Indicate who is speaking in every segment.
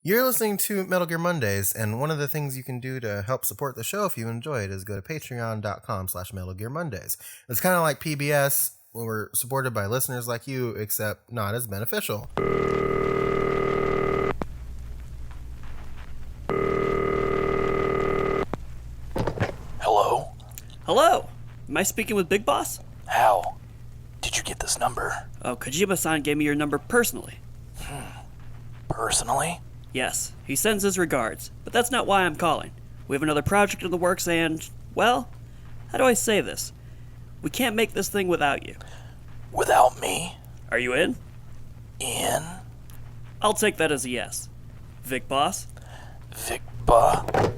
Speaker 1: You're listening to Metal Gear Mondays, and one of the things you can do to help support the show if you enjoy it is go to patreon.com/Metal Gear Mondays. It's kind of like PBS, where we're supported by listeners like you, except not as beneficial.
Speaker 2: Hello?
Speaker 3: Hello? Am I speaking with Big Boss?
Speaker 2: How did you get this number?
Speaker 3: Oh, Kojima-san gave me your number personally.
Speaker 2: Personally?
Speaker 3: Yes, he sends his regards, but that's not why I'm calling. We have another project in the works and, well, how do I say this? We can't make this thing without you.
Speaker 2: Without me?
Speaker 3: Are you in?
Speaker 2: In?
Speaker 3: I'll take that as a yes. Vic Boss?
Speaker 2: Vic-ba?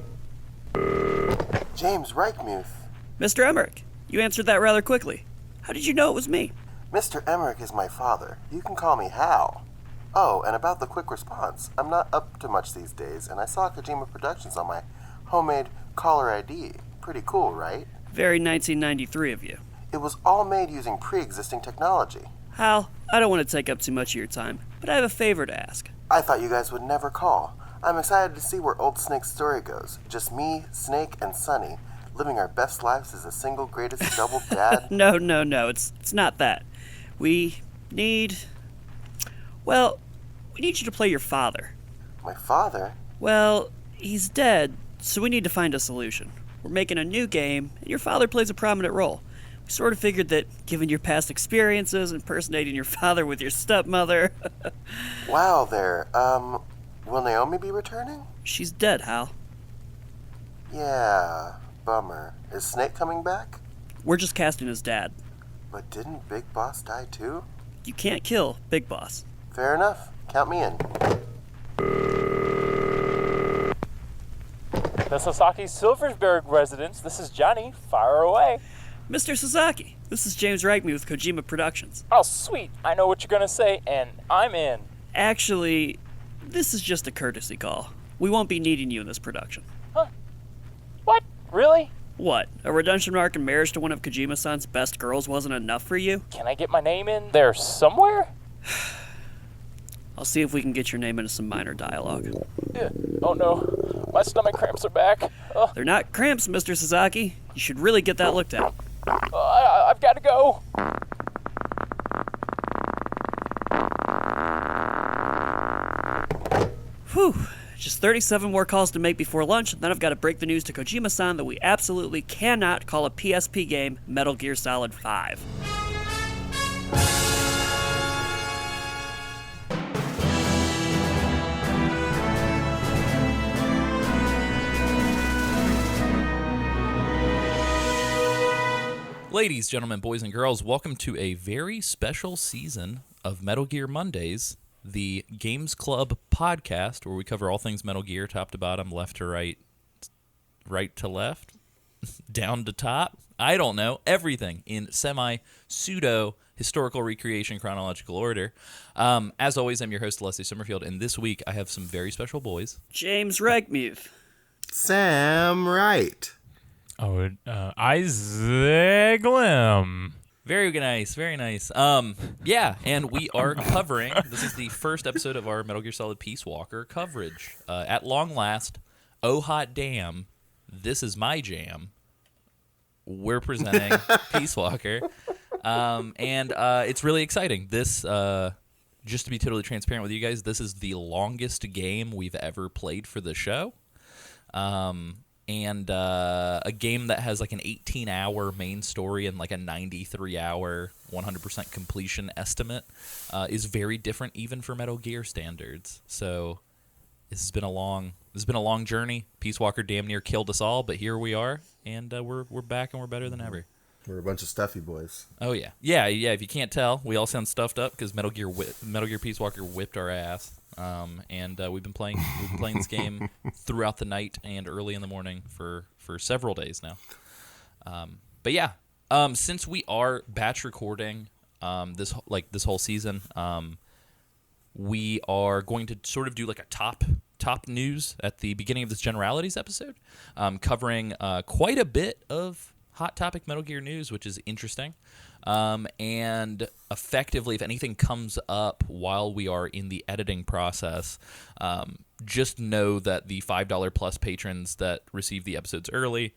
Speaker 1: James Reichmuth.
Speaker 3: Mr. Emmerich, you answered that rather quickly. How did you know it was me?
Speaker 1: Mr. Emmerich is my father. You can call me Hal. Oh, and about the quick response, I'm not up to much these days, and I saw Kojima Productions on my homemade caller ID. Pretty cool, right?
Speaker 3: Very 1993 of you.
Speaker 1: It was all made using pre-existing technology.
Speaker 3: Hal, I don't want to take up too much of your time, but I have a favor to ask.
Speaker 1: I thought you guys would never call. I'm excited to see where Old Snake's story goes. Just me, Snake, and Sonny, living our best lives as a single greatest double dad.
Speaker 3: No, it's not that. We need you to play your father.
Speaker 1: My father?
Speaker 3: Well, he's dead, so we need to find a solution. We're making a new game, and your father plays a prominent role. We sort of figured that, given your past experiences, impersonating your father with your stepmother...
Speaker 1: Wow there, will Naomi be returning?
Speaker 3: She's dead, Hal.
Speaker 1: Yeah, bummer. Is Snake coming back?
Speaker 3: We're just casting his dad.
Speaker 1: But didn't Big Boss die too?
Speaker 3: You can't kill Big Boss.
Speaker 1: Fair enough. Count me in.
Speaker 4: The Sasaki Silversberg residence. This is Johnny. Fire away.
Speaker 3: Mr. Sasaki, this is James Reichmuth with Kojima Productions.
Speaker 4: Oh, sweet. I know what you're going to say, and I'm in.
Speaker 3: Actually, this is just a courtesy call. We won't be needing you in this production.
Speaker 4: Huh? What? Really?
Speaker 3: What? A redemption arc and marriage to one of Kojima-san's best girls wasn't enough for you?
Speaker 4: Can I get my name in there somewhere?
Speaker 3: I'll see if we can get your name into some minor dialogue.
Speaker 4: Oh no, my stomach cramps are back.
Speaker 3: They're not cramps, Mr. Sasaki. You should really get that looked at.
Speaker 4: I've got to go.
Speaker 3: Whew. Just 37 more calls to make before lunch, and then I've got to break the news to Kojima-san that we absolutely cannot call a PSP game Metal Gear Solid 5.
Speaker 5: Ladies, gentlemen, boys, and girls, welcome to a very special season of Metal Gear Mondays, the Games Club podcast, where we cover all things Metal Gear, top to bottom, left to right, right to left, down to top. I don't know. Everything in semi-pseudo historical recreation chronological order. As always, I'm your host, Leslie Summerfield, and this week I have some very special boys.
Speaker 3: James Reichmuth.
Speaker 1: Sam Wright.
Speaker 6: Isaac Lim.
Speaker 5: Very nice, very nice. Yeah, and we are covering, this is the first episode of our Metal Gear Solid Peace Walker coverage. At long last, oh hot damn, this is my jam. We're presenting Peace Walker. And it's really exciting. This, just to be totally transparent with you guys, this is the longest game we've ever played for the show. And a game that has like an 18-hour main story and like a 93-hour 100% completion estimate is very different even for Metal Gear standards. So this has been a long journey. Peace Walker damn near killed us all, but here we are, and we're back and we're better than ever.
Speaker 1: We're a bunch of stuffy boys.
Speaker 5: Oh yeah. If you can't tell, we all sound stuffed up because Metal Gear Peace Walker whipped our ass. And we've been playing this game throughout the night and early in the morning for several days now. But yeah, since we are batch recording this whole season, we are going to sort of do like a top news at the beginning of this generalities episode, covering quite a bit of hot topic Metal Gear news, which is interesting. And effectively, if anything comes up while we are in the editing process, just know that the $5 plus patrons that receive the episodes early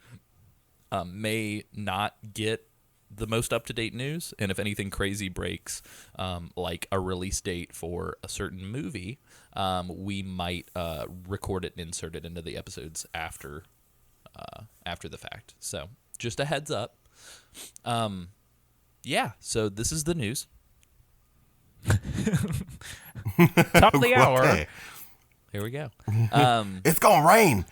Speaker 5: may not get the most up-to-date news, and if anything crazy breaks, like a release date for a certain movie, we might record it and insert it into the episodes after the fact. So just a heads up. Yeah, so this is the news.
Speaker 6: Top of the hour.
Speaker 1: Okay.
Speaker 5: Here we go.
Speaker 1: It's gonna rain.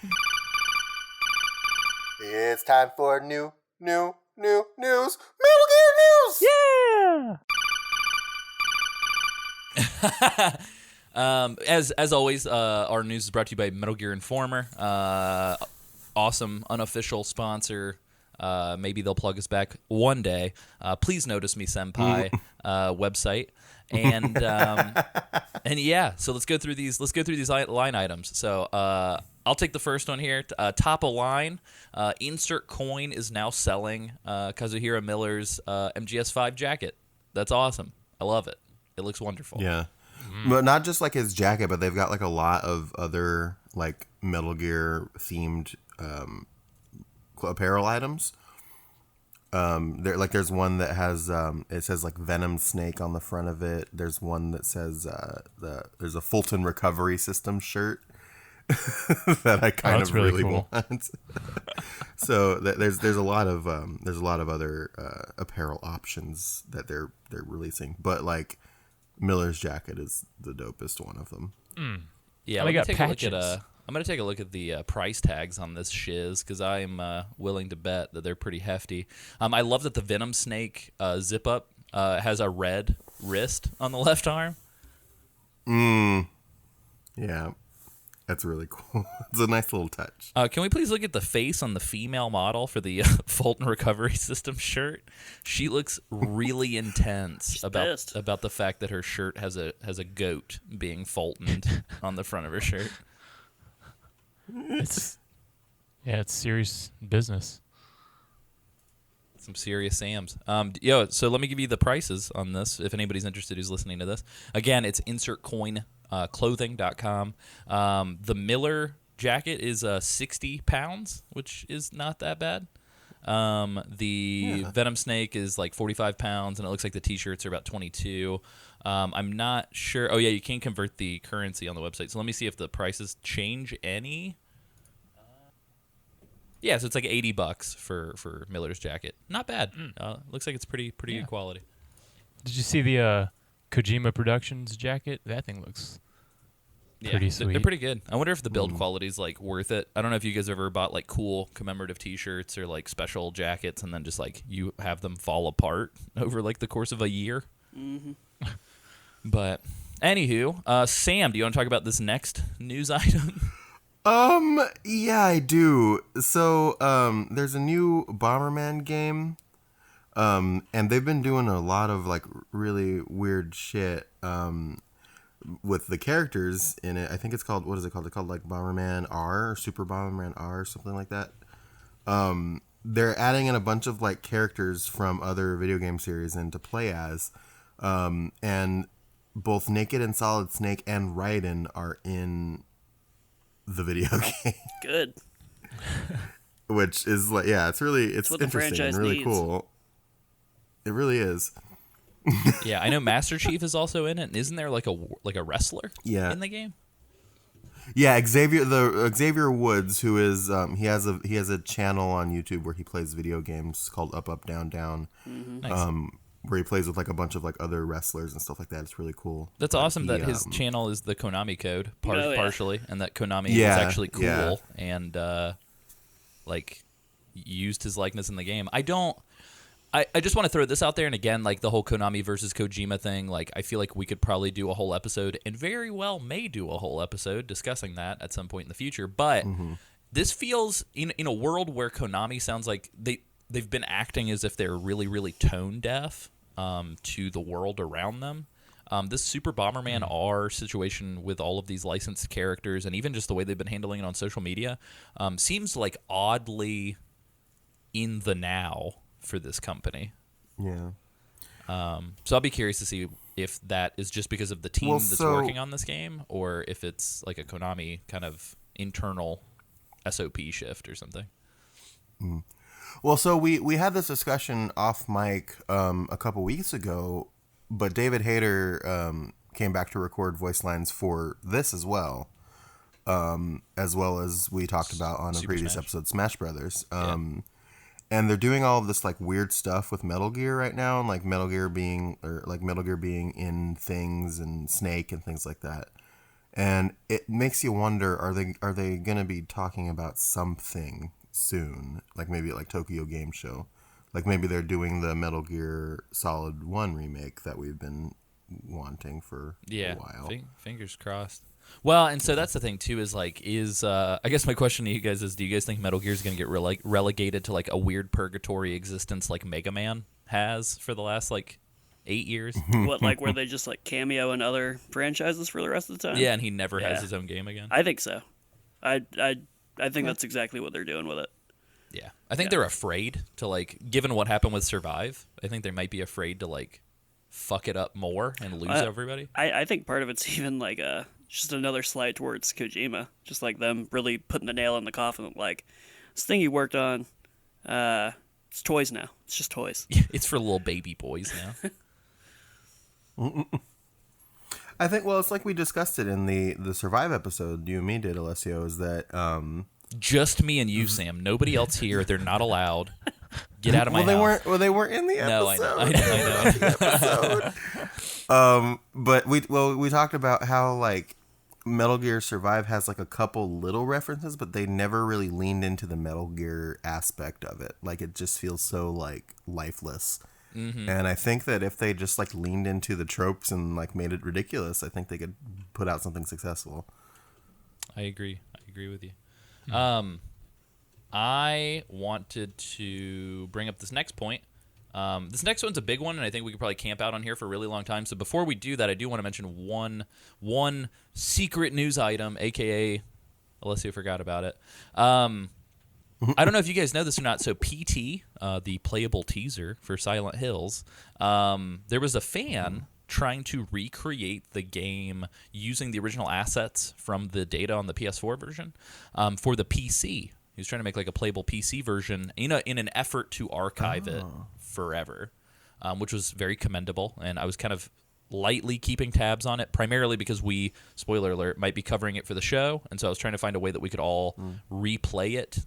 Speaker 1: It's time for new news. Metal Gear news.
Speaker 6: Yeah.
Speaker 5: As always, our news is brought to you by Metal Gear Informer. Awesome unofficial sponsor. Maybe they'll plug us back one day. Please notice me, senpai. Website. And yeah, so let's go through these line items. So I'll take the first one here. Top of line, Insert Coin is now selling Kazuhira Miller's MGS5 jacket. That's awesome. I love it. It looks wonderful.
Speaker 1: Yeah. But not just like his jacket, but they've got like a lot of other like Metal Gear themed apparel items. There's one that has it says like Venom Snake on the front of it. There's one that says there's a Fulton Recovery System shirt that I kind of really
Speaker 6: cool.
Speaker 1: want. So there's a lot of other apparel options that they're releasing, but like Miller's jacket is the dopest one of them.
Speaker 5: Yeah,
Speaker 6: They got
Speaker 5: I'm gonna take a look at the price tags on this shiz because I'm willing to bet that they're pretty hefty. I love that the Venom Snake zip up has a red wrist on the left arm.
Speaker 1: Yeah, that's really cool. It's a nice little touch.
Speaker 5: Can we please look at the face on the female model for the Fulton Recovery System shirt? She looks really intense
Speaker 3: pissed.
Speaker 5: about the fact that her shirt has a goat being Fultoned on the front of her shirt.
Speaker 6: It's serious business.
Speaker 5: Some serious Sams. So let me give you the prices on this if anybody's interested who's listening to this. Again, it's insertcoinclothing.com. The Miller jacket is 60 pounds, which is not that bad. The Venom Snake is like 45 pounds, and it looks like the T-shirts are about 22. I'm not sure. Oh, yeah, you can convert the currency on the website. So let me see if the prices change any. Yeah, so it's like $80 for Miller's jacket. Not bad. Looks like it's pretty good quality.
Speaker 6: Did you see the Kojima Productions jacket? That thing looks pretty sweet.
Speaker 5: They're pretty good. I wonder if the build quality is like worth it. I don't know if you guys ever bought like cool commemorative T-shirts or like special jackets, and then just like you have them fall apart over like the course of a year. Mm-hmm. But anywho, Sam, do you want to talk about this next news item?
Speaker 1: Yeah, I do. So, there's a new Bomberman game, and they've been doing a lot of like really weird shit, with the characters in it. I think it's called, what is it called? It's called like Bomberman R or Super Bomberman R or something like that. They're adding in a bunch of like characters from other video game series in to play as, and both Naked and Solid Snake and Raiden are in the video game.
Speaker 3: Good.
Speaker 1: Which is like, yeah, it's
Speaker 3: what the
Speaker 1: interesting
Speaker 3: franchise
Speaker 1: and really
Speaker 3: needs.
Speaker 1: cool. It really is.
Speaker 5: Yeah, I know Master Chief is also in it. And isn't there like a wrestler in the game?
Speaker 1: Yeah, Xavier Woods, who is he has a channel on YouTube where he plays video games called Up Up Down Down.
Speaker 3: Mm-hmm.
Speaker 5: Nice.
Speaker 1: Where he plays with like a bunch of like other wrestlers and stuff like that. It's really cool.
Speaker 5: That's awesome that his channel is the Konami code partially, and that Konami is
Speaker 1: Yeah,
Speaker 5: actually cool
Speaker 1: yeah.
Speaker 5: and like used his likeness in the game. I just want to throw this out there, and again, like the whole Konami versus Kojima thing, like I feel like we could probably do a whole episode, and very well may do a whole episode discussing that at some point in the future. But this feels in a world where Konami sounds like they've been acting as if they're really, really tone deaf to the world around them. This Super Bomberman R situation with all of these licensed characters, and even just the way they've been handling it on social media, seems like oddly in the now for this company.
Speaker 1: Yeah.
Speaker 5: So I'll be curious to see if that is just because of the team that's working on this game, or if it's like a Konami kind of internal SOP shift or something.
Speaker 1: Well, so we had this discussion off mic a couple weeks ago, but David Hayter came back to record voice lines for this as well as we talked about on a
Speaker 5: Super
Speaker 1: previous
Speaker 5: Smash.
Speaker 1: episode, Smash Brothers. And they're doing all of this like weird stuff with Metal Gear right now, and like Metal Gear being in things and Snake and things like that. And it makes you wonder: are they going to be talking about something soon? Like maybe at like Tokyo Game Show, like maybe they're doing the Metal Gear Solid 1 remake that we've been wanting for a while.
Speaker 5: Fingers crossed. Well, and so that's the thing too. Is I guess my question to you guys is: do you guys think Metal Gear is going to get relegated to like a weird purgatory existence like Mega Man has for the last like 8 years?
Speaker 3: What, like where they just like cameo in other franchises for the rest of the time?
Speaker 5: Yeah, and he never has his own game again.
Speaker 3: I think so. I think that's exactly what they're doing with it.
Speaker 5: Yeah, I think they're afraid to like, given what happened with Survive. I think they might be afraid to like fuck it up more and lose everybody.
Speaker 3: I think part of it's even like just another slight towards Kojima, just like them really putting the nail in the coffin. Like, this thing you worked on, it's toys now. It's just toys.
Speaker 5: It's for little baby boys now.
Speaker 1: I think, well, it's like we discussed it in the Survive episode you and me did, Alessio, is that
Speaker 5: Just me and you, Sam. Nobody else here. They're not allowed. Get out of my house.
Speaker 1: They weren't in the
Speaker 5: No,
Speaker 1: episode.
Speaker 5: I know.
Speaker 1: But we talked about how like Metal Gear Survive has like a couple little references, but they never really leaned into the Metal Gear aspect of it. Like it just feels so like lifeless. Mm-hmm. And I think that if they just like leaned into the tropes and like made it ridiculous, I think they could put out something successful.
Speaker 5: I agree with you. I wanted to bring up this next point. This next one's a big one, and I think we could probably camp out on here for a really long time. So before we do that, I do want to mention one secret news item, a.k.a. Alessio forgot about it. I don't know if you guys know this or not. So PT, the playable teaser for Silent Hills, there was a fan trying to recreate the game using the original assets from the data on the PS4 version for the PC. He was trying to make like a playable PC version, in an effort to archive it forever, which was very commendable. And I was kind of lightly keeping tabs on it, primarily because we, spoiler alert, might be covering it for the show. And so I was trying to find a way that we could all replay it,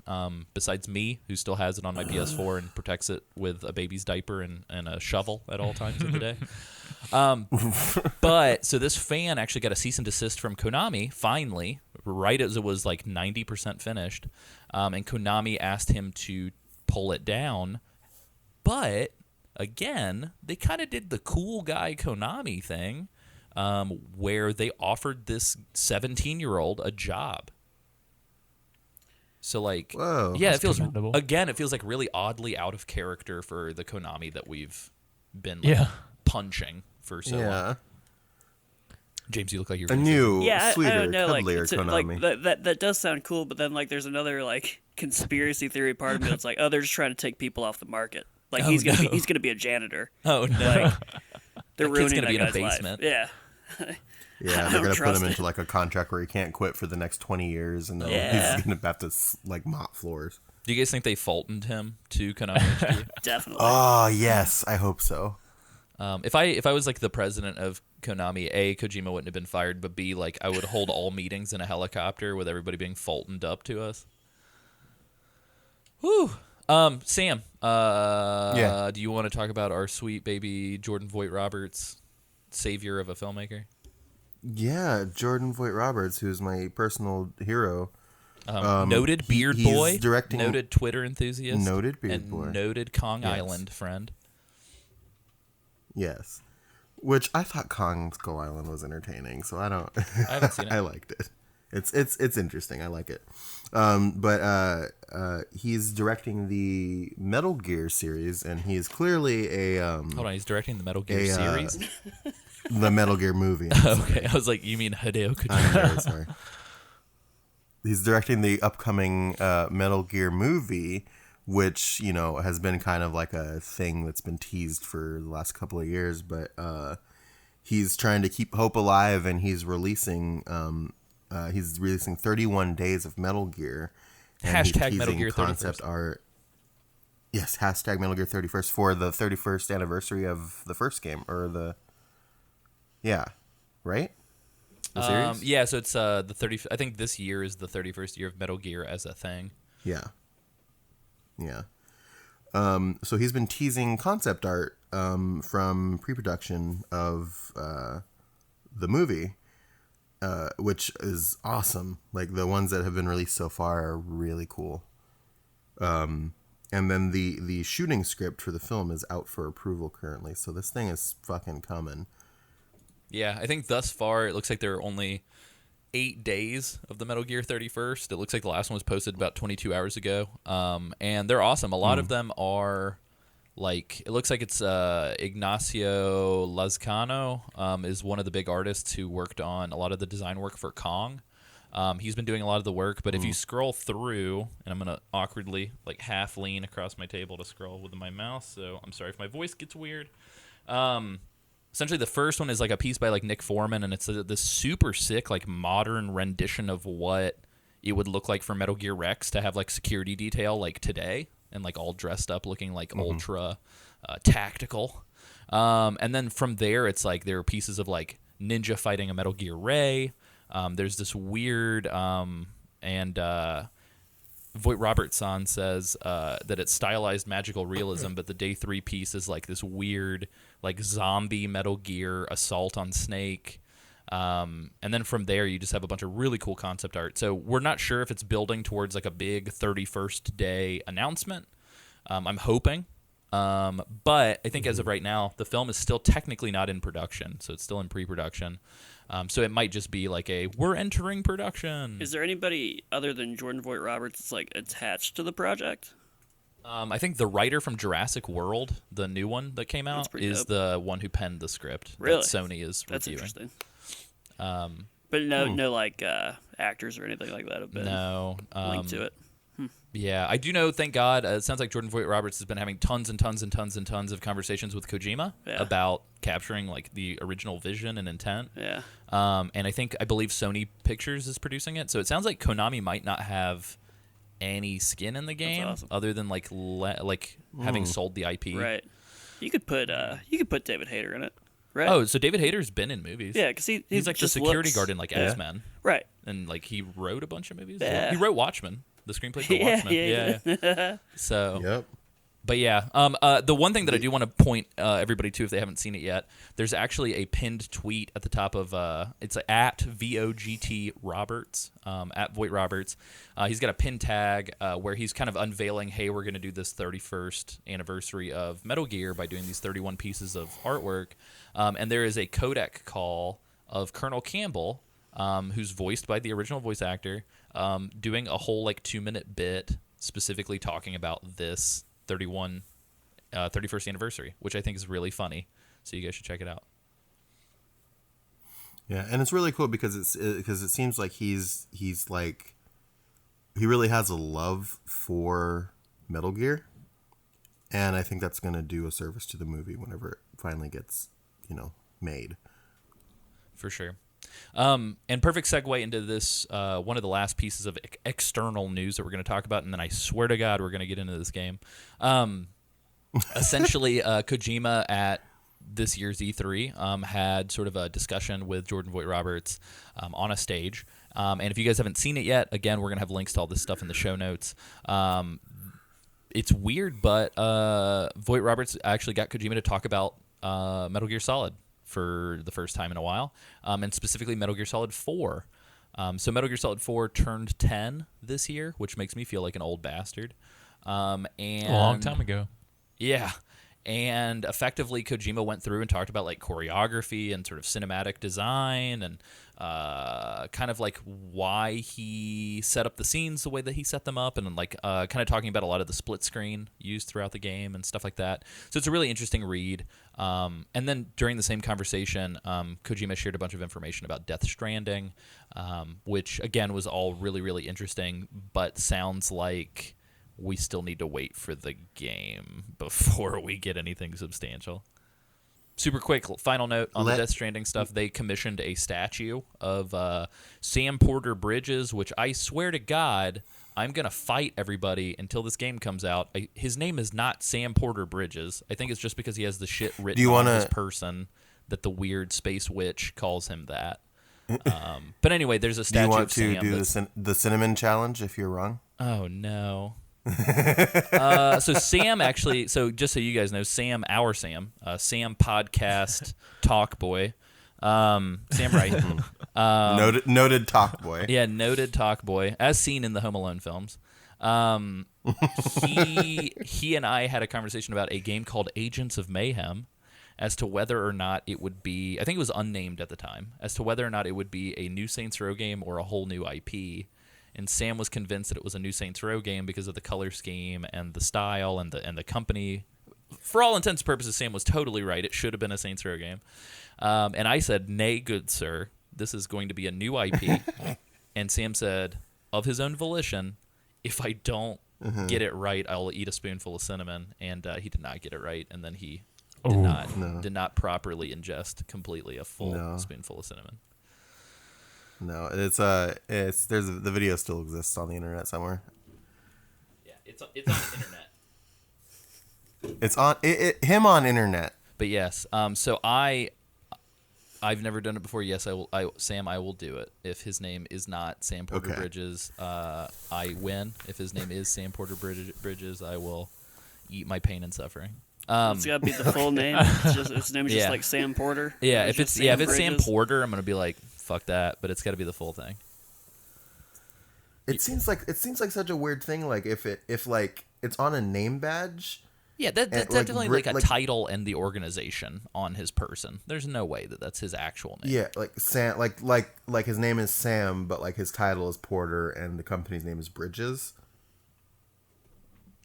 Speaker 5: besides me, who still has it on my PS4 and protects it with a baby's diaper and a shovel at all times of the day. But so this fan actually got a cease and desist from Konami, finally, right as it was like 90% finished. And Konami asked him to pull it down. But again, they kind of did the cool guy Konami thing, where they offered this 17-year-old a job. So like,
Speaker 1: whoa,
Speaker 5: yeah, it feels
Speaker 6: commendable.
Speaker 5: again, it feels like really oddly out of character for the Konami that we've been punching for so long. James, you look like you're
Speaker 1: a new, sweeter,
Speaker 3: I don't know,
Speaker 1: cuddlier Konami.
Speaker 3: Like that does sound cool, but then like there's another like conspiracy theory part of me that's like, oh, they're just trying to take people off the market. Like he's gonna be a janitor.
Speaker 5: Oh no,
Speaker 3: like, they're
Speaker 5: that kid's
Speaker 3: ruining
Speaker 5: gonna be in a
Speaker 3: guy's life.
Speaker 5: basement.
Speaker 3: Yeah.
Speaker 1: Yeah,
Speaker 3: I
Speaker 1: they're
Speaker 3: don't
Speaker 1: gonna put
Speaker 3: trust
Speaker 1: him
Speaker 3: it.
Speaker 1: into like a contract where he can't quit for the next 20 years, and then he's gonna have to like mop floors.
Speaker 5: Do you guys think they Fultoned him to Konami HQ?
Speaker 3: Definitely.
Speaker 1: Oh yes, I hope so.
Speaker 5: If I was like the president of Konami, A, Kojima wouldn't have been fired, but B, like I would hold all meetings in a helicopter with everybody being Fultoned up to us. Whew. Sam, do you want to talk about our sweet baby Jordan Voight Roberts, savior of a filmmaker?
Speaker 1: Yeah, Jordan Voight Roberts, who's my personal hero.
Speaker 5: Noted beard
Speaker 1: he's
Speaker 5: boy,
Speaker 1: directing-
Speaker 5: noted Twitter enthusiast,
Speaker 1: Noted beard
Speaker 5: and
Speaker 1: boy.
Speaker 5: noted Kong
Speaker 1: Yes.
Speaker 5: Island friend.
Speaker 1: Yes. Which I thought Kong Skull Island was entertaining, so I don't.
Speaker 5: I haven't seen it.
Speaker 1: I liked it. It's interesting. I like it. But he's directing the Metal Gear series, and he is clearly a
Speaker 5: Hold on, he's directing the Metal Gear series.
Speaker 1: the Metal Gear movie.
Speaker 5: Okay, I was like, you mean Hideo Kojima?
Speaker 1: I'm very sorry. He's directing the upcoming Metal Gear movie, which, has been kind of like a thing that's been teased for the last couple of years. But he's trying to keep hope alive, and he's releasing 31 days of Metal Gear. And he's
Speaker 5: Hashtag Metal
Speaker 1: teasing
Speaker 5: Gear
Speaker 1: concept
Speaker 5: 31st.
Speaker 1: art. Yes, hashtag Metal Gear 31st for the 31st anniversary of the first game, or right? The series?
Speaker 5: Yeah, so it's the 30. I think this year is the 31st year of Metal Gear as a thing.
Speaker 1: Yeah. So he's been teasing concept art from pre-production of the movie, which is awesome. Like, the ones that have been released so far are really cool. And then the shooting script for the film is out for approval currently, so this thing is fucking coming.
Speaker 5: Yeah, I think thus far it looks like there are only 8 days of the Metal Gear 31st. It looks like the last one was posted about 22 hours ago. And they're awesome. A lot of them are like, it looks like it's Ignacio Lazcano is one of the big artists who worked on a lot of the design work for Kong. He's been doing a lot of the work, but if you scroll through, and I'm going to awkwardly like half lean across my table to scroll with my mouse, so I'm sorry if my voice gets weird. Essentially, the first one is like a piece by like Nick Foreman, and it's this super sick like modern rendition of what it would look like for Metal Gear Rex to have like security detail like today, and like all dressed up looking like ultra tactical. And then from there, it's like there are pieces of like Ninja fighting a Metal Gear Ray. There's this weird and Voight Robertson says that it's stylized magical realism, but the Day 3 piece is like this weird like zombie Metal Gear assault on Snake. And then from there, you just have a bunch of really cool concept art. So we're not sure if it's building towards like a big 31st day announcement. I'm hoping. But I think as of right now, the film is still technically not in production, so it's still in pre-production. So it might just be like we're entering production.
Speaker 3: Is there anybody other than Jordan Voight Roberts that's like attached to the project?
Speaker 5: I think the writer from Jurassic World, the new one that came out, is
Speaker 3: dope.
Speaker 5: the one who penned the script
Speaker 3: Really?
Speaker 5: that Sony is
Speaker 3: That's
Speaker 5: reviewing.
Speaker 3: interesting. But no like actors or anything like that have been linked to it.
Speaker 5: Yeah, I do know, thank God, it sounds like Jordan Voight Roberts has been having tons and tons and tons and tons of conversations with Kojima about capturing like the original vision and intent.
Speaker 3: Yeah.
Speaker 5: And I believe Sony Pictures is producing it, so it sounds like Konami might not have any skin in the game
Speaker 3: awesome.
Speaker 5: other than like having sold the IP.
Speaker 3: Right. You could put David Hayter in it. Right.
Speaker 5: Oh, so David Hayter's been in movies.
Speaker 3: Yeah, because
Speaker 5: he's like the
Speaker 3: just
Speaker 5: security
Speaker 3: looks,
Speaker 5: guard in like X-Men.
Speaker 3: Right.
Speaker 5: And like he wrote a bunch of movies.
Speaker 3: Yeah.
Speaker 5: He wrote Watchmen, the screenplay for Watchmen. Yeah. So.
Speaker 1: Yep.
Speaker 5: But yeah, the one thing that I do want to point everybody to, if they haven't seen it yet, there's actually a pinned tweet at the top of it's at VOGT Roberts, at Voight Roberts. He's got a pin tag where he's kind of unveiling, hey, we're going to do this 31st anniversary of Metal Gear by doing these 31 pieces of artwork. And there is a codec call of Colonel Campbell, who's voiced by the original voice actor, doing a whole like 2-minute bit specifically talking about this 31st anniversary, which I think is really funny. So you guys should check it out.
Speaker 1: Yeah, and it's really cool because it seems like he's like he really has a love for Metal Gear, and I think that's going to do a service to the movie whenever it finally gets made.
Speaker 5: For sure. And perfect segue into this, one of the last pieces of external news that we're going to talk about, and then I swear to God we're going to get into this game. Essentially, Kojima at this year's E3 had sort of a discussion with Jordan Voight Roberts on a stage. And if you guys haven't seen it yet, again, we're going to have links to all this stuff in the show notes. It's weird, but Voight Roberts actually got Kojima to talk about Metal Gear Solid for the first time in a while, and specifically Metal Gear Solid 4. So Metal Gear Solid 4 turned 10 this year, which makes me feel like an old bastard. And
Speaker 6: A long time ago.
Speaker 5: Yeah. And effectively, Kojima went through and talked about like choreography and sort of cinematic design and kind of like why he set up the scenes the way that he set them up, and like kind of talking about a lot of the split screen used throughout the game and stuff like that. So it's a really interesting read. And then during the same conversation, Kojima shared a bunch of information about Death Stranding, which again was all really, really interesting, but sounds like we still need to wait for the game before we get anything substantial. Super quick final note on the Death Stranding stuff. They commissioned a statue of Sam Porter Bridges, which I swear to God, I'm going to fight everybody until this game comes out. His name is not Sam Porter Bridges. I think it's just because he has the shit written on his person that the weird space witch calls him that. But anyway, there's a statue of Sam.
Speaker 1: Do you want to do the cinnamon challenge if you're wrong?
Speaker 5: Oh, no. So Sam actually, so just so you guys know, Sam podcast talk boy, Sam Wright,
Speaker 1: noted talk boy.
Speaker 5: Yeah, noted talk boy, as seen in the Home Alone films. He and I had a conversation about a game called Agents of Mayhem, as to whether or not it would be, I think it was unnamed at the time, as to whether or not it would be a new Saints Row game or a whole new IP. And Sam was convinced that it was a new Saints Row game because of the color scheme and the style and the company. For all intents and purposes, Sam was totally right. It should have been a Saints Row game. And I said, nay, good sir, this is going to be a new IP. And Sam said, of his own volition, if I don't get it right, I'll eat a spoonful of cinnamon. And he did not get it right. And then he did not properly ingest completely a full spoonful of cinnamon.
Speaker 1: No, it's the video still exists on the internet somewhere.
Speaker 5: Yeah, it's on the internet.
Speaker 1: It's on him on internet.
Speaker 5: But yes, so I've never done it before. Yes, I will. Sam, I will do it. If his name is not Sam Porter Bridges, I win. If his name is Sam Porter Bridges, I will eat my pain and suffering.
Speaker 3: It's gotta be the full name. His name is just like Sam Porter.
Speaker 5: Yeah, if it's Sam Porter, I'm gonna be like, fuck that. But it's got to be the full thing.
Speaker 1: It seems like such a weird thing. Like if it's on a name badge.
Speaker 5: Yeah, that's definitely like a title and the organization on his person. There's no way that that's his actual name.
Speaker 1: Yeah, like Sam, like his name is Sam, but like his title is Porter, and the company's name is Bridges.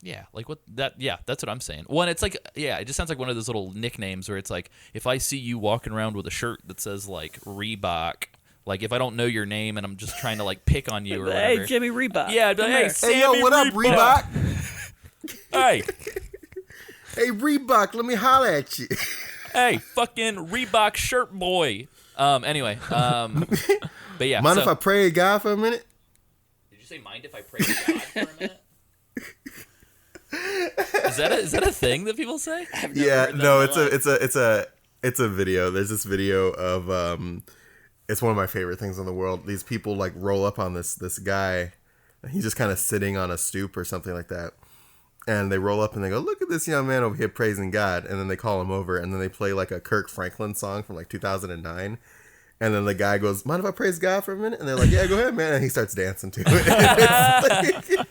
Speaker 5: Yeah, like what that? Yeah, that's what I'm saying. One, it's like, yeah, it just sounds like one of those little nicknames where it's like, if I see you walking around with a shirt that says like Reebok, like if I don't know your name and I'm just trying to like pick on you or whatever.
Speaker 3: Hey, Jimmy Reebok.
Speaker 5: Yeah, I'd be like,
Speaker 1: hey, yo, what up, Reebok?
Speaker 5: Hey,
Speaker 1: hey, Reebok, let me holler at you.
Speaker 5: Hey, fucking Reebok shirt boy. Anyway, but yeah.
Speaker 1: Mind if I pray to God for a minute?
Speaker 5: Did you say mind if I pray to God for a minute? Is that a thing that people say?
Speaker 1: Yeah, no, it's a video. There's this video of it's one of my favorite things in the world. These people like roll up on this guy. He's just kind of sitting on a stoop or something like that. And they roll up and they go, look at this young man over here praising God. And then they call him over and then they play like a Kirk Franklin song from like 2009. And then the guy goes, mind if I praise God for a minute? And they're like, yeah, go ahead, man. And he starts dancing to it.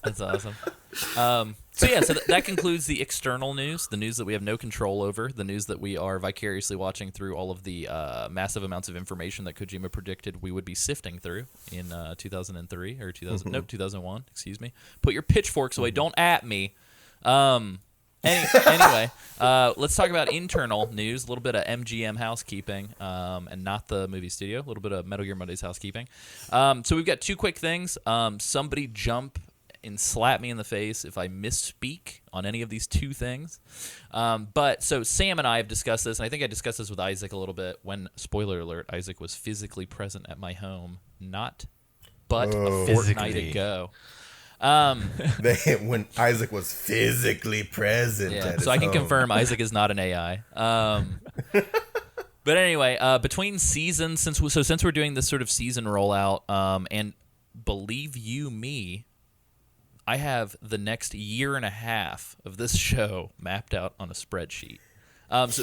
Speaker 5: That's awesome. So that concludes the external news, the news that we have no control over, the news that we are vicariously watching through all of the massive amounts of information that Kojima predicted we would be sifting through in 2003 or 2001. Excuse me. Put your pitchforks away. Don't at me. Anyway, let's talk about internal news. A little bit of MGM housekeeping, and not the movie studio. A little bit of Metal Gear Mondays housekeeping. So we've got two quick things. Somebody jump and slap me in the face if I misspeak on any of these two things. But so Sam and I have discussed this, and I think I discussed this with Isaac a little bit when, spoiler alert, Isaac was physically present at my home, but a fortnight ago.
Speaker 1: When Isaac was physically present.
Speaker 5: Yeah, so I can confirm Isaac is not an AI. But anyway, between seasons, since we're doing this sort of season rollout, and believe you me, I have the next year and a half of this show mapped out on a spreadsheet.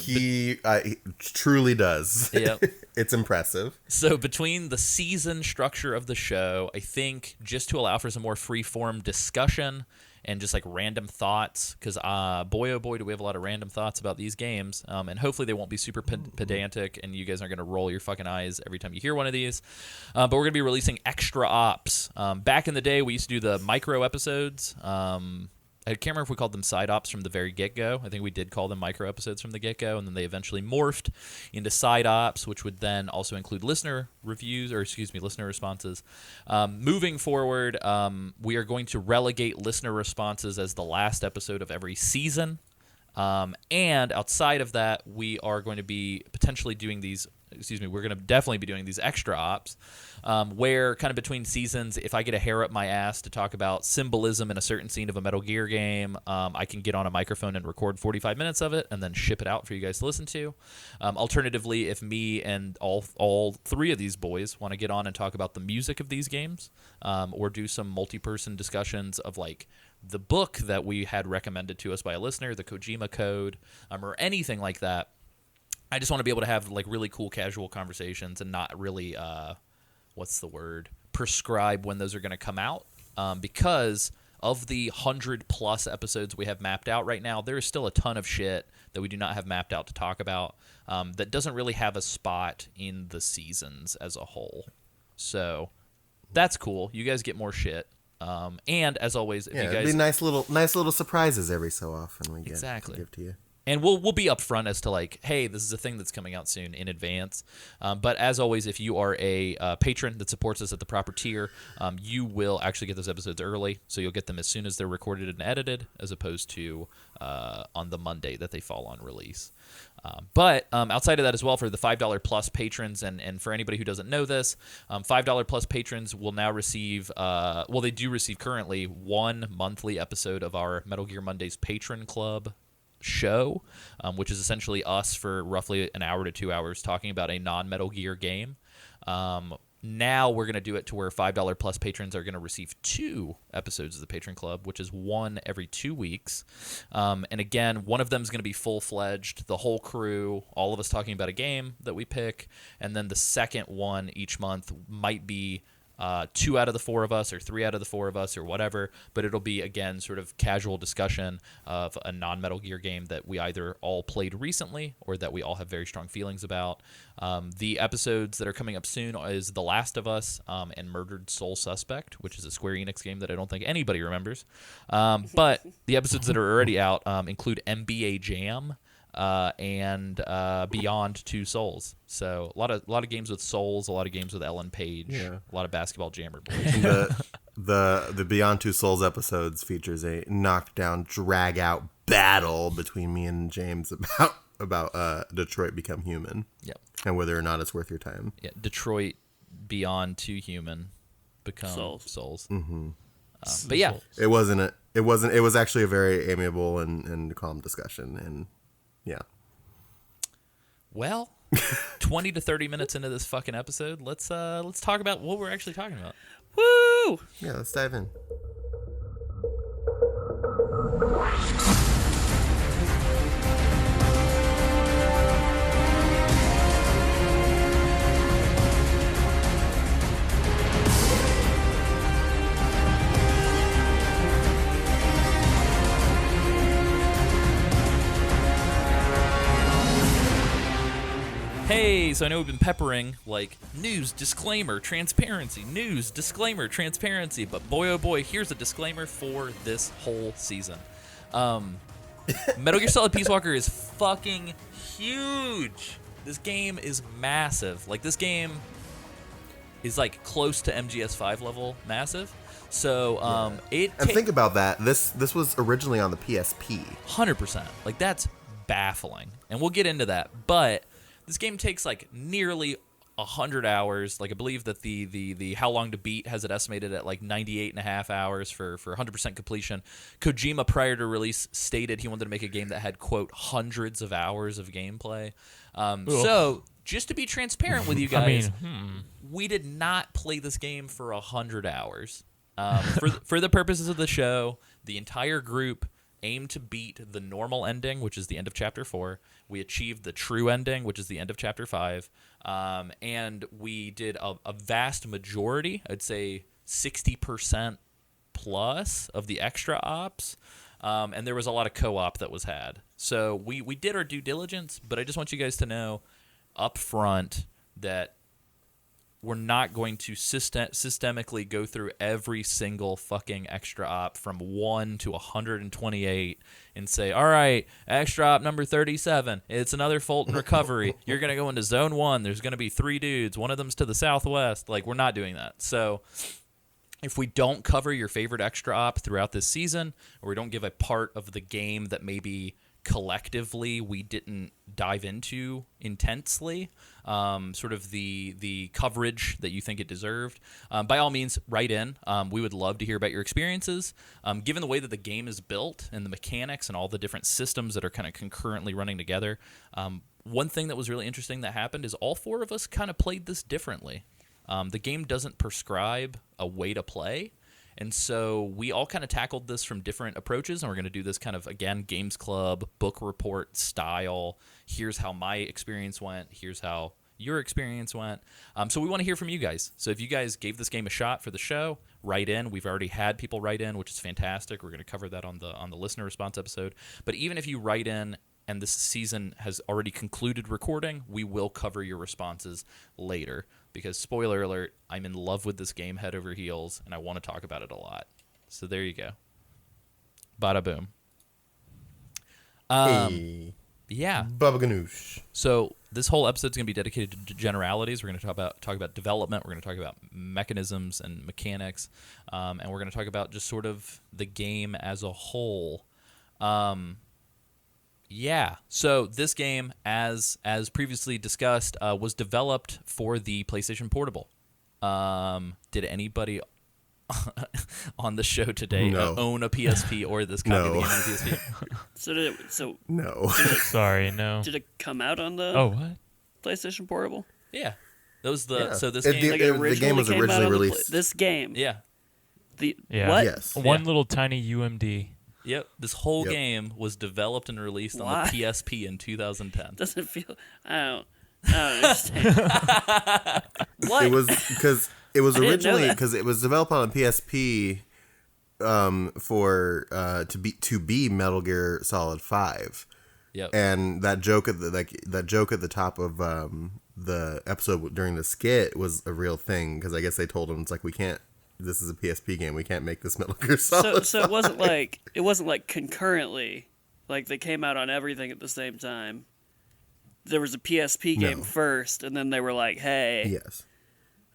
Speaker 1: He truly does.
Speaker 5: Yep.
Speaker 1: It's impressive.
Speaker 5: So between the season structure of the show, I think just to allow for some more free-form discussion and just like random thoughts, because boy, oh boy, do we have a lot of random thoughts about these games, and hopefully they won't be super pedantic and you guys aren't going to roll your fucking eyes every time you hear one of these, but we're going to be releasing extra ops. Back in the day, we used to do the micro episodes. I can't remember if we called them side ops from the very get-go. I think we did call them micro episodes from the get-go, and then they eventually morphed into side ops, which would then also include listener responses. Moving forward, we are going to relegate listener responses as the last episode of every season. And outside of that, we are going to be potentially doing these. Excuse me, we're going to definitely be doing these extra ops where kind of between seasons, if I get a hair up my ass to talk about symbolism in a certain scene of a Metal Gear game, I can get on a microphone and record 45 minutes of it and then ship it out for you guys to listen to. Alternatively, if me and all three of these boys want to get on and talk about the music of these games or do some multi-person discussions of like the book that we had recommended to us by a listener, the Kojima Code, or anything like that, I just want to be able to have like really cool casual conversations and not really, prescribe when those are going to come out. Because of the 100+ episodes we have mapped out right now, there is still a ton of shit that we do not have mapped out to talk about that doesn't really have a spot in the seasons as a whole. So that's cool. You guys get more shit. And as always, if you guys,
Speaker 1: it'd be nice little surprises every so often we get
Speaker 5: exactly
Speaker 1: to give to you.
Speaker 5: And we'll be upfront as to like, hey, this is a thing that's coming out soon in advance. But as always, if you are a patron that supports us at the proper tier, you will actually get those episodes early. So you'll get them as soon as they're recorded and edited, as opposed to on the Monday that they fall on release. But outside of that as well, for the $5 plus patrons, and for anybody who doesn't know this, $5 plus patrons will now receive, they do receive currently one monthly episode of our Metal Gear Mondays Patron Club show, which is essentially us for roughly an hour to 2 hours talking about a non-Metal Gear game. Now we're going to do it to where $5 plus patrons are going to receive 2 episodes of the Patron Club, which is one every 2 weeks. And again, one of them is going to be full-fledged, the whole crew, all of us talking about a game that we pick. And then the second one each month might be 2 out of the 4 of us or 3 out of the 4 of us or whatever, but it'll be, again, sort of casual discussion of a non-Metal Gear game that we either all played recently or that we all have very strong feelings about. The episodes that are coming up soon is The Last of Us and Murdered Soul Suspect, which is a Square Enix game that I don't think anybody remembers. But the episodes that are already out include NBA Jam, and Beyond Two Souls. So a lot of games with souls, a lot of games with Ellen Page, a lot of basketball jammer boys.
Speaker 1: The Beyond Two Souls episodes features a knockdown, drag out battle between me and James about Detroit Become Human.
Speaker 5: Yep.
Speaker 1: And whether or not it's worth your time.
Speaker 5: Yeah, Detroit Beyond Two Human Become Souls.
Speaker 1: Mm-hmm.
Speaker 5: But yeah,
Speaker 1: it was actually a very amiable and calm discussion, and yeah.
Speaker 5: Well, 20 to 30 minutes into this fucking episode, let's talk about what we're actually talking about.
Speaker 3: Woo!
Speaker 1: Yeah, let's dive in.
Speaker 5: Hey, so I know we've been peppering, like, news, disclaimer, transparency, news, disclaimer, transparency, but boy, oh boy, here's a disclaimer for this whole season. Metal Gear Solid Peace Walker is fucking huge. This game is massive. Like, this game is, like, close to MGS5 level massive. So,
Speaker 1: And think about that. This was originally on the PSP.
Speaker 5: 100%. Like, that's baffling. And we'll get into that, but this game takes like nearly 100 hours. Like, I believe that the How Long to Beat has it estimated at like 98.5 hours for 100% completion. Kojima, prior to release, stated he wanted to make a game that had, quote, hundreds of hours of gameplay. So, just to be transparent with you guys, we did not play this game for 100 hours. For the purposes of the show, the entire group aimed to beat the normal ending, which is the end of Chapter 4. We achieved the true ending, which is the end of Chapter 5. And we did a vast majority, I'd say 60% plus of the extra ops. And there was a lot of co-op that was had. So we did our due diligence, but I just want you guys to know up front that we're not going to systemically go through every single fucking extra op from 1 to 128 and say, all right, extra op number 37, it's another Fulton recovery. You're going to go into zone 1. There's going to be 3 dudes. One of them's to the southwest. Like, we're not doing that. So if we don't cover your favorite extra op throughout this season, or we don't give a part of the game that maybe collectively we didn't dive into intensely, sort of the coverage that you think it deserved, by all means, write in. We would love to hear about your experiences. Given the way that the game is built and the mechanics and all the different systems that are kind of concurrently running together, one thing that was really interesting that happened is all four of us kind of played this differently. The game doesn't prescribe a way to play. And so we all kind of tackled this from different approaches, and we're going to do this kind of, again, Games Club, book report style. Here's how my experience went. Here's how your experience went. So we want to hear from you guys. So if you guys gave this game a shot for the show, write in. We've already had people write in, which is fantastic. We're going to cover that on the listener response episode. But even if you write in and this season has already concluded recording, we will cover your responses later. Because, spoiler alert, I'm in love with this game head over heels, and I want to talk about it a lot. So there you go. Bada boom.
Speaker 1: Hey.
Speaker 5: Yeah.
Speaker 1: Baba Ganoush.
Speaker 5: So this whole episode is going to be dedicated to generalities. We're going to talk about development. We're going to talk about mechanisms and mechanics. And we're going to talk about just sort of the game as a whole. Yeah, so this game, as previously discussed, was developed for the PlayStation Portable. Did anybody on the show today own a PSP or this copy of the game on a PSP?
Speaker 1: No.
Speaker 6: Sorry, no.
Speaker 3: Did it come out on the
Speaker 6: What?
Speaker 3: PlayStation Portable?
Speaker 5: Yeah, that was the
Speaker 1: Yeah.
Speaker 5: so this
Speaker 1: It-
Speaker 5: game.
Speaker 3: Like
Speaker 1: the
Speaker 3: it
Speaker 1: game was
Speaker 3: came out
Speaker 1: originally
Speaker 3: on the
Speaker 1: released-
Speaker 3: this game.
Speaker 5: Yeah,
Speaker 6: Yeah.
Speaker 3: What?
Speaker 1: Yes.
Speaker 6: One little tiny UMD.
Speaker 5: yep. This whole
Speaker 1: Yep.
Speaker 5: game was developed and released on
Speaker 3: Why?
Speaker 5: the PSP in 2010.
Speaker 3: Doesn't feel. I don't understand. What?
Speaker 1: It was because it was
Speaker 3: didn't know
Speaker 1: originally
Speaker 3: that.
Speaker 1: because it was developed on a PSP for to be Metal Gear Solid 5.
Speaker 5: Yep.
Speaker 1: And that joke at the top of the episode during the skit was a real thing because I guess they told him it's like we can't. This is a PSP game. We can't make this Metal Gear Solid.
Speaker 3: So it wasn't like concurrently, like they came out on everything at the same time. There was a PSP game
Speaker 1: No.
Speaker 3: first, and then they were like, "Hey,
Speaker 1: Yes.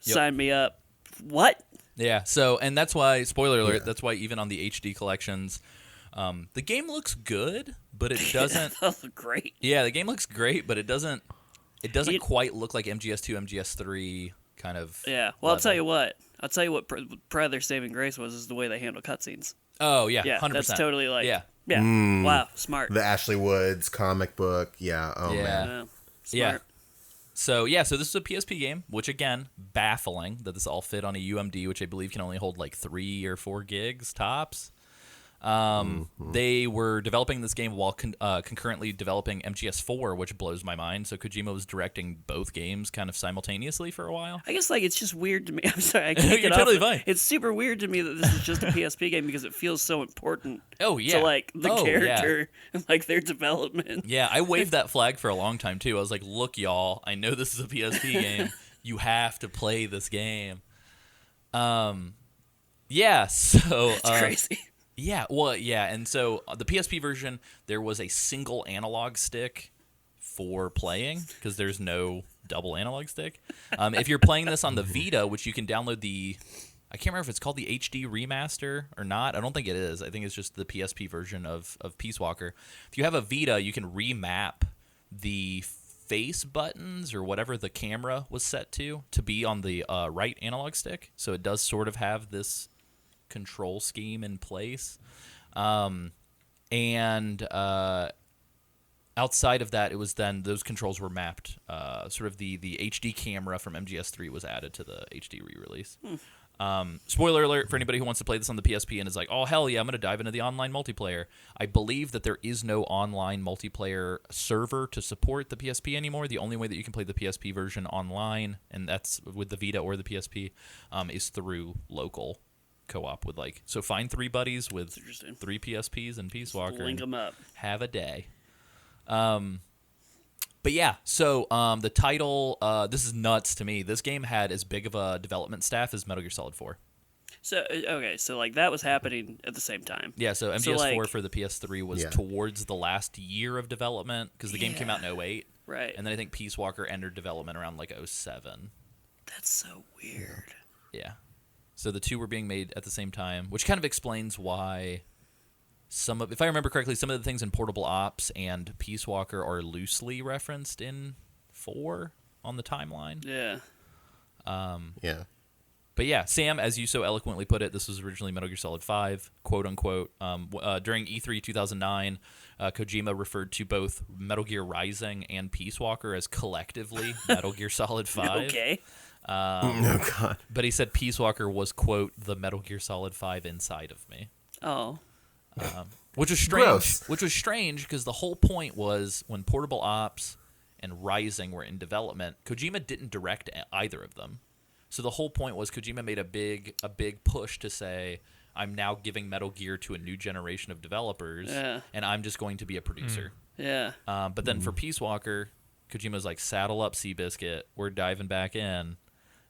Speaker 3: sign me up." What?
Speaker 5: Yeah, so, and that's why, spoiler alert,
Speaker 1: Yeah.
Speaker 5: that's why even on the HD collections, the game looks good, but it doesn't.
Speaker 3: That looked great.
Speaker 5: Yeah, the game looks great, but it doesn't
Speaker 3: You-
Speaker 5: quite look like MGS2, MGS3 kind of.
Speaker 3: Yeah. Well, I'll
Speaker 5: level.
Speaker 3: tell you what. Probably their saving grace is the way they handle cutscenes.
Speaker 5: Oh yeah,
Speaker 3: Yeah,
Speaker 5: 100%.
Speaker 3: that's totally like.
Speaker 5: Yeah.
Speaker 3: Yeah. Wow. Smart.
Speaker 1: The Ashley Woods comic book. Yeah. Oh
Speaker 5: Yeah.
Speaker 1: man.
Speaker 3: Yeah.
Speaker 5: Yeah.
Speaker 3: Smart.
Speaker 5: So this is a PSP game, which again, baffling that this all fit on a UMD, which I believe can only hold like 3 or 4 gigs tops. They were developing this game while concurrently developing MGS4, which blows my mind. So Kojima was directing both games kind of simultaneously for a while.
Speaker 3: I guess it's just weird to me. I'm sorry, I can't
Speaker 5: You're
Speaker 3: get
Speaker 5: totally
Speaker 3: off.
Speaker 5: fine.
Speaker 3: It's super weird to me that this is just a PSP game because it feels so important
Speaker 5: Oh yeah,
Speaker 3: to like the
Speaker 5: Oh, yeah.
Speaker 3: character and like their development.
Speaker 5: Yeah, I waved that flag for a long time too. I was like, "Look, y'all, I know this is a PSP game. You have to play this game." Yeah. So
Speaker 3: It's crazy.
Speaker 5: yeah, well, yeah, and so the PSP version, there was a single analog stick for playing because there's no double analog stick. If you're playing this on the Vita, which you can download I can't remember if it's called the HD remaster or not. I don't think it is. I think it's just the PSP version of Peace Walker. If you have a Vita, you can remap the face buttons or whatever the camera was set to be on the right analog stick. So it does sort of have this control scheme in place. Outside of that, it was then those controls were mapped. Sort of the HD camera from MGS3 was added to the HD re-release. Spoiler alert for anybody who wants to play this on the PSP and is like, oh, hell yeah, I'm going to dive into the online multiplayer. I believe that there is no online multiplayer server to support the PSP anymore. The only way that you can play the PSP version online, and that's with the Vita or the PSP, is through local co-op with so find 3 buddies with
Speaker 3: Interesting.
Speaker 5: 3 PSPs and Peace Walker.
Speaker 3: Link them up.
Speaker 5: Have a day. But yeah, so the title, this is nuts to me. This game had as big of a development staff as Metal Gear Solid 4.
Speaker 3: So okay, so that was happening at the same time.
Speaker 5: Yeah, so
Speaker 3: So,
Speaker 5: MGS4 for the PS3 was
Speaker 1: Yeah.
Speaker 5: towards the last year of development because the game came out in 08.
Speaker 3: Right.
Speaker 5: And then I think Peace Walker entered development around 07.
Speaker 3: That's so weird.
Speaker 5: Yeah. So the 2 were being made at the same time, which kind of explains why if I remember correctly, some of the things in Portable Ops and Peace Walker are loosely referenced in 4 on the timeline.
Speaker 3: Yeah.
Speaker 1: Yeah.
Speaker 5: But yeah, Sam, as you so eloquently put it, this was originally Metal Gear Solid 5, quote unquote. During E3 2009, Kojima referred to both Metal Gear Rising and Peace Walker as collectively Metal Gear Solid 5.
Speaker 3: Okay.
Speaker 1: Oh God.
Speaker 5: But he said Peace Walker was, quote, the Metal Gear Solid 5 inside of me.
Speaker 3: Oh.
Speaker 5: Which was strange.
Speaker 1: Gross.
Speaker 5: Which was strange because the whole point was when Portable Ops and Rising were in development, Kojima didn't direct either of them. So the whole point was Kojima made a big push to say, I'm now giving Metal Gear to a new generation of developers, and I'm just going to be a producer.
Speaker 3: Yeah.
Speaker 5: But then for Peace Walker, Kojima's like, saddle up, Seabiscuit, we're diving back in.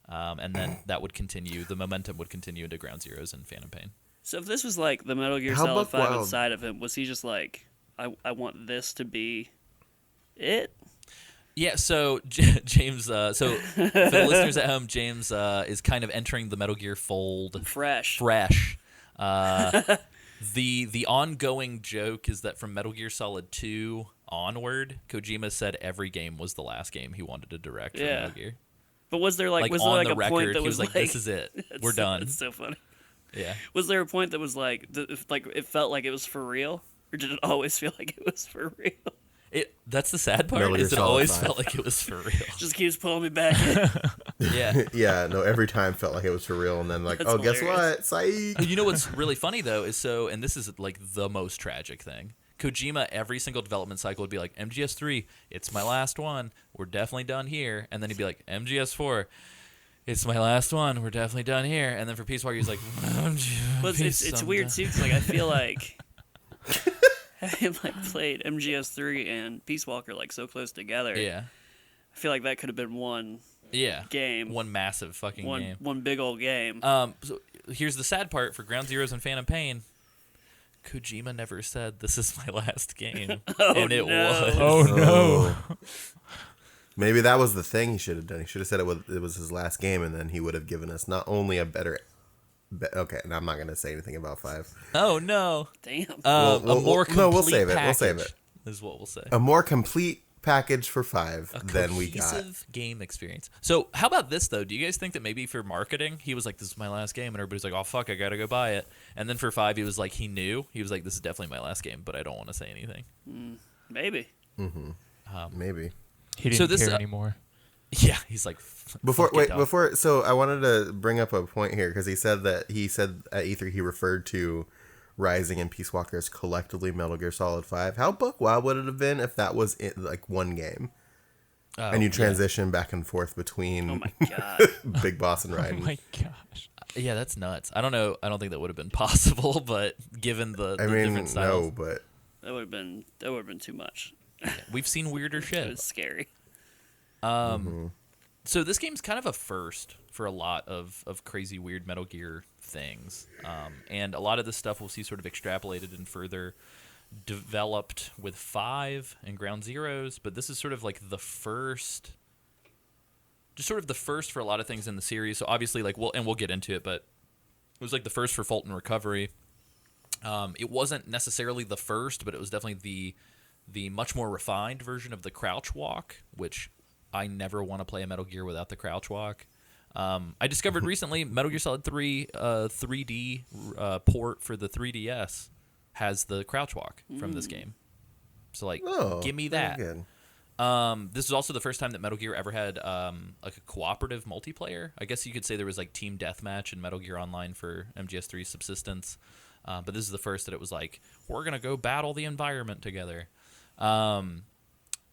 Speaker 5: And then that would continue. The momentum would continue into Ground Zeroes and Phantom Pain.
Speaker 3: So if this was like the Metal Gear
Speaker 1: How
Speaker 3: Solid
Speaker 1: buck
Speaker 3: 5
Speaker 1: wild?
Speaker 3: inside of him, was he just like, I want this to be it?
Speaker 5: Yeah, so James, so for the listeners at home, James is kind of entering the Metal Gear fold
Speaker 3: Fresh.
Speaker 5: The ongoing joke is that from Metal Gear Solid 2 onward, Kojima said every game was the last game he wanted to direct for Metal Gear.
Speaker 3: But was there like, was there
Speaker 5: on
Speaker 3: like
Speaker 5: the
Speaker 3: a
Speaker 5: record,
Speaker 3: point that
Speaker 5: he was like, this is it. We're done.
Speaker 3: It's so funny.
Speaker 5: Yeah.
Speaker 3: Was there a point that was like, it felt like it was for real? Or did it always feel like it was for real?
Speaker 5: That's the sad part,
Speaker 1: Metal Gear
Speaker 5: is it
Speaker 1: Solid
Speaker 5: always
Speaker 1: 5.
Speaker 5: felt like it was for real.
Speaker 3: Just keeps pulling me back in.
Speaker 5: Yeah.
Speaker 1: Yeah, no, every time felt like it was for real, and then like,
Speaker 3: That's
Speaker 1: oh, guess
Speaker 3: hilarious.
Speaker 1: what? Psych.
Speaker 5: You know what's really funny though is and this is like the most tragic thing. Kojima every single development cycle would be like, MGS3, it's my last one. We're definitely done here. And then he'd be like, MGS4, it's my last one. We're definitely done here. And then for Peace Walker, he's like,
Speaker 3: But it's weird too, 'cause, like I feel like having like played MGS3 and Peace Walker like so close together.
Speaker 5: Yeah.
Speaker 3: I feel like that could have been one
Speaker 5: Yeah.
Speaker 3: game.
Speaker 5: One massive fucking game.
Speaker 3: One big old game.
Speaker 5: So here's the sad part for Ground Zeroes and Phantom Pain. Kojima never said this is my last game, and it was.
Speaker 6: Oh no.
Speaker 1: Maybe that was the thing he should have done. He should have said it was his last game, and then he would have given us not only a better. Okay, now I'm not gonna say anything about 5.
Speaker 5: Oh no.
Speaker 3: Damn.
Speaker 5: A more complete
Speaker 1: no, we'll save it. We'll
Speaker 5: package
Speaker 1: save it.
Speaker 5: Is what we'll say.
Speaker 1: A more complete package for 5 than we got.
Speaker 5: Cohesive game experience. So how about this though? Do you guys think that maybe for marketing he was like, this is my last game, and everybody's like, oh fuck, I gotta go buy it. And then for 5 he was like, he was like, this is definitely my last game, but I don't want to say anything.
Speaker 3: Maybe.
Speaker 1: Maybe.
Speaker 6: He
Speaker 5: So
Speaker 6: didn't
Speaker 5: this,
Speaker 6: care anymore.
Speaker 5: Yeah, he's like,
Speaker 1: Before
Speaker 5: fuck it, dog.
Speaker 1: so I wanted to bring up a point here because he said at E3 he referred to Rising and Peace Walker as collectively Metal Gear Solid 5. How buck wild would it have been if that was like one game and you transition back and forth between
Speaker 3: Oh my god.
Speaker 1: Big Boss and
Speaker 6: Oh
Speaker 1: Raiden?
Speaker 6: my gosh.
Speaker 5: Yeah, that's nuts. I don't know. I don't think that would have been possible, but given the
Speaker 1: I mean,
Speaker 5: different styles,
Speaker 1: no, but
Speaker 3: That would have been too much.
Speaker 5: we've seen weirder
Speaker 3: It
Speaker 5: shit.
Speaker 3: was scary.
Speaker 5: So this game's kind of a first for a lot of crazy weird Metal Gear things. And a lot of this stuff we'll see sort of extrapolated and further developed with 5 and Ground Zeroes, but this is sort of like the first, just sort of the first for a lot of things in the series. So obviously, like, we'll get into it, but it was like the first for Fulton Recovery. It wasn't necessarily the first, but it was definitely the much more refined version of the crouch walk, which I never want to play a Metal Gear without the crouch walk. I discovered recently Metal Gear Solid 3 3D port for the 3DS has the crouch walk from this game. So, like, give me that.
Speaker 1: Good.
Speaker 5: This is also the first time that Metal Gear ever had like a cooperative multiplayer. I guess you could say there was like Team Deathmatch and Metal Gear Online for MGS3 Subsistence. But this is the first that it was like, we're going to go battle the environment together.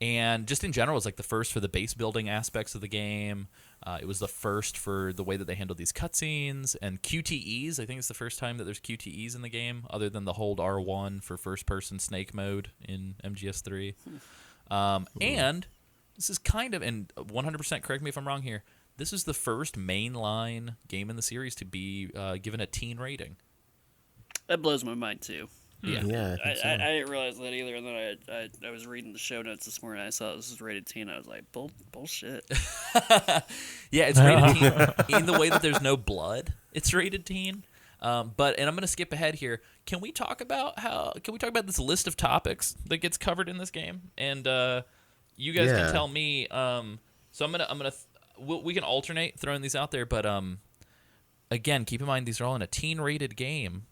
Speaker 5: And just in general, it's like the first for the base building aspects of the game. It was the first for the way that they handled these cutscenes and QTEs. I think it's the first time that there's QTEs in the game, other than the hold R1 for first-person snake mode in MGS3. And this is kind of, and 100% correct me if I'm wrong here, this is the first mainline game in the series to be given a teen rating.
Speaker 3: That blows my mind too.
Speaker 5: Yeah.
Speaker 1: Yeah, I
Speaker 3: I,
Speaker 1: think so.
Speaker 3: I didn't realize that either, and then I was reading the show notes this morning. I saw this was rated teen. I was like, bullshit.
Speaker 5: Yeah, it's rated teen in the way that there's no blood. It's rated teen. But I'm going to skip ahead here. Can we talk about this list of topics that gets covered in this game? And you guys can tell me. So we can alternate throwing these out there, but again, keep in mind these are all in a teen-rated game.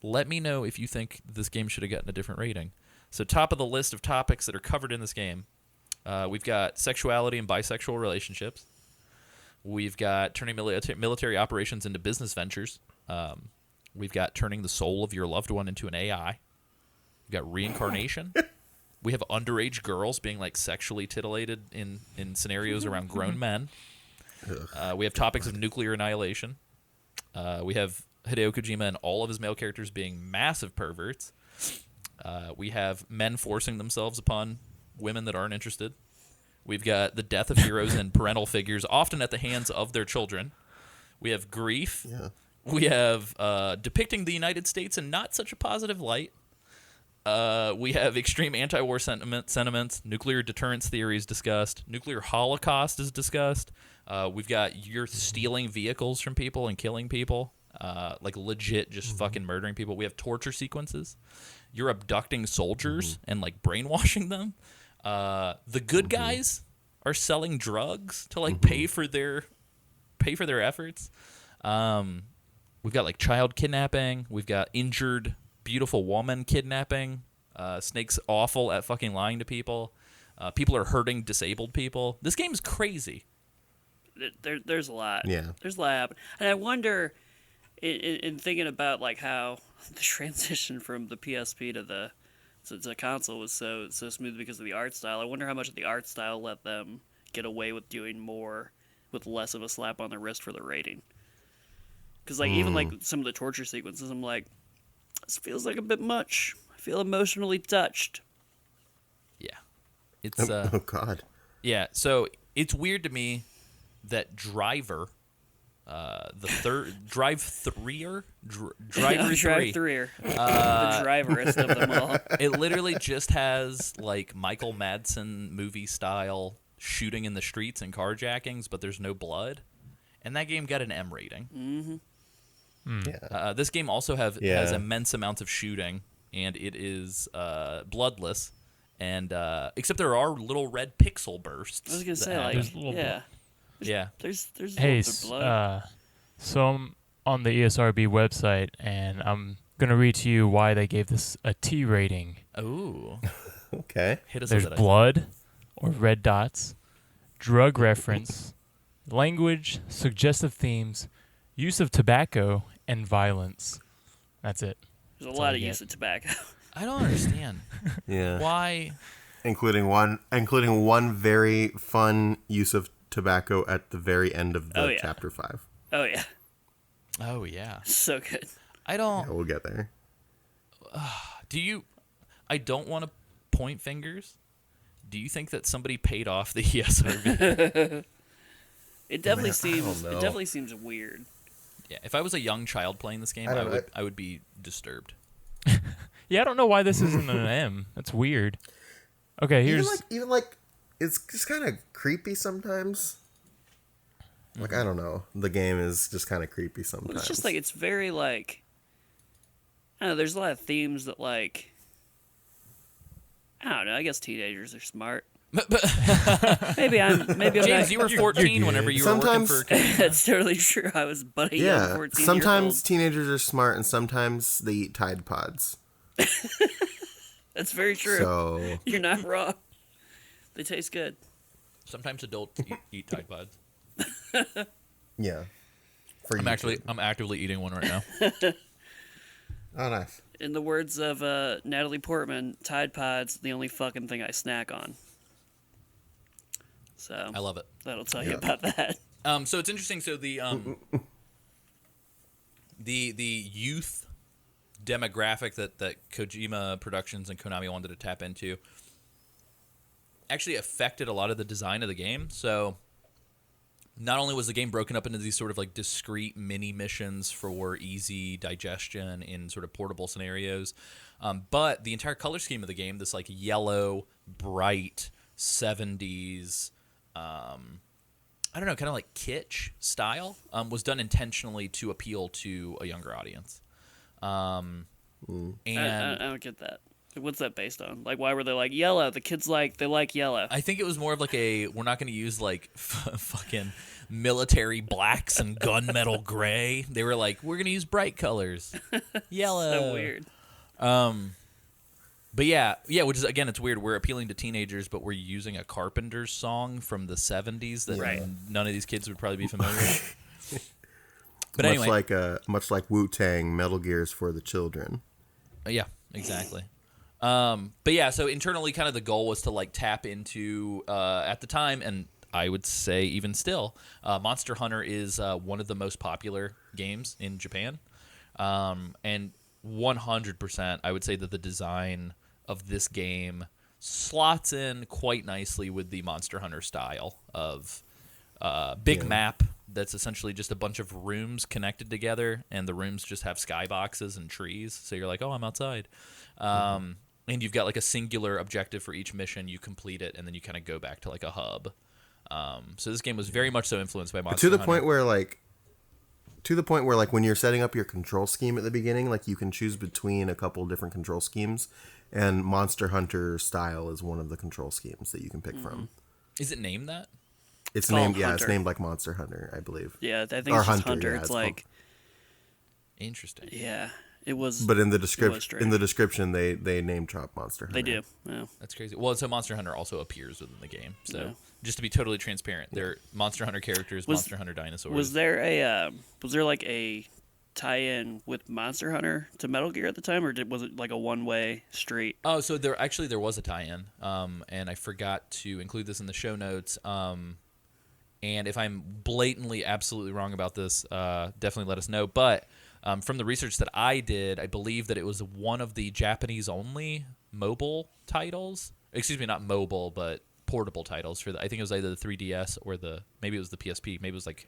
Speaker 5: Let me know if you think this game should have gotten a different rating. So top of the list of topics that are covered in this game, we've got sexuality and bisexual relationships. We've got turning military operations into business ventures. We've got turning the soul of your loved one into an AI. We've got reincarnation. We have underage girls being like sexually titillated in scenarios around grown men. We have topics of nuclear annihilation. We have Hideo Kojima and all of his male characters being massive perverts. We have men forcing themselves upon women that aren't interested. We've got the death of heroes and parental figures, often at the hands of their children. We have grief. Yeah. We have depicting the United States in not such a positive light. We have extreme anti-war sentiments. Nuclear deterrence theories discussed. Nuclear holocaust is discussed. We've got you're stealing vehicles from people and killing people. Like legit just fucking murdering people. We have torture sequences. You're abducting soldiers and like brainwashing them. The good guys are selling drugs to like pay for their efforts. We've got like child kidnapping. We've got injured beautiful woman kidnapping. Snake's awful at fucking lying to people. People are hurting disabled people. This game's crazy.
Speaker 3: There's a lot.
Speaker 1: Yeah.
Speaker 3: There's a lot happening. And I wonder, in thinking about like how the transition from the PSP to the console was so smooth because of the art style, I wonder how much of the art style let them get away with doing more with less of a slap on the wrist for the rating. Because like even like some of the torture sequences, I'm like, this feels like a bit much. I feel emotionally touched.
Speaker 5: Yeah. It's
Speaker 1: oh God.
Speaker 5: Yeah, so it's weird to me that Driver, the third Drive-threer, Driver 3,
Speaker 3: the driverest of them all.
Speaker 5: it literally just has like Michael Madsen movie style shooting in the streets and carjackings, but there's no blood, and that game got an M rating.
Speaker 3: Mm-hmm.
Speaker 1: Yeah.
Speaker 5: This game also has immense amounts of shooting, and it is bloodless, and except there are little red pixel bursts.
Speaker 3: I was gonna say
Speaker 5: happen.
Speaker 3: like
Speaker 6: There's a little
Speaker 5: Yeah.
Speaker 3: There's
Speaker 6: Hey,
Speaker 3: little bit of blood.
Speaker 6: so I'm on the ESRB website, and I'm gonna read to you why they gave this a T rating.
Speaker 5: Ooh.
Speaker 1: Okay.
Speaker 5: Hit us
Speaker 6: There's
Speaker 5: with that.
Speaker 6: blood, or red dots, drug reference, language, suggestive themes, use of tobacco, and violence. That's it.
Speaker 3: There's a
Speaker 6: That's
Speaker 3: lot
Speaker 6: all
Speaker 3: of
Speaker 6: you
Speaker 3: use of tobacco.
Speaker 5: I don't understand.
Speaker 1: Yeah.
Speaker 5: Why?
Speaker 1: Including one very fun use of tobacco at the very end of the chapter 5.
Speaker 3: Oh yeah,
Speaker 5: Oh, yeah.
Speaker 3: so good.
Speaker 5: I don't...
Speaker 1: Yeah, we'll get there.
Speaker 5: I don't want to point fingers. Do you think that somebody paid off the ESRB?
Speaker 3: It definitely
Speaker 1: I
Speaker 3: seems.
Speaker 1: don't
Speaker 3: It
Speaker 1: know.
Speaker 3: definitely seems weird.
Speaker 5: Yeah, if I was a young child playing this game,
Speaker 1: I don't know.
Speaker 5: I would be disturbed.
Speaker 6: Yeah, I don't know why this isn't an M. That's weird. Okay, here's
Speaker 1: Even like it's just kind of creepy sometimes. Like I don't know, the game is just kind of creepy sometimes.
Speaker 3: Well, it's just like it's very like. I don't know. There's a lot of themes that like. I don't know. I guess teenagers are smart. maybe I'm
Speaker 5: James,
Speaker 3: not.
Speaker 5: you were 14 whenever you were working
Speaker 1: Sometimes-
Speaker 5: for...
Speaker 3: That's totally true. I was but a young
Speaker 1: yeah.
Speaker 3: 14-year-old.
Speaker 1: Sometimes teenagers are smart, and sometimes they eat Tide Pods.
Speaker 3: That's very true.
Speaker 1: So
Speaker 3: You're not wrong. They taste good.
Speaker 5: Sometimes adults eat Tide Pods.
Speaker 1: yeah. For
Speaker 5: I'm
Speaker 1: YouTube.
Speaker 5: actively eating one right now.
Speaker 1: Oh, nice.
Speaker 3: In the words of Natalie Portman, Tide Pods, the only fucking thing I snack on. So
Speaker 5: I love it.
Speaker 3: that'll tell you about that.
Speaker 5: So it's interesting. So the youth demographic that Kojima Productions and Konami wanted to tap into actually affected a lot of the design of the game. So not only was the game broken up into these sort of like discrete mini missions for easy digestion in sort of portable scenarios, but the entire color scheme of the game, this like yellow, bright 70s I don't know, kind of like kitsch style, was done intentionally to appeal to a younger audience. And
Speaker 3: I don't get that. What's that based on? Like, why were they like yellow? The kids they like yellow.
Speaker 5: I think it was more of like we're not going to use like fucking military blacks and gunmetal gray. They were like, we're going to use bright colors, yellow.
Speaker 3: So weird.
Speaker 5: But yeah, which is, again, it's weird. We're appealing to teenagers, but we're using a Carpenters song from the 70s that none of these kids would probably be familiar with. But anyway,
Speaker 1: much like Wu-Tang, Metal Gear's for the children.
Speaker 5: Yeah, exactly. But yeah, so internally, kind of the goal was to like tap into at the time, and I would say even still, Monster Hunter is one of the most popular games in Japan, and 100%, I would say that the design of this game slots in quite nicely with the Monster Hunter style of big map that's essentially just a bunch of rooms connected together, and the rooms just have skyboxes and trees, so you're like, oh, I'm outside. And you've got like a singular objective for each mission. You complete it, and then you kind of go back to like a hub. So this game was very much so influenced by Monster Hunter.
Speaker 1: To the point where when you're setting up your control scheme at the beginning, like you can choose between a couple different control schemes, and Monster Hunter style is one of the control schemes that you can pick from.
Speaker 5: Is it named that?
Speaker 1: It's
Speaker 3: called
Speaker 1: named
Speaker 3: Hunter.
Speaker 1: It's named like Monster Hunter, I believe.
Speaker 3: Yeah, I think
Speaker 1: Or
Speaker 3: it's just
Speaker 1: Hunter,
Speaker 3: Hunter.
Speaker 1: yeah,
Speaker 3: It's
Speaker 1: it's
Speaker 3: like,
Speaker 5: Interesting.
Speaker 3: yeah, it was.
Speaker 1: But in the
Speaker 3: strange.
Speaker 1: description, they name drop Monster Hunter.
Speaker 3: They do. Yeah.
Speaker 5: That's crazy. Well, so Monster Hunter also appears within the game. So
Speaker 3: Yeah.
Speaker 5: just to be totally transparent, they're Monster Hunter characters, Monster Hunter dinosaurs.
Speaker 3: Was there like a tie-in with Monster Hunter to Metal Gear at the time, or was it like a one-way street?
Speaker 5: Oh, so there was a tie-in, and I forgot to include this in the show notes. And if I'm blatantly, absolutely wrong about this, definitely let us know. But from the research that I did, I believe that it was one of the Japanese-only mobile titles. Excuse me, not mobile, but portable titles for I think it was either the 3DS or maybe it was the PSP. Maybe it was like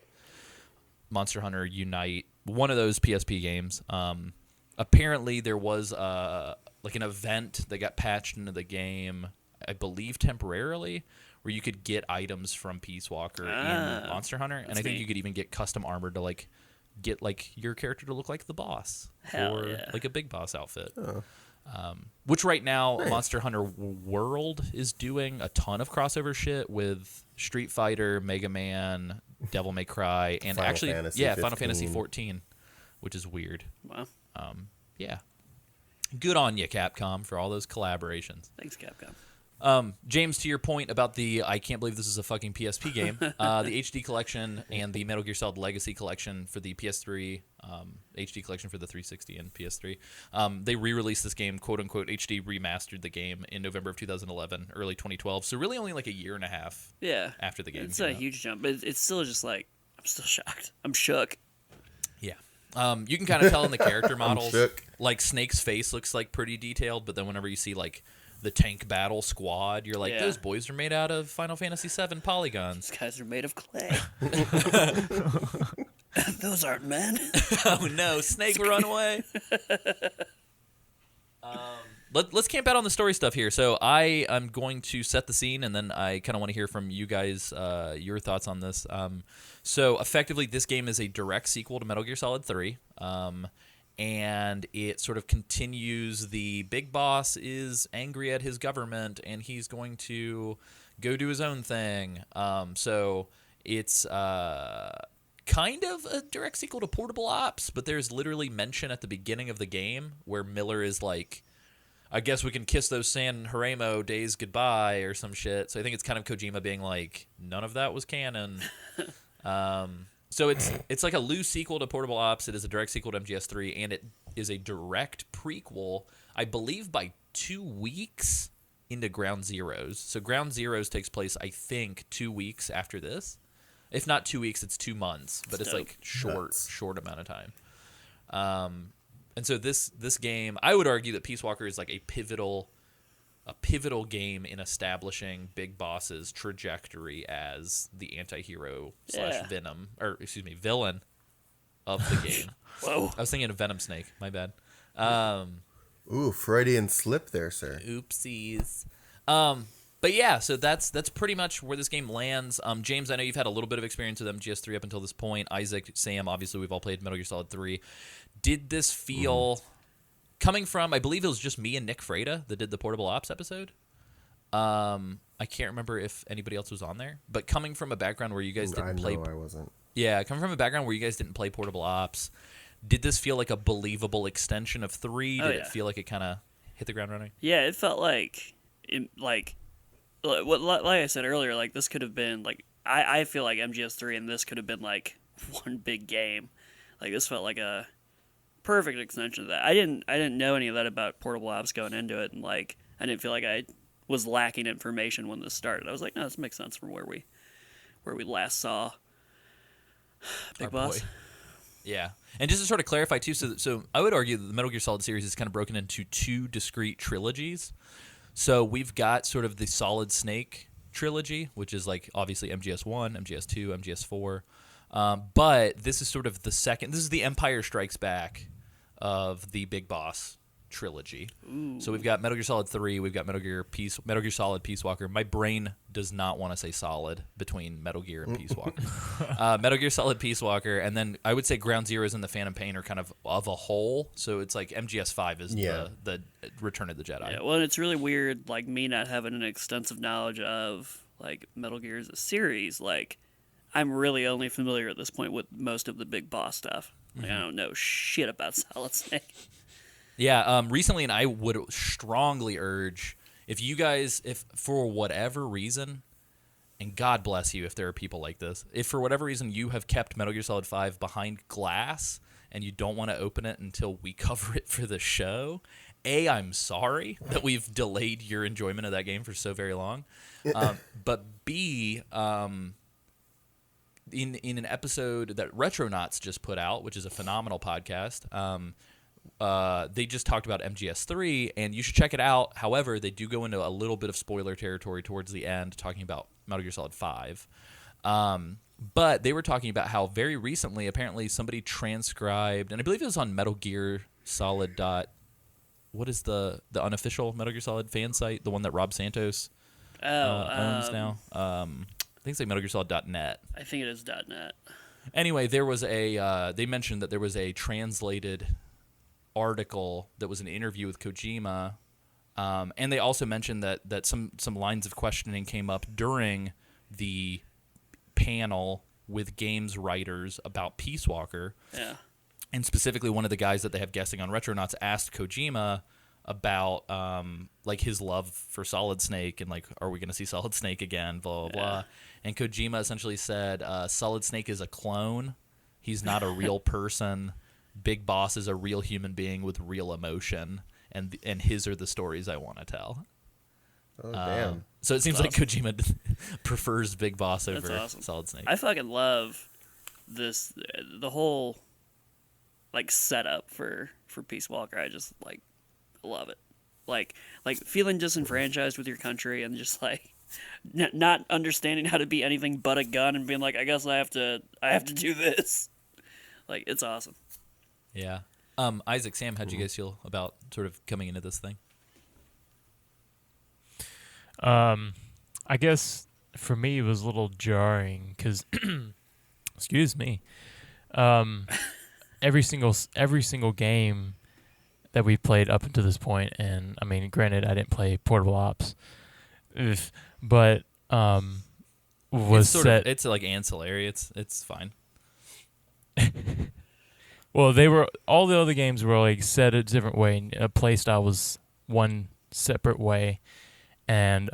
Speaker 5: Monster Hunter Unite, one of those PSP games. Apparently, there was like an event that got patched into the game, I believe temporarily, where you could get items from Peace Walker in Monster Hunter, and I think you could even get custom armor to like get like your character to look like the boss, or like a big boss outfit. Which right now, Monster Hunter World is doing a ton of crossover shit with Street Fighter, Mega Man, Devil May Cry, and
Speaker 1: Final
Speaker 5: actually,
Speaker 1: Fantasy
Speaker 5: Final Fantasy
Speaker 1: 15.
Speaker 5: 14, which is weird.
Speaker 3: Wow.
Speaker 5: Yeah. Good on you, Capcom, for all those collaborations.
Speaker 3: Thanks, Capcom.
Speaker 5: James, to your point about I can't believe this is a fucking PSP game, the HD collection and the Metal Gear Solid Legacy collection for the PS3, HD collection for the 360 and PS3, they re-released this game, quote-unquote, HD remastered the game in November of 2011, early 2012, so really only like a year and a half after the game
Speaker 3: It's
Speaker 5: came
Speaker 3: a
Speaker 5: out.
Speaker 3: huge jump, but it's still just like, I'm still shocked. I'm shook.
Speaker 5: Yeah. You can kind of tell in the character models,
Speaker 1: shook.
Speaker 5: like Snake's face looks like pretty detailed, but then whenever you see like the tank battle squad, you're like, those boys are made out of Final Fantasy VII polygons.
Speaker 3: These guys are made of clay. Those aren't men.
Speaker 5: Oh no, Snake run away. Let's camp out on the story stuff here. So I am going to set the scene, and then I kind of want to hear from you guys your thoughts on this. So effectively, this game is a direct sequel to Metal Gear Solid 3. And it sort of continues. The big boss is angry at his government, and he's going to go do his own thing. So it's kind of a direct sequel to Portable Ops, but there's literally mention at the beginning of the game where Miller is like, I guess we can kiss those San Haremo days goodbye or some shit. So I think it's kind of Kojima being like, none of that was canon. So it's like a loose sequel to Portable Ops. It is a direct sequel to MGS3, and it is a direct prequel, I believe, by 2 weeks into Ground Zeroes. So Ground Zeroes takes place, I think, 2 weeks after this. If not 2 weeks, it's 2 months, but it's like short amount of time. And so this game, I would argue that Peace Walker is like a pivotal game in establishing Big Boss's trajectory as the anti-hero / villain of the game.
Speaker 3: Whoa.
Speaker 5: I was thinking of Venom Snake. My bad.
Speaker 1: Ooh, Freudian slip there, sir.
Speaker 5: Oopsies. But yeah, so that's pretty much where this game lands. James, I know you've had a little bit of experience with MGS3 up until this point. Isaac, Sam, obviously we've all played Metal Gear Solid 3. Did this feel, coming from, I believe it was just me and Nick Freda that did the Portable Ops episode. I can't remember if anybody else was on there, but coming from a background where you guys didn't play.
Speaker 1: I wasn't.
Speaker 5: Yeah, coming from a background where you guys didn't play Portable Ops, did this feel like a believable extension of 3? Did it feel like it kind of hit the ground running?
Speaker 3: Yeah, it felt like like I said earlier, like this could have been like I feel like MGS3 and this could have been like one big game. Like this felt like a perfect extension of that. I didn't know any of that about Portable Ops going into it, and like I didn't feel like I was lacking information when this started. I was like, no, this makes sense from where we last saw Big
Speaker 5: Our
Speaker 3: Boss.
Speaker 5: boy. Yeah. And just to sort of clarify, too, so I would argue that the Metal Gear Solid series is kind of broken into 2 discrete trilogies. So we've got sort of the Solid Snake trilogy, which is like obviously MGS1, MGS2, MGS4. But this is sort of the second. This is the Empire Strikes Back of the Big Boss trilogy.
Speaker 3: Ooh.
Speaker 5: So we've got Metal Gear Solid 3, we've got Metal Gear Solid Peace Walker. My brain does not want to say solid between Metal Gear and Peace Walker. Metal Gear Solid Peace Walker, and then I would say Ground Zeroes and the Phantom Pain are kind of a whole. So it's like MGS5 is the Return of the Jedi.
Speaker 3: Yeah, well, and it's really weird, like me not having an extensive knowledge of like Metal Gear as a series. Like, I'm really only familiar at this point with most of the Big Boss stuff. Like, I don't know shit about Solid Snake.
Speaker 5: Yeah, recently, and I would strongly urge, if you guys, if for whatever reason, and God bless you if there are people like this, if for whatever reason you have kept Metal Gear Solid 5 behind glass and you don't want to open it until we cover it for the show, A, I'm sorry that we've delayed your enjoyment of that game for so very long, but B, in an episode that Retronauts just put out, which is a phenomenal podcast, they just talked about MGS3, and you should check it out. However, they do go into a little bit of spoiler territory towards the end, talking about Metal Gear Solid 5. But they were talking about how very recently, apparently, somebody transcribed, and I believe it was on Metal Gear Solid. What is the unofficial Metal Gear Solid fan site? The one that Rob Santos owns now? I think it's like MetalGearSolid.net.
Speaker 3: I think it is .net.
Speaker 5: Anyway, there was they mentioned that there was a translated article that was an interview with Kojima, and they also mentioned that some lines of questioning came up during the panel with games writers about Peace Walker.
Speaker 3: Yeah.
Speaker 5: And specifically, one of the guys that they have guessing on Retronauts asked Kojima about like his love for Solid Snake and like, are we going to see Solid Snake again? Blah blah blah. And Kojima essentially said, Solid Snake is a clone. He's not a real person. Big Boss is a real human being with real emotion, and his are the stories I want to tell.
Speaker 1: Oh, damn.
Speaker 5: So it seems like Kojima prefers Big Boss over
Speaker 3: awesome.
Speaker 5: Solid Snake.
Speaker 3: I fucking love this, the whole like setup for Peace Walker. I just like love it. Like feeling disenfranchised with your country and just like not understanding how to be anything but a gun and being like, I guess I have to do this. Like, it's awesome.
Speaker 5: Yeah. Isaac, Sam, how'd you guys feel about sort of coming into this thing?
Speaker 6: I guess for me it was a little jarring because, excuse me, every single game that we played up until this point, and I mean, granted, I didn't play Portable Ops, but was set.
Speaker 5: It's like ancillary. It's fine.
Speaker 6: Well, all the other games were like set a different way. And a play style was one separate way, and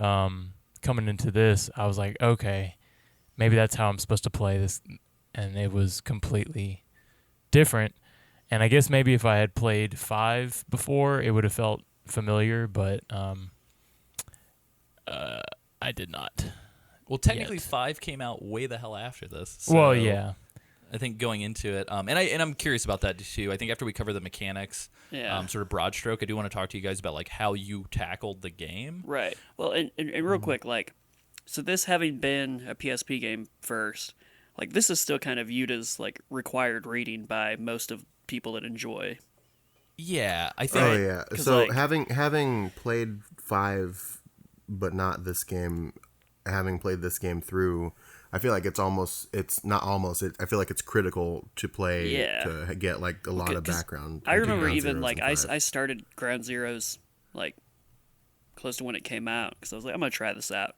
Speaker 6: coming into this, I was like, okay, maybe that's how I'm supposed to play this, and it was completely different. And I guess maybe if I had played 5 before, it would have felt familiar, but I did not.
Speaker 5: Well, technically,
Speaker 6: yet.
Speaker 5: 5 came out way the hell after this. So
Speaker 6: Well, yeah.
Speaker 5: I think going into it, and I'm curious about that too. I think after we cover the mechanics, sort of broad stroke, I do want to talk to you guys about like how you tackled the game.
Speaker 3: Right. Well, and real quick, like, so this having been a PSP game first, like this is still kind of viewed as like required reading by most of people that enjoy.
Speaker 5: Yeah, I think.
Speaker 1: Oh yeah. So
Speaker 3: like,
Speaker 1: having played 5 but not this game. Having played this game through, I feel like I feel like it's critical to play to get like a lot of background.
Speaker 3: I remember
Speaker 1: Ground
Speaker 3: even
Speaker 1: Zeroes
Speaker 3: like
Speaker 1: and
Speaker 3: I
Speaker 1: Five.
Speaker 3: started Ground Zeroes like close to when it came out because I was like, I'm gonna try this out,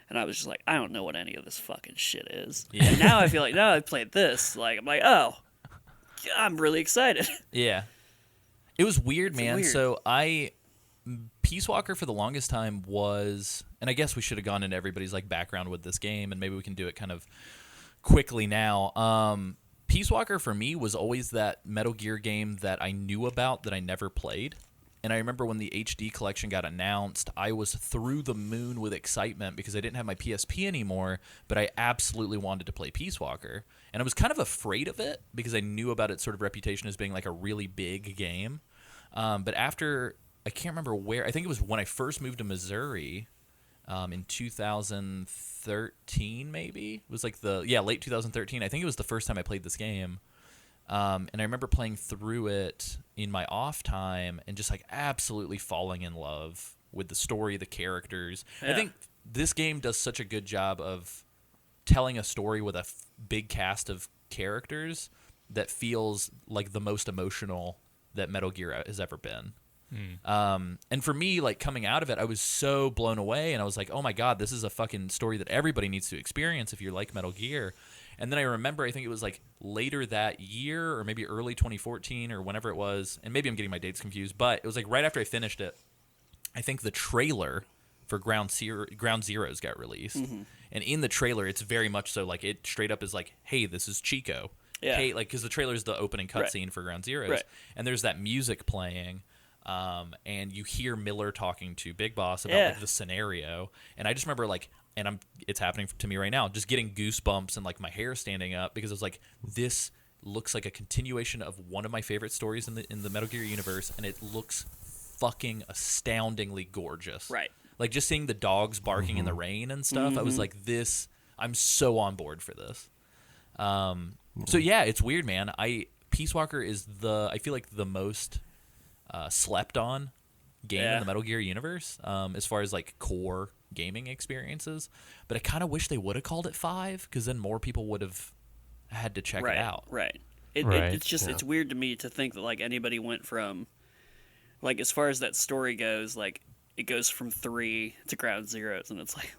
Speaker 3: and I was just like, I don't know what any of this fucking shit is.
Speaker 5: Yeah.
Speaker 3: And now I feel like now I played this, like I'm like, oh, I'm really excited.
Speaker 5: Yeah. It was weird,
Speaker 3: It's
Speaker 5: man.
Speaker 3: weird.
Speaker 5: So Peace Walker for the longest time was, and I guess we should have gone into everybody's like background with this game, and maybe we can do it kind of quickly now. Peace Walker for me was always that Metal Gear game that I knew about that I never played. And I remember when the HD collection got announced, I was through the moon with excitement because I didn't have my PSP anymore, but I absolutely wanted to play Peace Walker. And I was kind of afraid of it because I knew about its sort of reputation as being like a really big game. But after, I can't remember where, I think it was when I first moved to Missouri in 2013 maybe. It was like late 2013. I think it was the first time I played this game. And I remember playing through it in my off time and just like absolutely falling in love with the story, the characters.
Speaker 3: Yeah.
Speaker 5: I think this game does such a good job of telling a story with a big cast of characters that feels like the most emotional that Metal Gear has ever been. And for me, like coming out of it, I was so blown away, and I was like, "Oh my god, this is a fucking story that everybody needs to experience if you like Metal Gear." And then I remember, I think it was like later that year, or maybe early 2014, or whenever it was, and maybe I'm getting my dates confused, but it was like right after I finished it. I think the trailer for Ground Zeroes got released, and in the trailer, it's very much so like it straight up is like, "Hey, this is Chico."
Speaker 3: Yeah.
Speaker 5: Hey, like because the trailer is the opening cutscene for Ground Zeroes,
Speaker 3: Right.
Speaker 5: and there's that music playing. And you hear Miller talking to Big Boss about
Speaker 3: Yeah.
Speaker 5: like the scenario, and I just remember like, and it's happening to me right now, just getting goosebumps and like my hair standing up because I was like, this looks like a continuation of one of my favorite stories in the Metal Gear universe, and it looks fucking astoundingly gorgeous.
Speaker 3: Right.
Speaker 5: Like just seeing the dogs barking in the rain and stuff, I was like, I'm so on board for this. So yeah, it's weird, man. Peace Walker is I feel like the most slept on game in the Metal Gear universe as far as like core gaming experiences, but I kind of wish they would have called it 5 because then more people would have had to check it out.
Speaker 3: Right.
Speaker 6: Right.
Speaker 3: It's just it's weird to me to think that like anybody went from like as far as that story goes, like it goes from 3 to Ground Zeroes, and it's like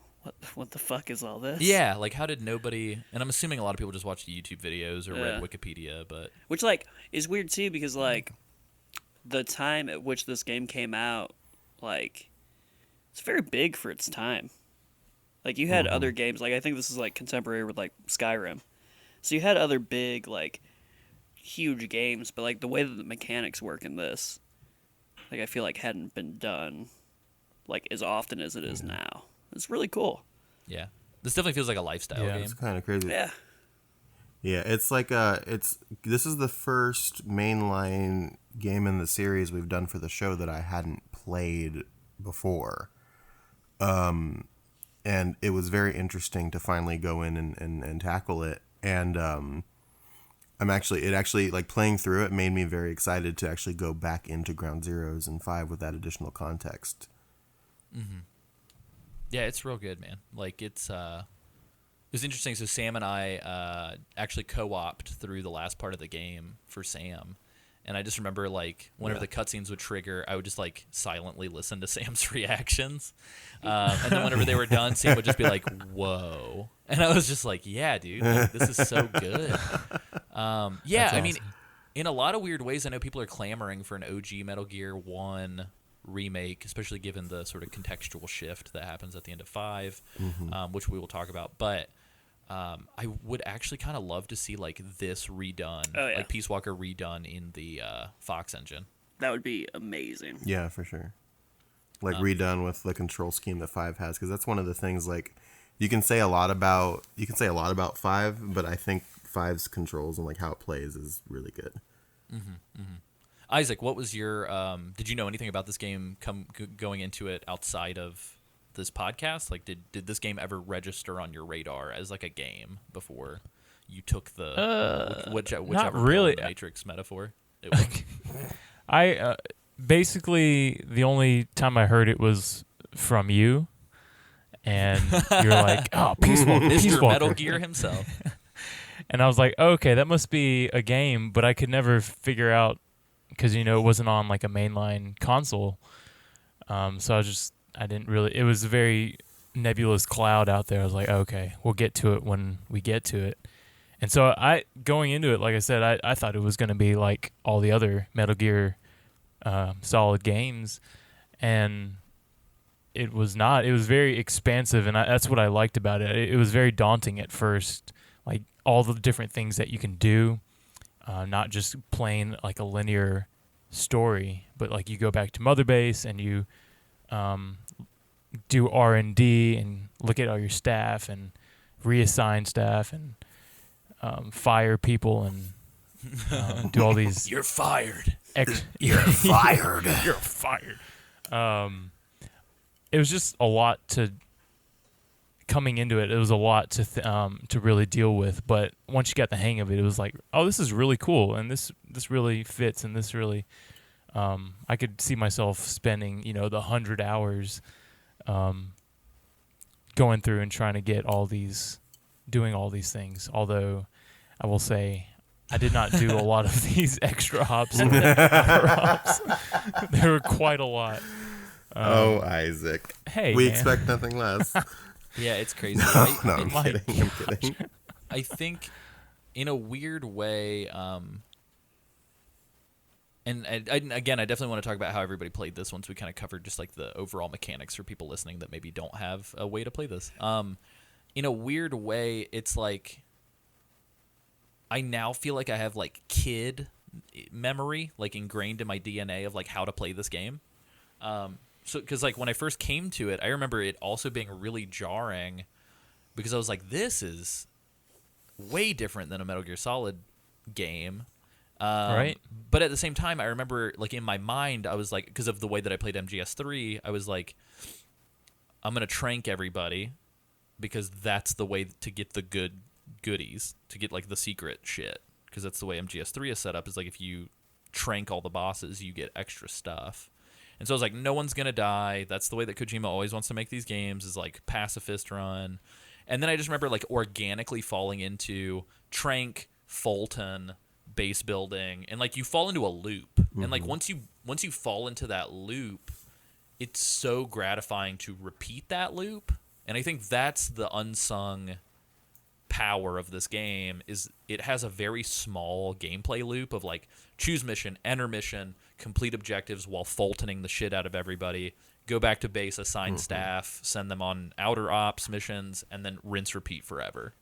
Speaker 3: what the fuck is all this?
Speaker 5: Yeah, like how did nobody? And I'm assuming a lot of people just watched YouTube videos or read Wikipedia, but
Speaker 3: Which like is weird too because like the time at which this game came out, like it's very big for its time. Like you had other games, like I think this is like contemporary with like Skyrim. So you had other big like huge games, but like the way that the mechanics work in this, like I feel like hadn't been done like as often as it is now. It's really cool.
Speaker 5: yeah, this definitely feels like a lifestyle
Speaker 6: Yeah.
Speaker 5: game.
Speaker 1: It's kind of crazy.
Speaker 3: Yeah.
Speaker 1: Yeah, it's like this is the first mainline game in the series we've done for the show that I hadn't played before. And it was very interesting to finally go in and tackle it. And it actually like playing through it made me very excited to actually go back into Ground Zeroes and 5 with that additional context.
Speaker 5: Yeah, it's real good, man. Like it was interesting. So Sam and I actually co-opted through the last part of the game for Sam, and I just remember like whenever the cutscenes would trigger, I would just like silently listen to Sam's reactions, and then whenever they were done, Sam would just be like, "Whoa," and I was just like, "Yeah, dude, like, this is so good." Yeah, I mean, in a lot of weird ways, I know people are clamoring for an OG Metal Gear 1 remake, especially given the sort of contextual shift that happens at the end of 5, which we will talk about. But I would actually kind of love to see like this redone, like Peace Walker redone in the Fox engine.
Speaker 3: That would be amazing.
Speaker 1: Yeah, for sure. Like redone with the control scheme that 5 has, because that's one of the things. Like you can say a lot about 5, but I think 5's controls and like how it plays is really good.
Speaker 5: Isaac, what was your? Did you know anything about this game going into it outside of this podcast? Like, did this game ever register on your radar as like a game before you took the whichever
Speaker 6: not really.
Speaker 5: Matrix metaphor? It was.
Speaker 6: I basically the only time I heard it was from you, and you're like, oh, Peace Walker, Peace
Speaker 5: Mr.
Speaker 6: Walker.
Speaker 5: Metal Gear himself.
Speaker 6: And I was like, okay, that must be a game, but I could never figure out because it wasn't on like a mainline console. So I didn't really. It was a very nebulous cloud out there. I was like, okay, we'll get to it when we get to it. And so going into it, like I said, I thought it was going to be like all the other Metal Gear Solid games, and it was not. It was very expansive, and that's what I liked about it. It was very daunting at first, like all the different things that you can do, not just playing like a linear story, but like you go back to Mother Base and you do R&D and look at all your staff and reassign staff and fire people and do all these.
Speaker 2: You're fired.
Speaker 6: You're
Speaker 2: fired.
Speaker 6: You're fired. It was just a lot to coming into it. It was a lot to really deal with. But once you got the hang of it, it was like, oh, this is really cool, and this really fits, and this really. I could see myself spending, the 100 hours, going through and trying to get doing all these things. Although, I will say, I did not do a lot of these extra hops and power hops. There were quite a lot.
Speaker 1: Isaac.
Speaker 6: Hey,
Speaker 1: we
Speaker 6: man.
Speaker 1: expect nothing less.
Speaker 5: Yeah, it's crazy.
Speaker 1: No, I'm kidding. I'm kidding.
Speaker 5: I think, in a weird way, and again, I definitely want to talk about how everybody played this once we kind of covered just like the overall mechanics for people listening that maybe don't have a way to play this. In a weird way, it's like I now feel like I have like kid memory, like ingrained in my DNA of like how to play this game. So, because like when I first came to it, I remember it also being really jarring because I was like, this is way different than a Metal Gear Solid game.
Speaker 6: Right.
Speaker 5: But at the same time, I remember like in my mind, I was like, because of the way that I played MGS3, I was like, I'm going to trank everybody because that's the way to get the goodies, to get like the secret shit. Because that's the way MGS3 is set up, is like if you trank all the bosses, you get extra stuff. And so I was like, no one's going to die. That's the way that Kojima always wants to make these games, is like pacifist run. And then I just remember like organically falling into trank, Fulton, base building, and like you fall into a loop. And like once you fall into that loop, it's so gratifying to repeat that loop. And I think that's the unsung power of this game, is it has a very small gameplay loop of like choose mission, enter mission, complete objectives while Fultoning the shit out of everybody, go back to base, assign staff, send them on outer ops missions, and then rinse repeat forever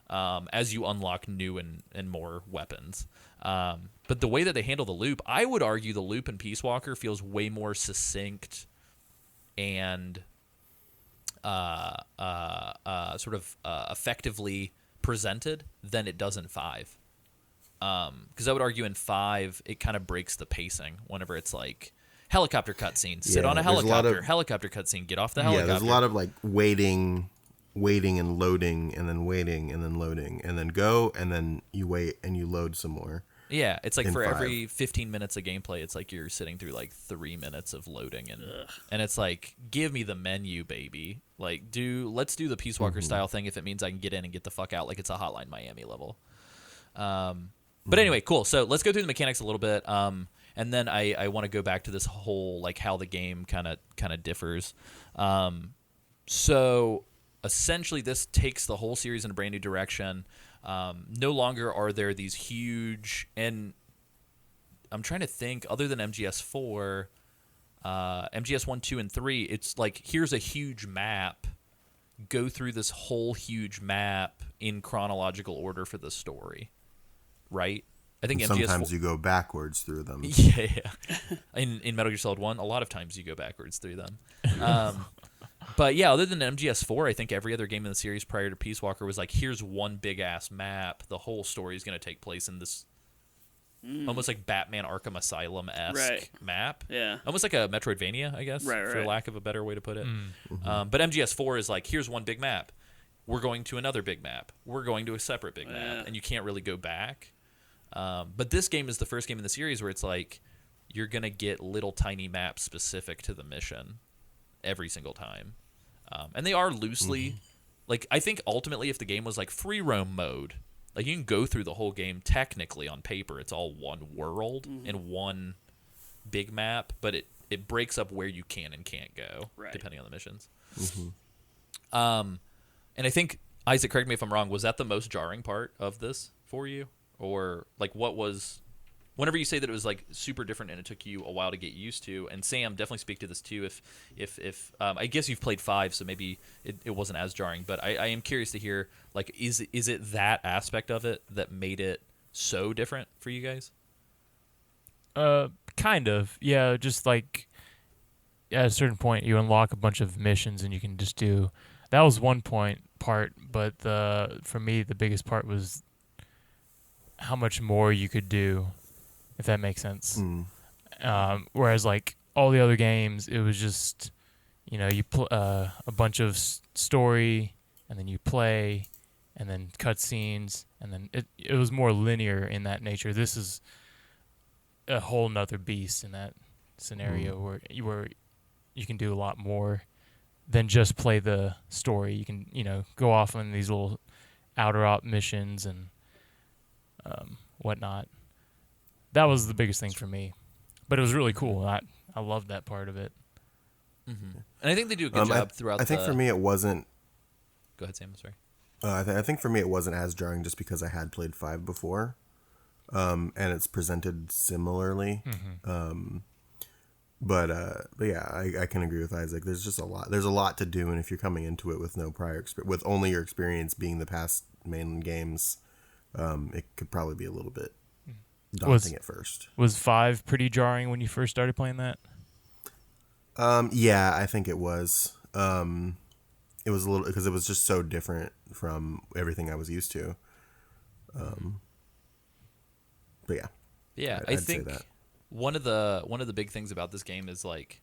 Speaker 5: as you unlock new and more weapons. But the way that they handle the loop, I would argue the loop in Peace Walker feels way more succinct and sort of effectively presented than it does in 5. Because I would argue in 5 it kind of breaks the pacing whenever it's like helicopter cutscene, sit on a helicopter, helicopter cutscene, get off the helicopter.
Speaker 1: Yeah, there's a lot of like waiting and loading and then waiting and then loading and then go and then you wait and you load some more.
Speaker 5: Yeah, it's like for
Speaker 1: 5.
Speaker 5: every 15 minutes of gameplay, it's like you're sitting through like 3 minutes of loading, and it's like, give me the menu, baby. Like, let's do the Peace Walker style thing if it means I can get in and get the fuck out, like it's a Hotline Miami level. But anyway, cool. So let's go through the mechanics a little bit, and then I want to go back to this whole like how the game kind of differs. So essentially, this takes the whole series in a brand new direction. No longer are there these huge, and I'm trying to think, other than MGS4, MGS 1, 2, and 3, it's like, here's a huge map. Go through this whole huge map in chronological order for the story. Right? I think
Speaker 1: Sometimes you go backwards through them.
Speaker 5: Yeah. In Metal Gear Solid 1, a lot of times you go backwards through them. But yeah, other than MGS4, I think every other game in the series prior to Peace Walker was like, here's one big-ass map. The whole story is going to take place in this almost like Batman Arkham Asylum-esque map.
Speaker 3: Yeah.
Speaker 5: Almost like a Metroidvania, I guess, for lack of a better way to put it. But MGS4 is like, here's one big map. We're going to another big map. We're going to a separate big map. And you can't really go back. But this game is the first game in the series where it's like, you're going to get little tiny maps specific to the mission every single time. And they are loosely like, I think ultimately if the game was like free roam mode, like you can go through the whole game technically on paper. It's all one world and one big map, but it breaks up where you can and can't go depending on the missions. And I think, Isaac, correct me if I'm wrong, was that the most jarring part of this for you? Or like what was, whenever you say that it was like super different and it took you a while to get used to, and Sam, definitely speak to this too if I guess you've played 5, so maybe it wasn't as jarring, but I am curious to hear, like, is it that aspect of it that made it so different for you guys?
Speaker 6: Kind of. Yeah, just like at a certain point you unlock a bunch of missions and you can just do, that was one part, but for me the biggest part was how much more you could do, if that makes sense. Whereas like all the other games, it was just, you know, you a bunch of story, and then you play, and then cutscenes, and then it was more linear in that nature. This is a whole nother beast in that scenario where you can do a lot more than just play the story. You can, you know, go off on these little outer op missions and whatnot. That was the biggest thing for me, but it was really cool. I loved that part of it.
Speaker 5: And I think they do a good job throughout.
Speaker 1: I think for me it wasn't.
Speaker 5: Go ahead, Sam. Sorry.
Speaker 1: I think for me it wasn't as jarring just because I had played 5 before, and it's presented similarly. But yeah, I can agree with Isaac. There's just a lot. There's a lot to do, and if you're coming into it with no prior experience, with only your experience being the past mainland games, it could probably be a little bit daunting at first.
Speaker 6: Was 5 pretty jarring when you first started playing that?
Speaker 1: Yeah, I think it was. It was a little, because it was just so different from everything I was used to. But yeah.
Speaker 5: Yeah,
Speaker 1: I'd
Speaker 5: I think
Speaker 1: say that.
Speaker 5: one of the big things about this game is, like,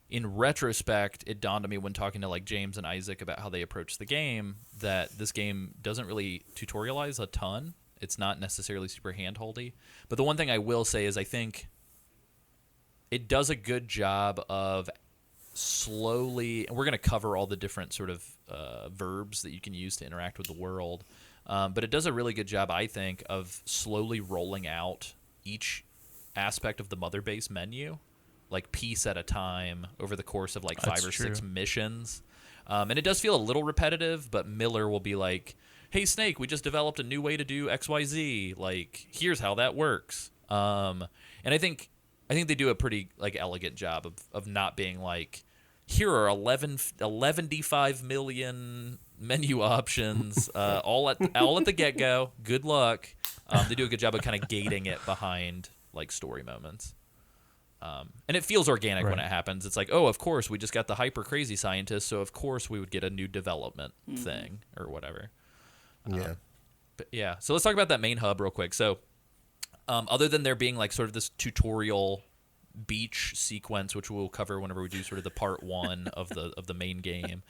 Speaker 5: in retrospect, it dawned on me when talking to like James and Isaac about how they approach the game that this game doesn't really tutorialize a ton. It's not necessarily super handholdy. But the one thing I will say is I think it does a good job of slowly, and we're going to cover all the different sort of verbs that you can use to interact with the world. But it does a really good job, I think, of slowly rolling out each aspect of the mother base menu, like piece at a time over the course of like 5 or 6 missions. And it does feel a little repetitive, but Miller will be like, hey, Snake, we just developed a new way to do XYZ. Like, here's how that works. And I think they do a pretty like elegant job of not being like, here are 11.5 million menu options, all at the get-go. Good luck. They do a good job of kind of gating it behind like story moments. And it feels organic when it happens. It's like, oh, of course, we just got the hyper crazy scientist, so of course we would get a new development thing or whatever.
Speaker 1: Yeah.
Speaker 5: But yeah, so let's talk about that main hub real quick. So other than there being like sort of this tutorial beach sequence, which we'll cover whenever we do sort of the part 1 of the main game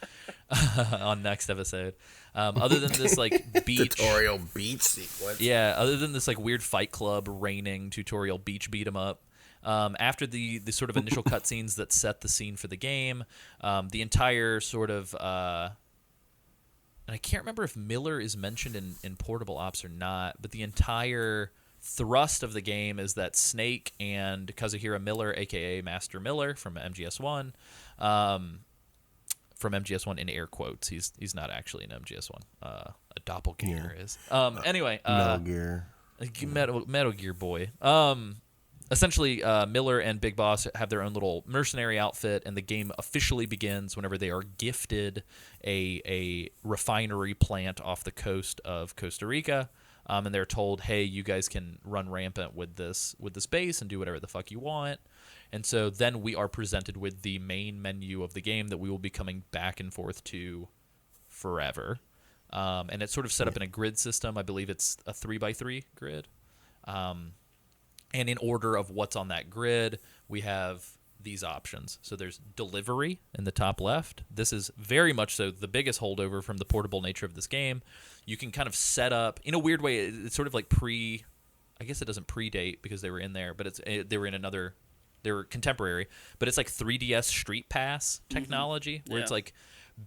Speaker 5: on next episode. Other than this like beach
Speaker 1: tutorial beach sequence.
Speaker 5: Yeah, other than this like weird Fight Club raining tutorial beach beat 'em up. After the sort of initial cutscenes that set the scene for the game, the entire sort of and I can't remember if Miller is mentioned in Portable Ops or not, but the entire thrust of the game is that Snake and Kazuhira Miller, aka Master Miller from MGS1, from MGS1 in air quotes. He's not actually in MGS1. A doppelganger is. Anyway,
Speaker 1: Metal Gear.
Speaker 5: Metal Gear boy. Essentially, Miller and Big Boss have their own little mercenary outfit, and the game officially begins whenever they are gifted a refinery plant off the coast of Costa Rica, and they're told, "Hey, you guys can run rampant with this base and do whatever the fuck you want." And so then we are presented with the main menu of the game that we will be coming back and forth to forever, and it's sort of set up in a grid system. I believe it's a 3x3 grid. And in order of what's on that grid, we have these options. So there's delivery in the top left. This is very much so the biggest holdover from the portable nature of this game. You can kind of set up, in a weird way, it's sort of like I guess it doesn't predate because they were in there, but they were in another they're contemporary, but it's like 3DS Street Pass technology, where it's
Speaker 3: Yeah.
Speaker 5: like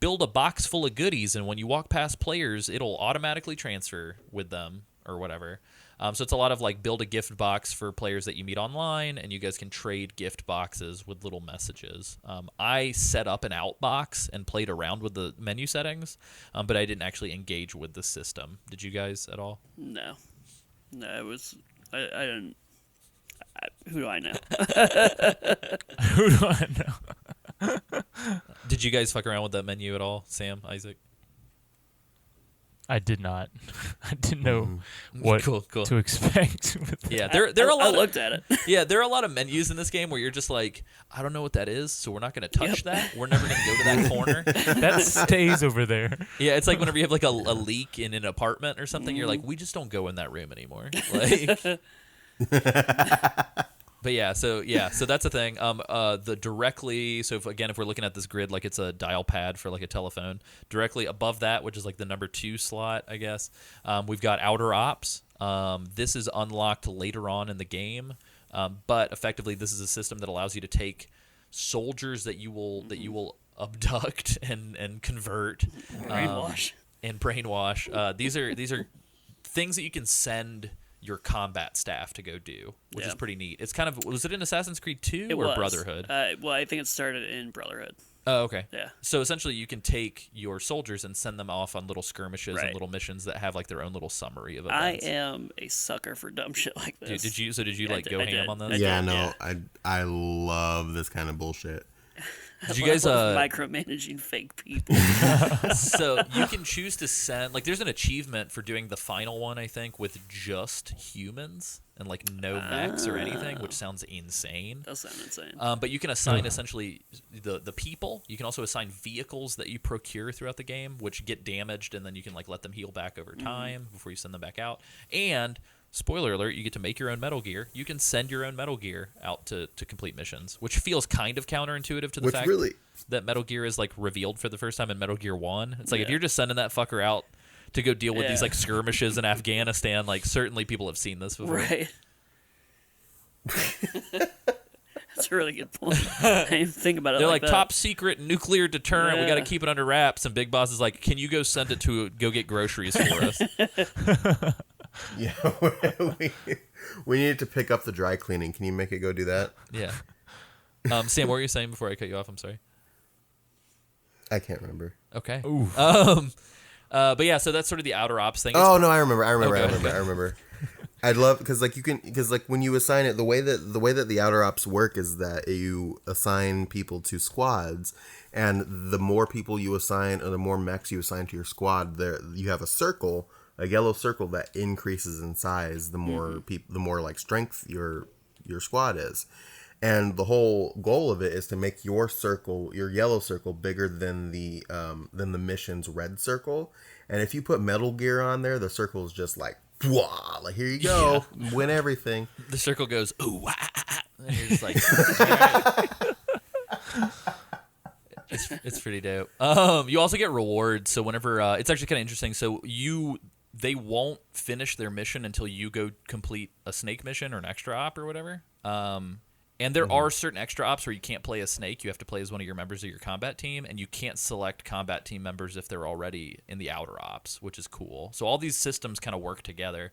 Speaker 5: build a box full of goodies, and when you walk past players, it'll automatically transfer with them or whatever. So it's a lot of like build a gift box for players that you meet online, and you guys can trade gift boxes with little messages. I set up an outbox and played around with the menu settings, but I didn't actually engage with the system. Did you guys at all?
Speaker 3: No, it was I didn't. Who do I know?
Speaker 6: Who do I know?
Speaker 5: Did you guys fuck around with that menu at all, Sam, Isaac?
Speaker 6: I did not. I didn't know what
Speaker 5: Cool.
Speaker 6: to expect. With that.
Speaker 5: Yeah, there are a lot.
Speaker 3: I looked at it.
Speaker 5: Yeah, there are a lot of menus in this game where you're just like, I don't know what that is, so we're not going to touch that. We're never going to go to that corner.
Speaker 6: That stays over there.
Speaker 5: Yeah, it's like whenever you have like a leak in an apartment or something, you're like, we just don't go in that room anymore. Like, but so that's the thing. The directly, so if we're looking at this grid like it's a dial pad for like a telephone, directly above that, which is like the number 2 slot, I guess, we've got outer ops. This is unlocked later on in the game, but effectively this is a system that allows you to take soldiers that you will abduct and convert,
Speaker 3: Brainwash.
Speaker 5: and brainwash. These are things that you can send your combat staff to go do, which is pretty neat. It's kind of, was it in Assassin's Creed 2
Speaker 3: It
Speaker 5: or
Speaker 3: was.
Speaker 5: Brotherhood?
Speaker 3: Well, I think it started in Brotherhood.
Speaker 5: Oh, okay.
Speaker 3: Yeah.
Speaker 5: So essentially, you can take your soldiers and send them off on little skirmishes and
Speaker 3: Right.
Speaker 5: little missions that have like their own little summary of
Speaker 3: I
Speaker 5: events.
Speaker 3: am a sucker for dumb shit like this.
Speaker 5: Did you
Speaker 3: I
Speaker 5: like
Speaker 3: did-
Speaker 5: go
Speaker 3: I
Speaker 5: ham
Speaker 3: did.
Speaker 5: on
Speaker 3: I
Speaker 5: this?
Speaker 3: did.
Speaker 1: Yeah, no,
Speaker 3: yeah.
Speaker 1: I love this kind of bullshit.
Speaker 5: Did you guys
Speaker 3: micromanaging fake people?
Speaker 5: so you can choose to send, like, there's an achievement for doing the final one, I think, with just humans and like no mechs or anything, which sounds insane.
Speaker 3: That sounds insane.
Speaker 5: But you can assign essentially the people. You can also assign vehicles that you procure throughout the game, which get damaged, and then you can like let them heal back over time before you send them back out. And spoiler alert, you get to make your own Metal Gear. You can send your own Metal Gear out to complete missions, which feels kind of counterintuitive to the
Speaker 1: Which
Speaker 5: fact
Speaker 1: really,
Speaker 5: that Metal Gear is like revealed for the first time in Metal Gear 1. It's like if
Speaker 3: Yeah.
Speaker 5: you're just sending that fucker out to go deal with these
Speaker 3: Yeah.
Speaker 5: like skirmishes in Afghanistan, like certainly people have seen this before.
Speaker 3: Right. That's a really good point. I didn't even think about it
Speaker 5: They're
Speaker 3: like
Speaker 5: like
Speaker 3: that.
Speaker 5: top secret nuclear deterrent. We got to
Speaker 3: Yeah.
Speaker 5: keep it under wraps. And Big Boss is like, "Can you go send it to go get groceries for us?"
Speaker 1: yeah, we needed to pick up the dry cleaning. Can you make it go do that?
Speaker 5: Yeah. Sam, what were you saying before I cut you off? I'm sorry.
Speaker 1: I can't remember.
Speaker 5: Okay.
Speaker 6: Ooh.
Speaker 5: But yeah, so that's sort of the outer ops thing.
Speaker 1: Oh no, I remember.
Speaker 5: Okay.
Speaker 1: I remember. I'd love because when you assign it, the way that the outer ops work is that you assign people to squads, and the more people you assign or the more mechs you assign to your squad, there you have a yellow circle that increases in size the more the more like strength your squad is. And the whole goal of it is to make your yellow circle, bigger than the mission's red circle. And if you put Metal Gear on there, the circle is just like, wah, like here you go, win everything.
Speaker 5: The circle goes, ooh, wah, ah, ah, and you're just like, all right. It's pretty dope. You also get rewards. So whenever it's actually kind of interesting. So they won't finish their mission until you go complete a snake mission or an extra op or whatever. And there are certain extra ops where you can't play as Snake. You have to play as one of your members of your combat team, and you can't select combat team members if they're already in the outer ops, which is cool. So all these systems kind of work together.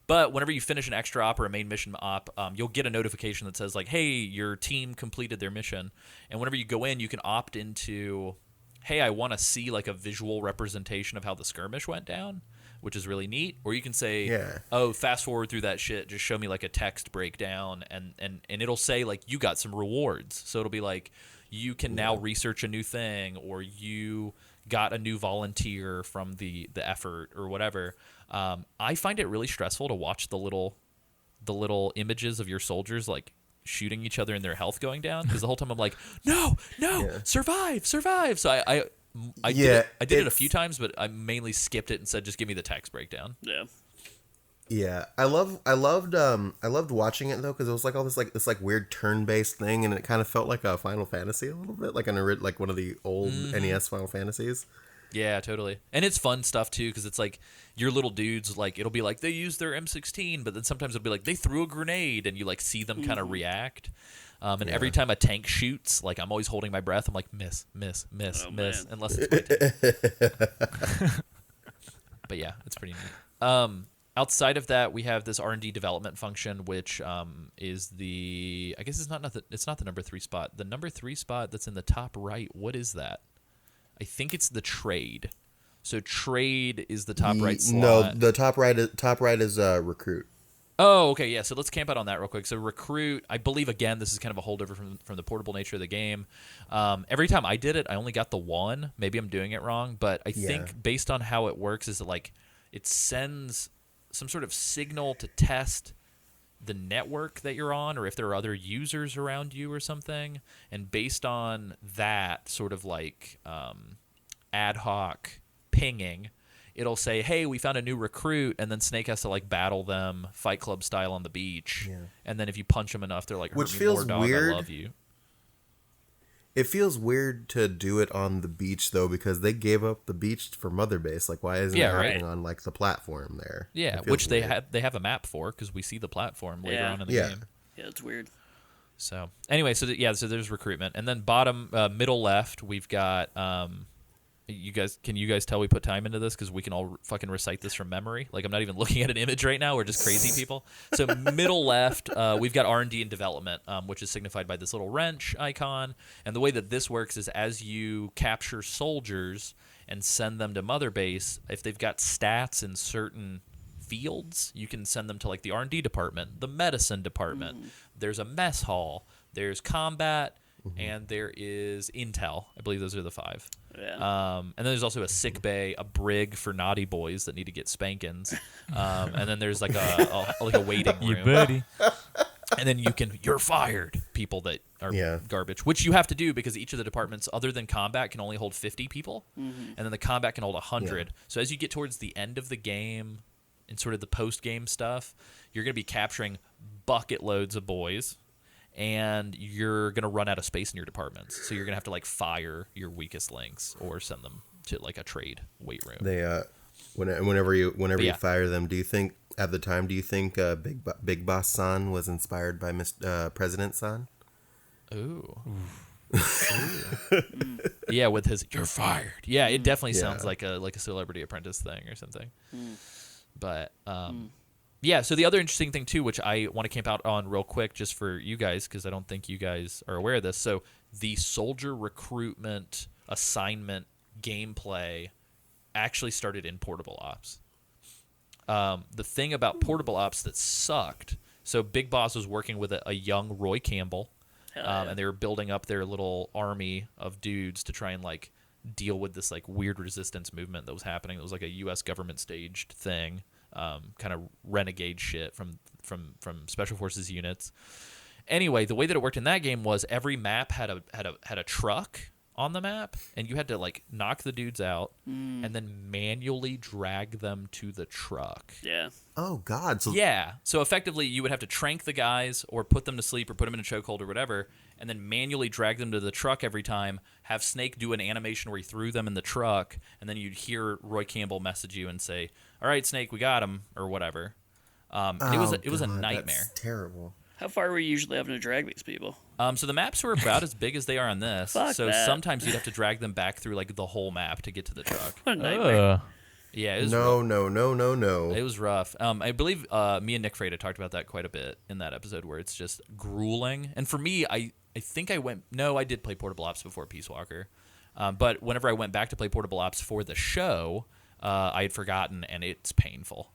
Speaker 5: But whenever you finish an extra op or a main mission op, you'll get a notification that says, like, hey, your team completed their mission. And whenever you go in, you can opt into, hey, I want to see like a visual representation of how the skirmish went down, which is really neat. Or you can say, oh, fast forward through that shit, just show me like a text breakdown, and it'll say like you got some rewards. So it'll be like you can now research a new thing, or you got a new volunteer from the effort or whatever. I find it really stressful to watch the little images of your soldiers like shooting each other and their health going down, because the whole time I'm like, no, survive. So I did it a few times, but I mainly skipped it and said, just give me the text breakdown.
Speaker 3: Yeah.
Speaker 1: Yeah, I loved watching it though, because it was like all this weird turn-based thing, and it kind of felt like a Final Fantasy a little bit, like like one of the old NES Final Fantasies.
Speaker 5: Yeah, totally. And it's fun stuff too, because it's like your little dudes, like it'll be like they used their M16, but then sometimes it'll be like they threw a grenade, and you like see them kind of react. And every time a tank shoots, like I'm always holding my breath. I'm like miss, miss, miss, miss, unless it's my tank. But yeah, it's pretty neat. Outside of that, we have this R&D development function, which is the, I guess it's not the number 3 spot. The number 3 spot that's in the top right, what is that? I think it's the trade. So trade is the top right slot.
Speaker 1: No, the top right is recruit.
Speaker 5: Oh, okay, yeah. So let's camp out on that real quick. So recruit, I believe, again, this is kind of a holdover from the portable nature of the game. Every time I did it, I only got the 1. Maybe I'm doing it wrong, but I think based on how it works is that, like, it sends some sort of signal to test the network that you're on, or if there are other users around you or something. And based on that sort of like ad hoc pinging, it'll say, hey, we found a new recruit, and then Snake has to like battle them Fight Club style on the beach. Yeah. And then if you punch them enough, they're like,
Speaker 1: which
Speaker 5: hurt me
Speaker 1: feels
Speaker 5: more, dog,
Speaker 1: weird.
Speaker 5: I love you.
Speaker 1: It feels weird to do it on the beach though, because they gave up the beach for Mother Base. Like, why isn't it happening on like the platform there?
Speaker 5: Yeah, which they have a map for, because we see the platform later on in the game.
Speaker 3: Yeah, it's weird.
Speaker 5: So anyway, so there's recruitment, and then bottom middle left we've got Can you guys tell we put time into this, because we can all fucking recite this from memory? Like, I'm not even looking at an image right now. We're just crazy people. So middle left, we've got R&D and development, which is signified by this little wrench icon. And the way that this works is as you capture soldiers and send them to Mother Base, if they've got stats in certain fields, you can send them to like the R&D department, the medicine department. There's a mess hall. There's combat. And there is intel. I believe those are the 5. Yeah. And then there's also a sick bay, a brig for naughty boys that need to get spankings. And then there's like a waiting room.
Speaker 6: You buddy.
Speaker 5: And then you're fired. People that are garbage, which you have to do because each of the departments, other than combat, can only hold 50 people, and then the combat can hold 100. Yeah. So as you get towards the end of the game and sort of the post-game stuff, you're going to be capturing bucket loads of boys. And you're going to run out of space in your departments. So you're going to have to, like, fire your weakest links or send them to, like, a trade weight room.
Speaker 1: They, whenever you fire them, do you think Big Boss San was inspired by President San?
Speaker 5: Ooh. Yeah, with his, you're fired. Yeah, it definitely sounds like a Celebrity Apprentice thing or something. But, yeah, so the other interesting thing, too, which I want to camp out on real quick just for you guys, because I don't think you guys are aware of this. So the soldier recruitment assignment gameplay actually started in Portable Ops. The thing about Portable Ops that sucked, so Big Boss was working with a young Roy Campbell, and they were building up their little army of dudes to try and, like, deal with this, like, weird resistance movement that was happening. It was like a U.S. government staged thing. Kind of renegade shit from special forces units. Anyway, the way that it worked in that game was every map had a truck on the map, and you had to like knock the dudes out and then manually drag them to the truck.
Speaker 3: Yeah.
Speaker 1: Oh God.
Speaker 5: So effectively, you would have to trank the guys or put them to sleep or put them in a chokehold or whatever, and then manually drag them to the truck every time. Have Snake do an animation where he threw them in the truck, and then you'd hear Roy Campbell message you and say, "All right, Snake, we got him," or whatever. It was a nightmare.
Speaker 1: That's terrible.
Speaker 3: How far were you usually having to drag these people?
Speaker 5: So the maps were about as big as they are on this.
Speaker 3: Fuck
Speaker 5: so
Speaker 3: that.
Speaker 5: Sometimes you'd have to drag them back through like the whole map to get to the truck.
Speaker 3: What a nightmare.
Speaker 5: Yeah, it was
Speaker 1: no.
Speaker 5: It was rough. I believe me and Nick Freda talked about that quite a bit in that episode, where it's just grueling. And for me, I think I did play Portable Ops before Peace Walker. But whenever I went back to play Portable Ops for the show, I had forgotten, and it's painful.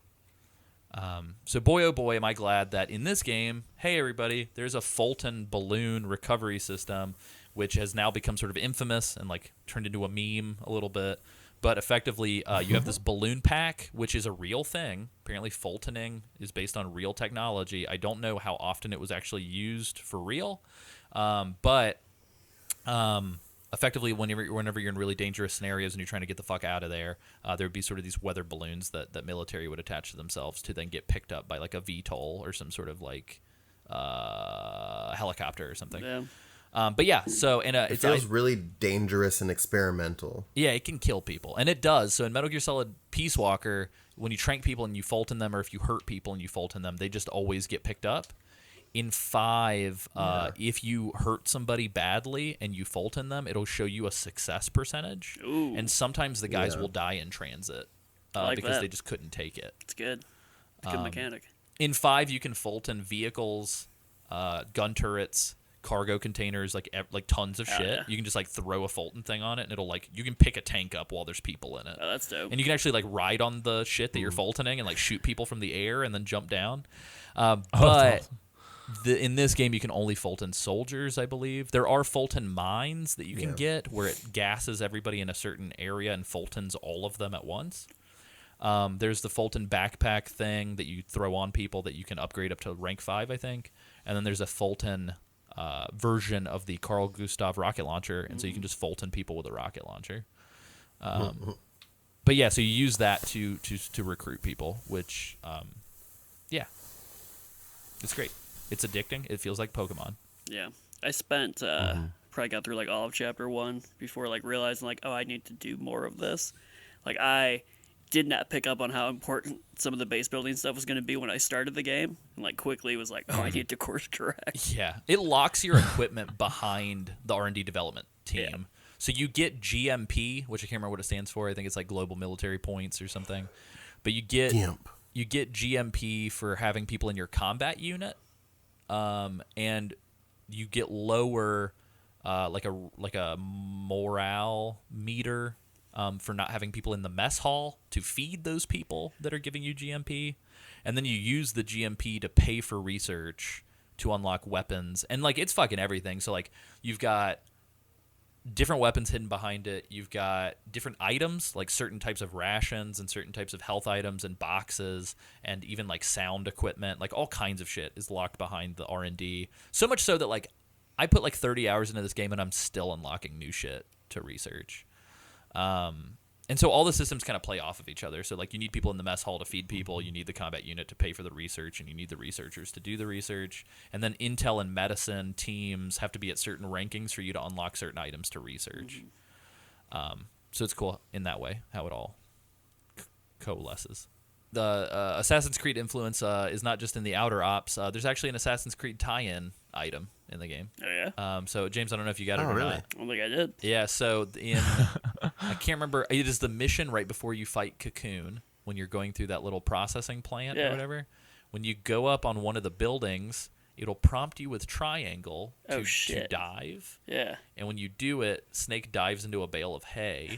Speaker 5: So boy, oh boy, am I glad that in this game, hey everybody, there's a Fulton balloon recovery system, which has now become sort of infamous and like turned into a meme a little bit. But effectively, you have this balloon pack, which is a real thing. Apparently, Fultoning is based on real technology. I don't know how often it was actually used for real, but effectively, whenever you're in really dangerous scenarios and you're trying to get the fuck out of there, there would be sort of these weather balloons that military would attach to themselves to then get picked up by like a VTOL or some sort of like helicopter or something.
Speaker 3: Yeah.
Speaker 5: But yeah, so
Speaker 1: it feels really dangerous and experimental.
Speaker 5: Yeah, it can kill people, and it does. So in Metal Gear Solid Peace Walker, when you trank people and you Fulton them, or if you hurt people and you Fulton them, they just always get picked up. In 5, if you hurt somebody badly and you Fulton them, it'll show you a success percentage.
Speaker 3: Ooh.
Speaker 5: And sometimes the guys will die in transit
Speaker 3: like
Speaker 5: because
Speaker 3: that.
Speaker 5: they just couldn't take it.
Speaker 3: It's good. It's a good mechanic.
Speaker 5: In 5, you can Fulton vehicles, gun turrets, cargo containers, like tons of shit.
Speaker 3: yeah.
Speaker 5: You can just like throw a Fulton thing on it, and it'll like you can pick a tank up while there's people in it.
Speaker 3: Oh, that's dope.
Speaker 5: And you can actually like ride on the shit that you're Fultoning and like shoot people from the air and then jump down. But
Speaker 6: awesome.
Speaker 5: in this game, you can only Fulton soldiers, I believe. There are Fulton mines that you can get where it gasses everybody in a certain area and Fultons all of them at once. There's the Fulton backpack thing that you throw on people that you can upgrade up to rank 5, I think. And then there's a Fulton version of the Carl Gustav rocket launcher, and so you can just Fulton people with a rocket launcher. But yeah, so you use that to recruit people, which, yeah, it's great. It's addicting. It feels like Pokemon.
Speaker 3: Yeah. I spent probably got through like all of chapter 1 before like realizing like, oh, I need to do more of this. Like I did not pick up on how important some of the base building stuff was going to be when I started the game, and like quickly was like, oh, I need to course correct.
Speaker 5: Yeah, it locks your equipment behind the R&D development team.
Speaker 3: Yeah.
Speaker 5: So you get GMP, which I can't remember what it stands for. I think it's like Global Military Points or something. But you get GMP for having people in your combat unit, and you get lower like a morale meter for not having people in the mess hall to feed those people that are giving you GMP. And then you use the GMP to pay for research to unlock weapons. And, like, it's fucking everything. So, like, you've got different weapons hidden behind it. You've got different items, like certain types of rations and certain types of health items and boxes and even, like, sound equipment. Like, all kinds of shit is locked behind the R&D. So much so that, like, I put, like, 30 hours into this game and I'm still unlocking new shit to research. And so all the systems kind of play off of each other. So, like, you need people in the mess hall to feed people. You need the combat unit to pay for the research, and you need the researchers to do the research. And then intel and medicine teams have to be at certain rankings for you to unlock certain items to research. So it's cool in that way, how it all coalesces. The Assassin's Creed influence is not just in the outer ops. There's actually an Assassin's Creed tie-in item in the game.
Speaker 3: Oh, yeah?
Speaker 5: So, James, I don't know if you got it or
Speaker 1: really?
Speaker 5: not.
Speaker 3: I don't think I did.
Speaker 5: Yeah, so in I can't remember. It is the mission right before you fight Cocoon when you're going through that little processing plant or whatever. When you go up on one of the buildings, it'll prompt you with triangle to dive.
Speaker 3: Yeah.
Speaker 5: And when you do it, Snake dives into a bale of hay,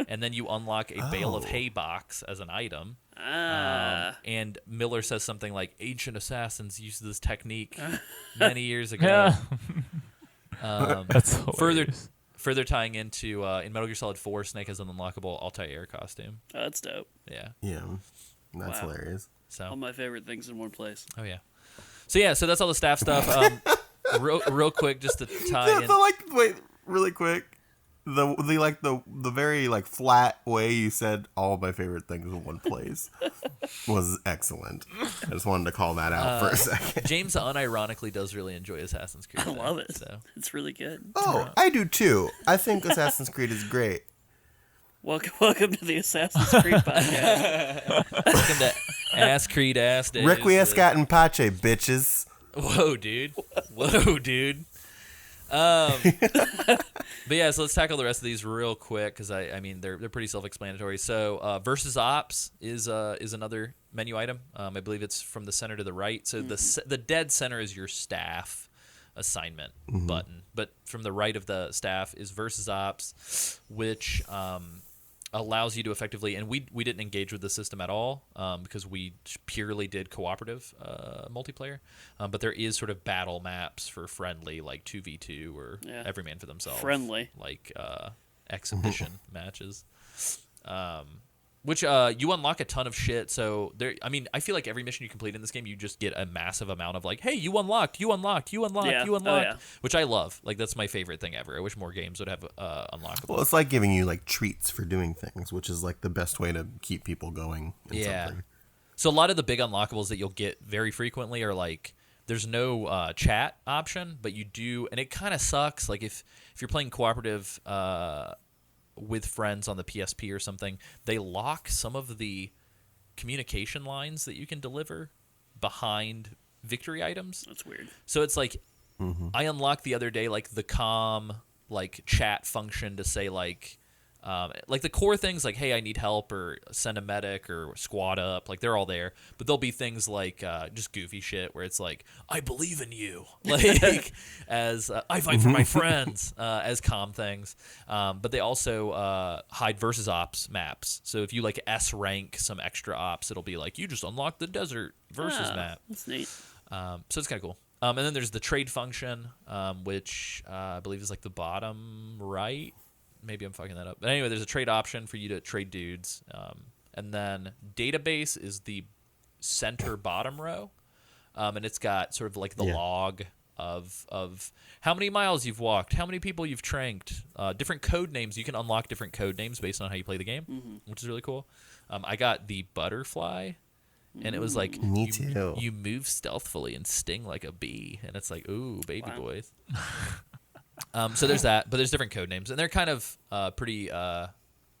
Speaker 5: and then you unlock a bale of hay box as an item. And Miller says something like, ancient assassins used this technique many years ago.
Speaker 6: Yeah. That's hilarious.
Speaker 5: Further tying into in Metal Gear Solid 4, Snake has an unlockable Altair costume.
Speaker 3: Oh, that's dope.
Speaker 5: Yeah.
Speaker 1: Yeah, that's
Speaker 3: Wow.
Speaker 1: hilarious.
Speaker 5: So.
Speaker 3: All my favorite things in one place.
Speaker 5: Oh yeah. So that's all the staff stuff. Real quick, just to tie in.
Speaker 1: Wait, really quick. The very like flat way you said all of my favorite things in one place was excellent. I just wanted to call that out for a second.
Speaker 5: James unironically does really enjoy Assassin's Creed.
Speaker 3: I love it.
Speaker 5: So.
Speaker 3: It's really good.
Speaker 1: Oh, I do too. I think Assassin's Creed is great.
Speaker 3: Welcome to the Assassin's Creed podcast.
Speaker 5: Welcome to Ass Creed Ass Days.
Speaker 1: Requiescat in Pace, bitches.
Speaker 5: Whoa, dude. But yeah, so let's tackle the rest of these real quick because I mean they're pretty self-explanatory. So versus ops is another menu item. I believe it's from the center to the right. So the dead center is your staff assignment button, but from the right of the staff is versus ops, which allows you to effectively, and we didn't engage with the system at all because we purely did cooperative multiplayer, but there is sort of battle maps for friendly, like 2v2 or every man for themselves,
Speaker 3: Friendly,
Speaker 5: like exhibition matches, which you unlock a ton of shit. So there, I mean, I feel like every mission you complete in this game, you just get a massive amount of like, hey, you unlocked, which I love. Like that's my favorite thing ever. I wish more games would have unlockable.
Speaker 1: Well, it's like giving you like treats for doing things, which is like the best way to keep people going in something.
Speaker 5: So a lot of the big unlockables that you'll get very frequently are like there's no chat option, but you do, and it kind of sucks. Like if you're playing cooperative with friends on the PSP or something, they lock some of the communication lines that you can deliver behind victory items.
Speaker 3: That's weird.
Speaker 5: So it's like I unlocked the other day like the calm like chat function to say like the core things like, hey, I need help, or send a medic, or squad up, like they're all there. But there'll be things like just goofy shit where it's like, I believe in you, like as I fight for my friends, as calm things. But they also hide versus ops maps. So if you like S rank some extra ops, it'll be like, you just unlocked the desert versus map.
Speaker 3: That's neat.
Speaker 5: So it's kind of cool. And then there's the trade function, which I believe is like the bottom right. Maybe I'm fucking that up. But anyway, there's a trade option for you to trade dudes. And then database is the center bottom row. And it's got sort of like the log of how many miles you've walked, how many people you've tranked, different code names. You can unlock different code names based on how you play the game, which is really cool. I got the butterfly. And it was like,
Speaker 1: Me too.
Speaker 5: You move stealthily and sting like a bee. And it's like, ooh, baby boys. So there's that, but there's different code names, and they're kind of pretty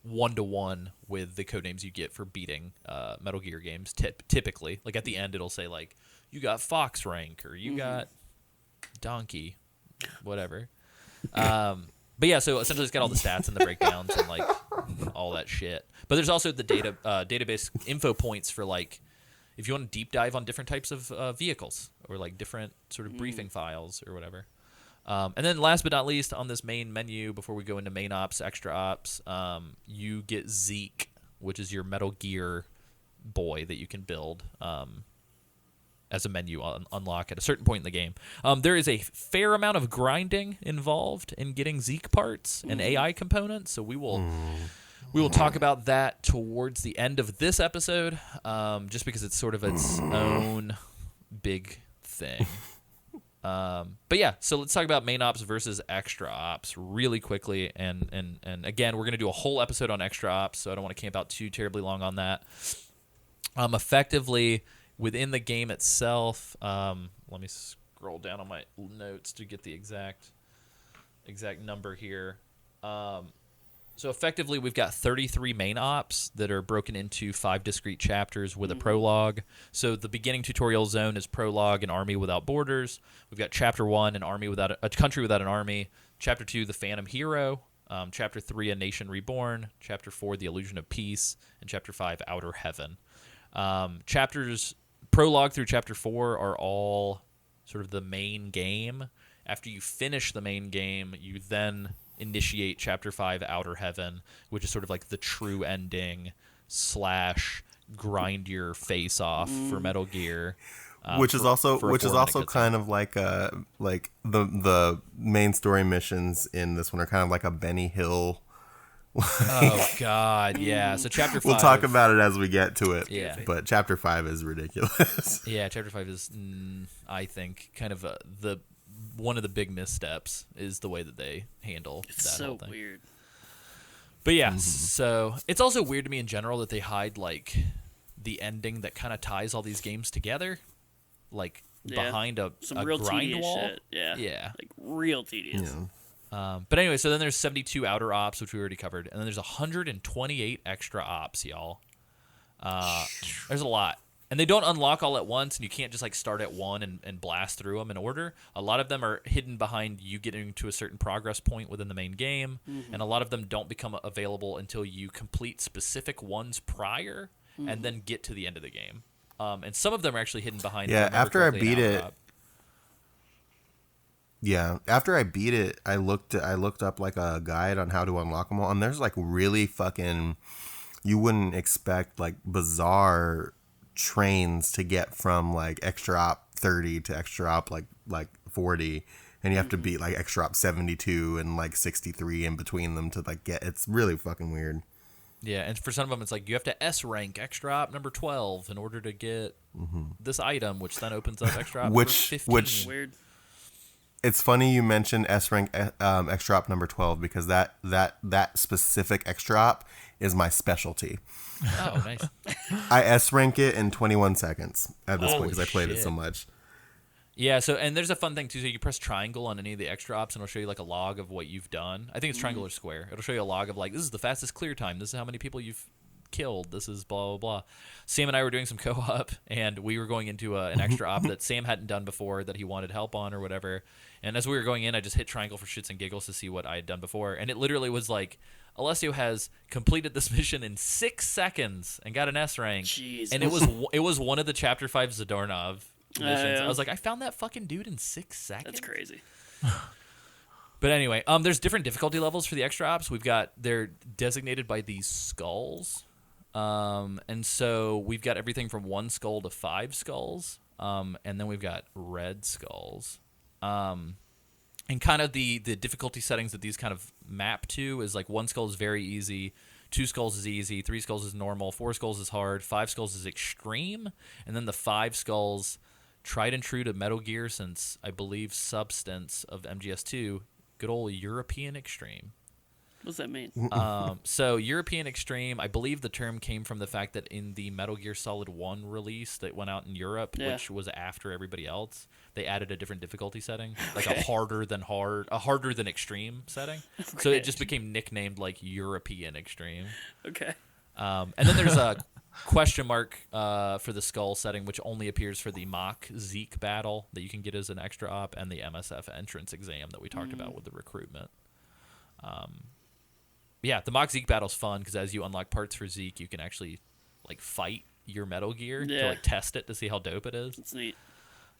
Speaker 5: one-to-one with the code names you get for beating Metal Gear games. Typically, like at the end, it'll say like, you got Fox rank, or you got Donkey, whatever. But yeah, so essentially it's got all the stats and the breakdowns and like all that shit. But there's also the database info points for like, if you want to deep dive on different types of vehicles, or like different sort of briefing files or whatever. And then last but not least, on this main menu, before we go into main ops, extra ops, you get Zeke, which is your Metal Gear boy that you can build as a menu unlock at a certain point in the game. There is a fair amount of grinding involved in getting Zeke parts and AI components, so we will talk about that towards the end of this episode, just because it's sort of its own big thing. But yeah, so let's talk about main ops versus extra ops really quickly. And again, we're going to do a whole episode on extra ops, so I don't want to camp out too terribly long on that. Effectively, within the game itself, let me scroll down on my notes to get the exact number here. So effectively, we've got 33 main ops that are broken into 5 discrete chapters with a prologue. So the beginning tutorial zone is prologue, an army without borders. We've got chapter 1, a country without an army. Chapter 2, the Phantom Hero. Chapter 3, a nation reborn. Chapter 4, the illusion of peace. And chapter 5, outer heaven. Chapters prologue through chapter 4 are all sort of the main game. After you finish the main game, you then initiate chapter 5, outer heaven, which is sort of like the true ending / grind your face off for Metal Gear,
Speaker 1: which is also kind of like the main story missions in this one are kind of like a Benny Hill.
Speaker 5: Oh God, yeah. So chapter 5,
Speaker 1: we'll talk about it as we get to it.
Speaker 5: Yeah,
Speaker 1: but chapter 5 is ridiculous.
Speaker 5: Yeah, chapter 5 is, I think, kind of one of the big missteps is the way that they handle
Speaker 3: It's
Speaker 5: that
Speaker 3: so
Speaker 5: whole thing.
Speaker 3: weird.
Speaker 5: But yeah, so it's also weird to me in general that they hide like the ending that kind of ties all these games together, like behind
Speaker 3: some
Speaker 5: a
Speaker 3: real
Speaker 5: grind
Speaker 3: tedious
Speaker 5: wall.
Speaker 3: shit. Yeah, like real tedious.
Speaker 5: But anyway, so then there's 72 outer ops, which we already covered, and then there's 128 extra ops, y'all. There's a lot. And they don't unlock all at once, and you can't just like start at one and blast through them in order. A lot of them are hidden behind you getting to a certain progress point within the main game, and a lot of them don't become available until you complete specific ones prior and then get to the end of the game. And some of them are actually hidden behind.
Speaker 1: After I beat it. Yeah, after I beat it, I looked up like a guide on how to unlock them all, and there's like really fucking, you wouldn't expect like bizarre trains to get from like extra op 30 to extra op like 40, and you have to beat like extra op 72 and like 63 in between them to like get. It's really fucking weird.
Speaker 5: Yeah, and for some of them, it's like you have to S rank extra op number 12 in order to get this item, which then opens up extra op number 15.
Speaker 3: Weird.
Speaker 1: It's funny you mentioned S rank extra op number 12 because that specific extra op is my specialty.
Speaker 5: Oh, nice.
Speaker 1: I S rank it in 21 seconds at this point
Speaker 5: Holy
Speaker 1: because I played it
Speaker 5: shit.
Speaker 1: so much.
Speaker 5: Yeah, so and there's a fun thing too. So you press triangle on any of the extra ops, and it'll show you like a log of what you've done. I think it's triangle or square. It'll show you a log of like, this is the fastest clear time. This is how many people you've killed. This is blah blah blah. Sam and I were doing some co-op, and we were going into an extra op that Sam hadn't done before that he wanted help on or whatever. And as we were going in, I just hit triangle for shits and giggles to see what I had done before, and it literally was like, Alessio has completed this mission in 6 seconds and got an S rank.
Speaker 3: Jesus.
Speaker 5: And it was one of the Chapter 5 Zadornov missions.
Speaker 3: Yeah.
Speaker 5: I was like, I found that fucking dude in 6 seconds.
Speaker 3: That's crazy.
Speaker 5: But anyway, there's different difficulty levels for the extra ops. They're designated by these skulls. And so we've got everything from 1 skull to 5 skulls. And then we've got red skulls. And kind of the difficulty settings that these kind of map to is like 1 skull is very easy, 2 skulls is easy, 3 skulls is normal, 4 skulls is hard, 5 skulls is extreme, and then the 5 skulls, tried and true to Metal Gear since, I believe, Substance of MGS2, good old European extreme.
Speaker 3: What does that mean?
Speaker 5: So European Extreme, I believe the term came from the fact that in the Metal Gear Solid 1 release that went out in Europe, which was after everybody else, they added a different difficulty setting, like a harder than extreme setting. Okay. So it just became nicknamed like European Extreme.
Speaker 3: Okay.
Speaker 5: And then there's a question mark for the skull setting, which only appears for the mock Zeke battle that you can get as an extra op, and the MSF entrance exam that we talked about with the recruitment. Yeah, the mock Zeke battle's fun because as you unlock parts for Zeke, you can actually like fight your Metal Gear to like test it to see how dope it is.
Speaker 3: It's neat.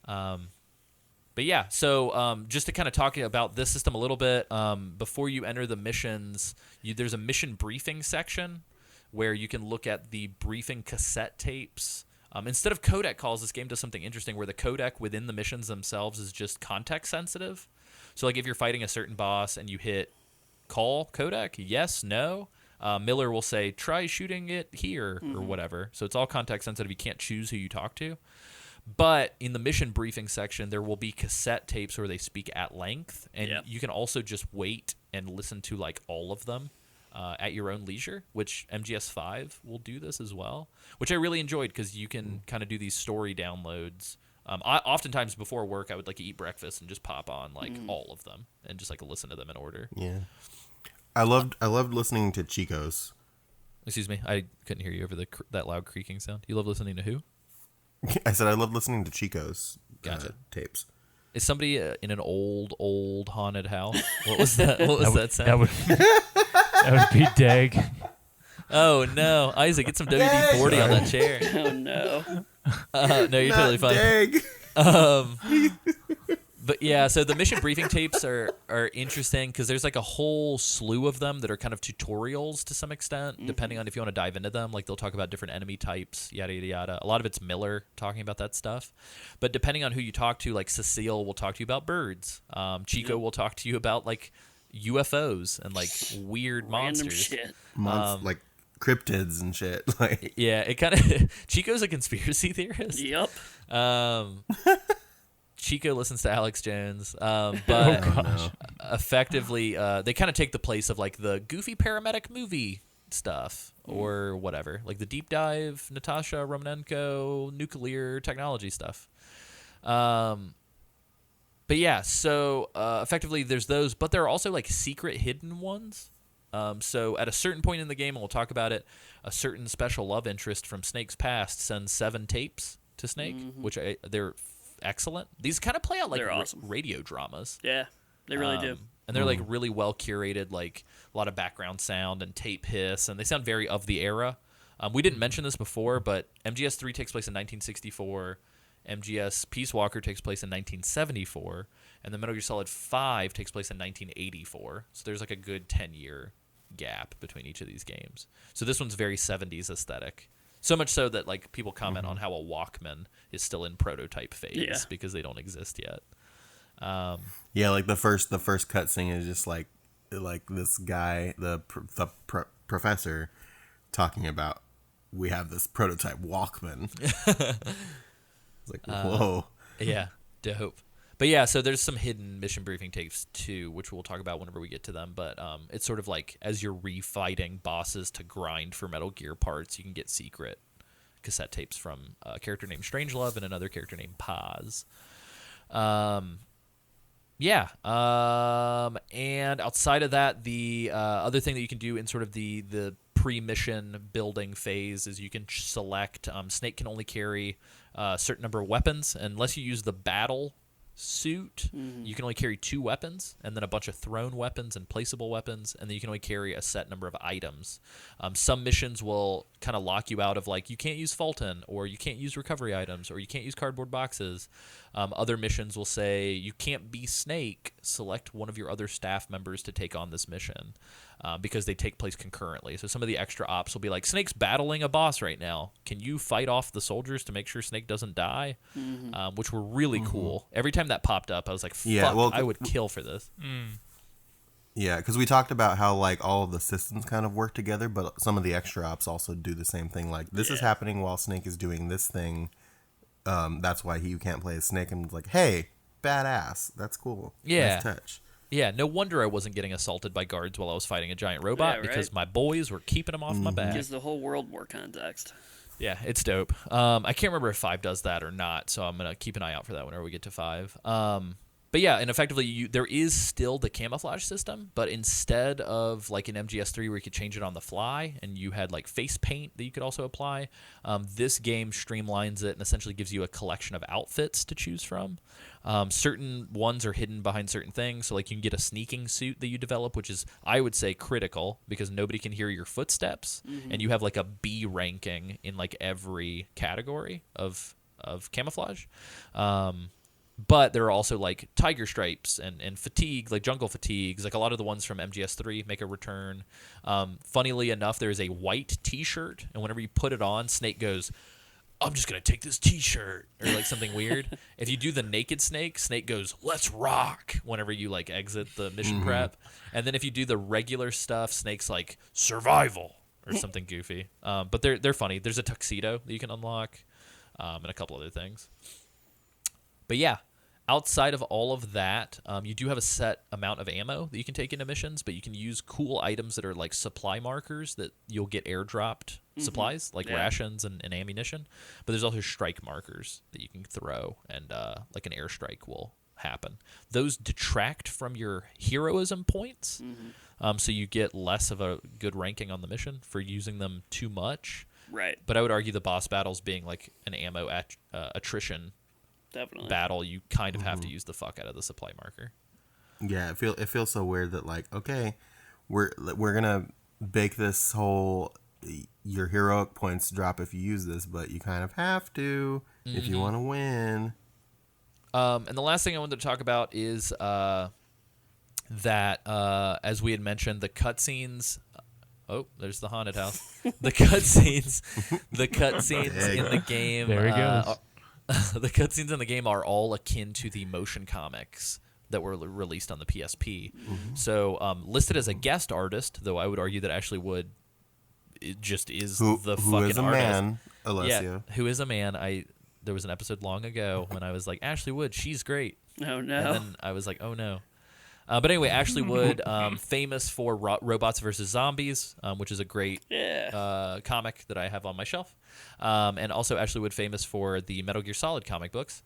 Speaker 5: But yeah, so just to kind of talk about this system a little bit, before you enter the missions, there's a mission briefing section where you can look at the briefing cassette tapes. Instead of codec calls, this game does something interesting where the codec within the missions themselves is just context sensitive. So like if you're fighting a certain boss and you hit call codec, yes, no, Miller will say try shooting it here or whatever. So it's all context sensitive. You can't choose who you talk to. But in the mission briefing section, there will be cassette tapes where they speak at length, and you can also just wait and listen to like all of them at your own leisure, which MGS5 will do this as well, which I really enjoyed because you can kind of do these story downloads. Oftentimes before work, I would like eat breakfast and just pop on like all of them and just like listen to them in order.
Speaker 1: Yeah, I loved listening to Chico's.
Speaker 5: Excuse me, I couldn't hear you over that loud creaking sound. You love listening to who?
Speaker 1: I said I love listening to Chico's tapes.
Speaker 5: Is somebody in an old haunted house? What was that? What was that sound?
Speaker 6: That would be Dag.
Speaker 5: Oh no, Isaac, get some WD-40 on that chair.
Speaker 3: Oh no.
Speaker 5: No, you're totally fine. But yeah, so the mission briefing tapes are interesting because there's like a whole slew of them that are kind of tutorials to some extent, depending on if you want to dive into them. Like they'll talk about different enemy types, yada, yada, yada. A lot of it's Miller talking about that stuff. But depending on who you talk to, like Cecile will talk to you about birds. Chico will talk to you about like UFOs and like weird
Speaker 3: Random
Speaker 5: monsters.
Speaker 3: shit.
Speaker 1: Like cryptids and shit. Like
Speaker 5: yeah, it kind of Chico's a conspiracy theorist.
Speaker 3: Yep.
Speaker 5: Chico listens to Alex Jones, but effectively they kind of take the place of like the goofy paramedic movie stuff or whatever, like the deep dive Natasha Romanenko nuclear technology stuff. But yeah, so effectively there's those, but there are also like secret hidden ones. So at a certain point in the game, and we'll talk about it, a certain special love interest from Snake's past sends 7 tapes to Snake, which they're excellent. These kind of play out like
Speaker 3: awesome.
Speaker 5: radio dramas.
Speaker 3: Yeah, they really do.
Speaker 5: And they're like really well curated, like a lot of background sound and tape hiss, and they sound very of the era. We didn't mention this before, but MGS3 takes place in 1964. MGS Peace Walker takes place in 1974, and the Metal Gear Solid 5 takes place in 1984. So there's like a good 10-year gap between each of these games. So this one's very 70s aesthetic. So much so that like people comment on how a Walkman is still in prototype phase because they don't exist yet.
Speaker 1: yeah, like the first cutscene is just like this guy, the professor, talking about we have this prototype Walkman. It's like whoa.
Speaker 5: Yeah, dope. But yeah, so there's some hidden mission briefing tapes too, which we'll talk about whenever we get to them. But it's sort of like as you're refighting bosses to grind for Metal Gear parts, you can get secret cassette tapes from a character named Strangelove and another character named Paz. And outside of that, the other thing that you can do in sort of the pre-mission building phase is you can select. Snake can only carry a certain number of weapons unless you use the battle suit. You can only carry 2 weapons, and then a bunch of thrown weapons and placeable weapons, and then you can only carry a set number of items. Some missions will kind of lock you out of, like, you can't use Fulton, or you can't use recovery items, or you can't use cardboard boxes. Other missions will say you can't be Snake, select one of your other staff members to take on this mission, because they take place concurrently. So some of the extra ops will be like, Snake's battling a boss right now. Can you fight off the soldiers to make sure Snake doesn't die? Which were really cool. Every time that popped up, I was like, fuck, I would kill for this.
Speaker 1: Yeah, because we talked about how like all of the systems kind of work together, but some of the extra ops also do the same thing. Like this is happening while Snake is doing this thing. That's why you can't play as Snake. And it's like, hey, badass. That's cool.
Speaker 5: Yeah.
Speaker 1: Nice touch.
Speaker 5: Yeah, no wonder I wasn't getting assaulted by guards while I was fighting a giant robot, because my boys were keeping them off my back.
Speaker 3: Gives the whole world more context.
Speaker 5: Yeah, it's dope. I can't remember if 5 does that or not, so I'm going to keep an eye out for that whenever we get to 5. But yeah, and effectively, there is still the camouflage system, but instead of like in MGS3 where you could change it on the fly, and you had like face paint that you could also apply, this game streamlines it and essentially gives you a collection of outfits to choose from. Certain ones are hidden behind certain things, so like you can get a sneaking suit that you develop, which is, I would say, critical, because nobody can hear your footsteps, and you have like a B ranking in like every category of camouflage. But there are also like tiger stripes and fatigue, like jungle fatigues, like a lot of the ones from MGS3 make a return. Funnily enough, there is a white t-shirt, and whenever you put it on, Snake goes, I'm just going to take this t-shirt, or like something weird. If you do the naked Snake, Snake goes, let's rock, whenever you like exit the mission prep. And then if you do the regular stuff, Snake's like, survival, or something goofy. But they're funny. There's a tuxedo that you can unlock, and a couple other things. But yeah, outside of all of that, you do have a set amount of ammo that you can take into missions, but you can use cool items that are like supply markers that you'll get airdropped supplies, like rations and ammunition. But there's also strike markers that you can throw, and like an airstrike will happen. Those detract from your heroism points, so you get less of a good ranking on the mission for using them too much.
Speaker 3: Right.
Speaker 5: But I would argue the boss battles being like an ammo attrition battle, you kind of have to use the fuck out of the supply marker.
Speaker 1: Yeah, it feels so weird that like, okay, we're gonna bake this whole your heroic points drop if you use this, but you kind of have to if you want to win.
Speaker 5: And the last thing I wanted to talk about is that as we had mentioned, the cutscenes. Oh, there's the haunted house. The cutscenes in the game.
Speaker 6: There he goes.
Speaker 5: The cutscenes in the game are all akin to the motion comics that were released on the PSP. So listed as a guest artist, though I would argue that Ashley Wood just is the fucking
Speaker 1: who is a
Speaker 5: artist.
Speaker 1: man, Alessio.
Speaker 5: Yeah, who is a man. There was an episode long ago when I was like, Ashley Wood, she's great.
Speaker 3: Oh, no.
Speaker 5: And then I was like, oh, no. But anyway, Ashley Wood, famous for Robots vs. Zombies, which is a great comic that I have on my shelf. And also Ashley Wood, famous for the Metal Gear Solid comic books,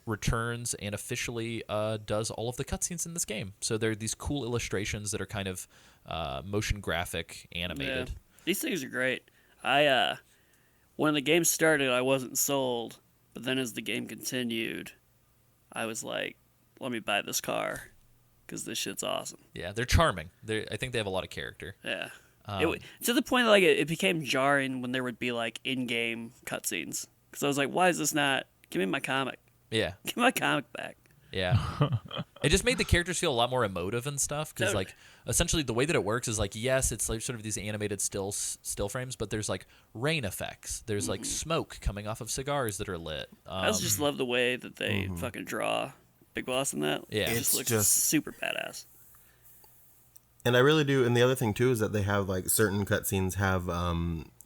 Speaker 5: returns and officially does all of the cutscenes in this game. So there are these cool illustrations that are kind of motion graphic animated.
Speaker 3: Yeah. These things are great. When the game started, I wasn't sold, but then as the game continued, I was like, let me buy this car, because this shit's awesome.
Speaker 5: Yeah, they're charming. I think they have a lot of character.
Speaker 3: Yeah. To the point that like it became jarring when there would be like in-game cutscenes, because I was like, why is this not? Give me my comic.
Speaker 5: Yeah.
Speaker 3: Give me my comic back.
Speaker 5: Yeah. It just made the characters feel a lot more emotive and stuff, because like essentially the way that it works is like, yes, it's like sort of these animated still frames, but there's like rain effects. There's like smoke coming off of cigars that are lit.
Speaker 3: I also just love the way that they fucking draw Big Boss in that.
Speaker 5: Yeah.
Speaker 3: It just looks super badass.
Speaker 1: And I really do. And the other thing too is that they have like certain cutscenes have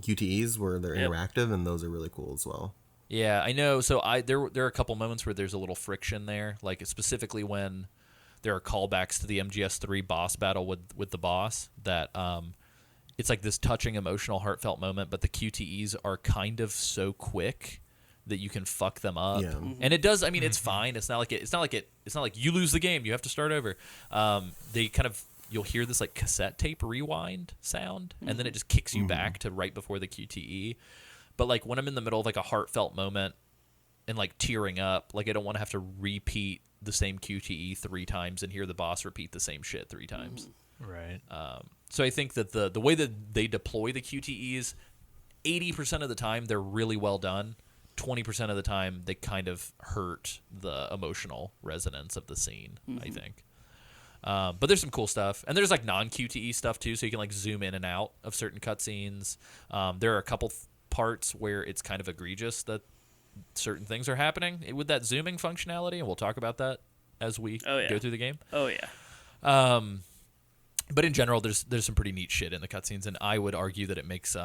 Speaker 1: QTEs where they're interactive, and those are really cool as well.
Speaker 5: Yeah, I know. So there are a couple moments where there's a little friction there, like specifically when there are callbacks to the MGS3 boss battle with the boss. That it's like this touching, emotional, heartfelt moment, but the QTEs are kind of so quick that you can fuck them up.
Speaker 1: Yeah.
Speaker 5: And it does. I mean, it's fine. It's not like you lose the game. You have to start over. They kind of you'll hear this like cassette tape rewind sound, and then it just kicks you back to right before the QTE. But like when I'm in the middle of like a heartfelt moment and like tearing up, like I don't want to have to repeat the same QTE 3 times and hear the boss repeat the same shit 3 times.
Speaker 6: Right.
Speaker 5: So I think that the way that they deploy the QTEs, 80% of the time they're really well done. 20% of the time they kind of hurt the emotional resonance of the scene, I think. But there's some cool stuff, and there's like non-QTE stuff too, so you can like zoom in and out of certain cutscenes. There are a couple parts where it's kind of egregious that certain things are happening with that zooming functionality, and we'll talk about that as we go through the game.
Speaker 3: Oh yeah.
Speaker 5: But in general, there's some pretty neat shit in the cutscenes, and I would argue that it makes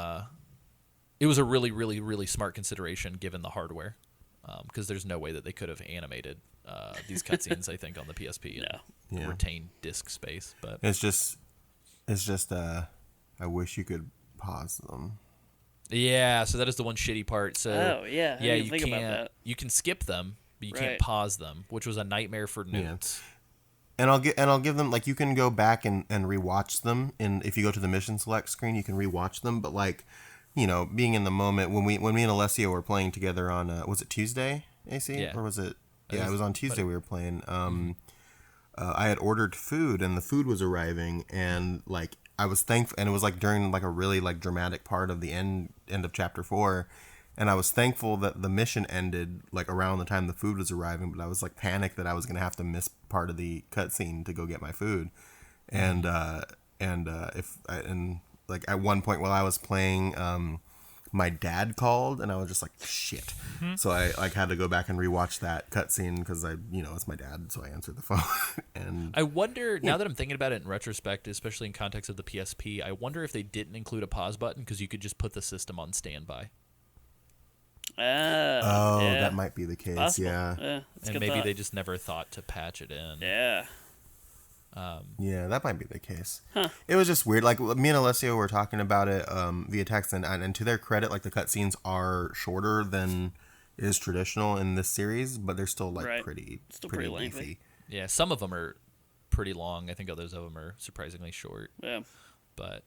Speaker 5: it was a really, really, really smart consideration given the hardware, because there's no way that they could have animated these cutscenes, I think, on the PSP and retain disk space. But
Speaker 1: it's just I wish you could pause them.
Speaker 5: Yeah, so that is the one shitty part. So
Speaker 3: I didn't
Speaker 5: you
Speaker 3: think
Speaker 5: can't.
Speaker 3: about that.
Speaker 5: You can skip them, but you can't
Speaker 3: Right.
Speaker 5: pause them, which was a nightmare for noobs.
Speaker 1: And I'll give them, like, you can go back and rewatch them, and if you go to the mission select screen, you can rewatch them. But like, you know, being in the moment when me and Alessio were playing together on was it Tuesday, AC,
Speaker 5: Yeah.
Speaker 1: or was it? Yeah, it was on Tuesday. We were playing. I had ordered food, and the food was arriving, and like I was thankful, and it was like during like a really like dramatic part of the end of chapter 4. And I was thankful that the mission ended like around the time the food was arriving, but I was like panicked that I was gonna have to miss part of the cutscene to go get my food. And like at one point while I was playing, my dad called, and I was just like shit. So I like had to go back and rewatch that cutscene because it's my dad, so I answered the phone. And
Speaker 5: I wonder, now that I'm thinking about it in retrospect, especially in context of the PSP, I wonder if they didn't include a pause button because you could just put the system on standby.
Speaker 1: That might be the case.
Speaker 3: Possible.
Speaker 1: Yeah.
Speaker 3: That's a
Speaker 5: And
Speaker 3: good
Speaker 5: maybe
Speaker 3: thought.
Speaker 5: they just never thought to patch it in.
Speaker 3: Yeah.
Speaker 1: Yeah, that might be the case. It was just weird. Like me and Alessio were talking about it via text, and to their credit, like the cutscenes are shorter than is traditional in this series, but they're still like
Speaker 3: Right.
Speaker 1: pretty
Speaker 3: Pretty lengthy.
Speaker 1: beefy.
Speaker 5: Yeah, some of them are pretty long. I think others of them are surprisingly short.
Speaker 3: Yeah.
Speaker 5: But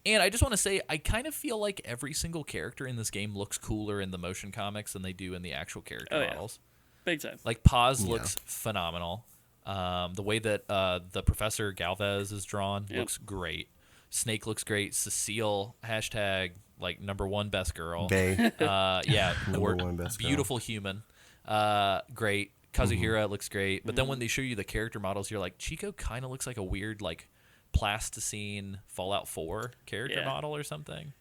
Speaker 5: and I just want to say, I kind of feel like every single character in this game looks cooler in the motion comics than they do in the actual character models.
Speaker 3: Big time.
Speaker 5: Like Paz looks phenomenal. The way that the Professor Galvez is drawn looks great. Snake looks great. Cecile # like #1 best girl.
Speaker 1: Bay.
Speaker 5: Yeah,
Speaker 1: #1 best girl.
Speaker 5: beautiful human. Great. Kazuhira looks great. But then when they show you the character models, you're like, Chico kind of looks like a weird like plasticine Fallout 4 character model or something.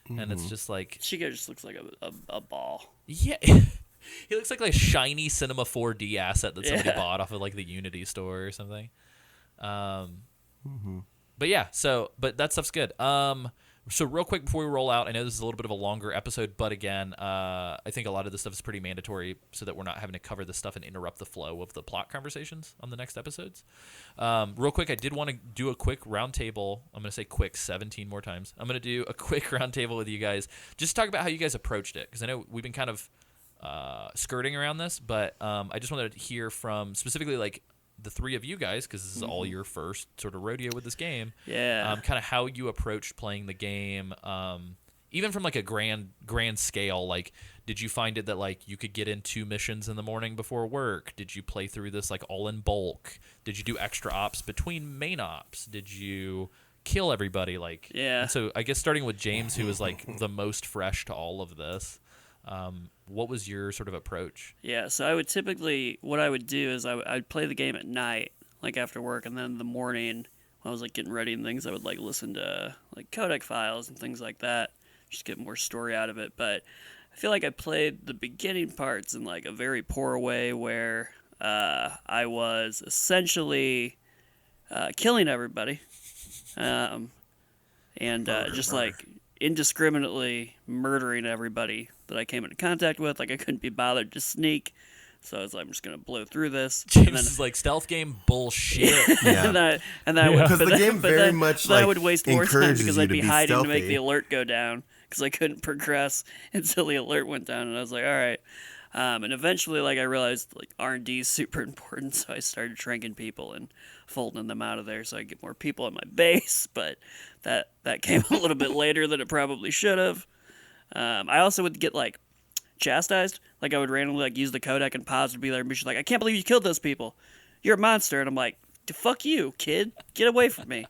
Speaker 5: And it's just like
Speaker 3: Chico just looks like a ball.
Speaker 5: yeah. He looks like a shiny Cinema 4D asset that somebody bought off of like the Unity store or something. But yeah, but that stuff's good. So real quick before we roll out, I know this is a little bit of a longer episode, but again, I think a lot of this stuff is pretty mandatory so that we're not having to cover this stuff and interrupt the flow of the plot conversations on the next episodes. Real quick, I did want to do a quick roundtable. I'm going to say quick 17 more times. I'm going to do a quick roundtable with you guys. Just talk about how you guys approached it, because I know we've been kind of skirting around this, but I just wanted to hear from specifically like the three of you guys, because this is all your first sort of rodeo with this game.
Speaker 3: Yeah.
Speaker 5: Kind of how you approached playing the game, even from like a grand scale. Like, did you find it that like you could get in 2 missions in the morning before work? Did you play through this like all in bulk? Did you do extra ops between main ops? Did you kill everybody? Like,
Speaker 3: Yeah.
Speaker 5: and so I guess starting with James, who was like the most fresh to all of this. What was your sort of approach?
Speaker 3: Yeah, so I would typically, what I would do is I'd play the game at night, like after work, and then in the morning, when I was like getting ready and things, I would like listen to like codec files and things like that, just get more story out of it. But I feel like I played the beginning parts in like a very poor way where I was essentially killing everybody, and just like indiscriminately murdering everybody that I came into contact with. Like I couldn't be bothered to sneak, so I was like, I'm just gonna blow through this.
Speaker 5: James
Speaker 3: And then,
Speaker 5: is like stealth game bullshit.
Speaker 1: Yeah.
Speaker 3: and then I would,
Speaker 1: Because the
Speaker 3: but
Speaker 1: game
Speaker 3: but
Speaker 1: very
Speaker 3: then-
Speaker 1: much,
Speaker 3: then I
Speaker 1: like,
Speaker 3: would waste more time
Speaker 1: encourages
Speaker 3: because
Speaker 1: you
Speaker 3: I'd
Speaker 1: to
Speaker 3: be
Speaker 1: be
Speaker 3: hiding to make
Speaker 1: stealthy.
Speaker 3: the alert go down because I couldn't progress until the alert went down, and I was like, all right, And eventually, like, I realized, like, R&D is super important, so I started shrinking people and folding them out of there so I could get more people in my base, but that came a little bit later than it probably should have. I also would get, like, chastised. Like, I would randomly, like, use the codec and pause and be there, and she's like, I can't believe you killed those people. You're a monster. And I'm like, fuck you, kid. Get away from me.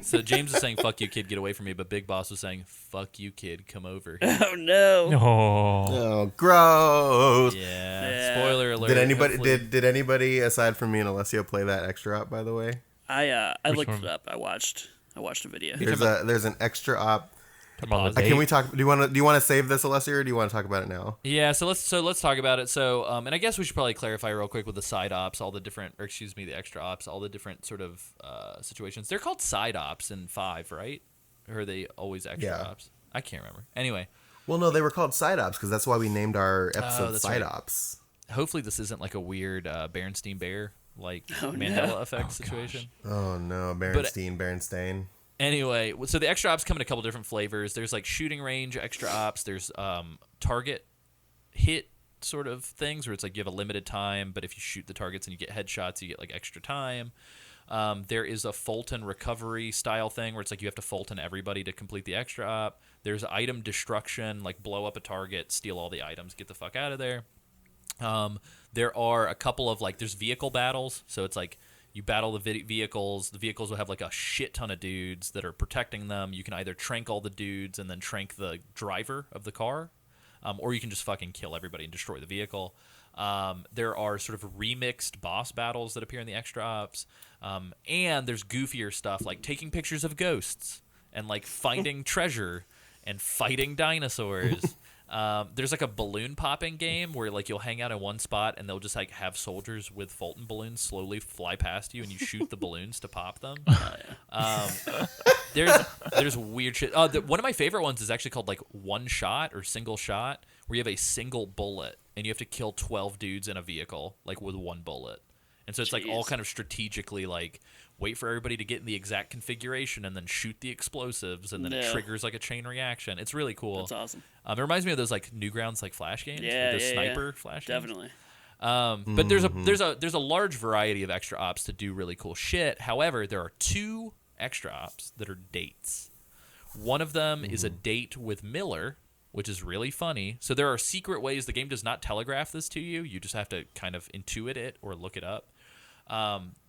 Speaker 5: So James was saying, fuck you, kid, get away from me. But Big Boss was saying, fuck you, kid, come over here.
Speaker 3: Oh, no.
Speaker 6: Oh.
Speaker 1: Oh, gross.
Speaker 5: Yeah. Spoiler alert.
Speaker 1: Did anybody
Speaker 5: Hopefully-
Speaker 1: did anybody aside from me and Alessio play that extra op, by the way?
Speaker 3: I looked
Speaker 6: one?
Speaker 3: it up. I watched a video.
Speaker 1: There's an extra op.
Speaker 6: Talking about the
Speaker 1: Can we
Speaker 6: date?
Speaker 1: talk? Do you want to save this, Alessio, or do you want to talk about it now?
Speaker 5: Yeah, so let's talk about it. So, and I guess we should probably clarify real quick with the side ops, the extra ops, all the different sort of situations. They're called side ops in 5, right? Or are they always extra
Speaker 1: Yeah.
Speaker 5: ops? I can't remember. Anyway,
Speaker 1: Well, no, they were called side ops because that's why we named our episode
Speaker 5: that's
Speaker 1: side
Speaker 5: right.
Speaker 1: ops.
Speaker 5: hopefully this isn't like a weird Berenstein Bear like
Speaker 3: Oh,
Speaker 5: Mandela
Speaker 3: no.
Speaker 5: effect situation.
Speaker 1: Oh no, Berenstain.
Speaker 5: Anyway, so the extra ops come in a couple different flavors. There's like shooting range extra ops. There's target hit sort of things where it's like you have a limited time, but if you shoot the targets and you get headshots, you get like extra time. There is a Fulton recovery style thing where it's like you have to Fulton everybody to complete the extra op. There's item destruction, like blow up a target, steal all the items, get the fuck out of there. There are a couple of like there's vehicle battles, so it's like you battle the vehicles. The vehicles will have like a shit ton of dudes that are protecting them. You can either trank all the dudes and then trank the driver of the car, or you can just fucking kill everybody and destroy the vehicle. There are sort of remixed boss battles that appear in the extra ops, and there's goofier stuff like taking pictures of ghosts and like finding treasure and fighting dinosaurs. There's like a balloon popping game where like you'll hang out in one spot and they'll just like have soldiers with Fulton balloons slowly fly past you and you shoot the balloons to pop them. There's weird shit. One of my favorite ones is actually called like one shot or single shot, where you have a single bullet and you have to kill 12 dudes in a vehicle like with one bullet. And so it's like all
Speaker 3: Jeez.
Speaker 5: kind of strategically like wait for everybody to get in the exact configuration and then shoot the explosives and then it
Speaker 3: Yeah.
Speaker 5: triggers like a chain reaction. It's really cool.
Speaker 3: That's awesome.
Speaker 5: It reminds me of those like Newgrounds like Flash games,
Speaker 3: Yeah,
Speaker 5: the
Speaker 3: yeah,
Speaker 5: sniper
Speaker 3: yeah.
Speaker 5: Flash games.
Speaker 3: Definitely.
Speaker 5: But there's a large variety of extra ops to do really cool shit. However, there are 2 extra ops that are dates. One of them is a date with Miller, which is really funny. So there are secret ways. The game does not telegraph this to you. You just have to kind of intuit it or look it up.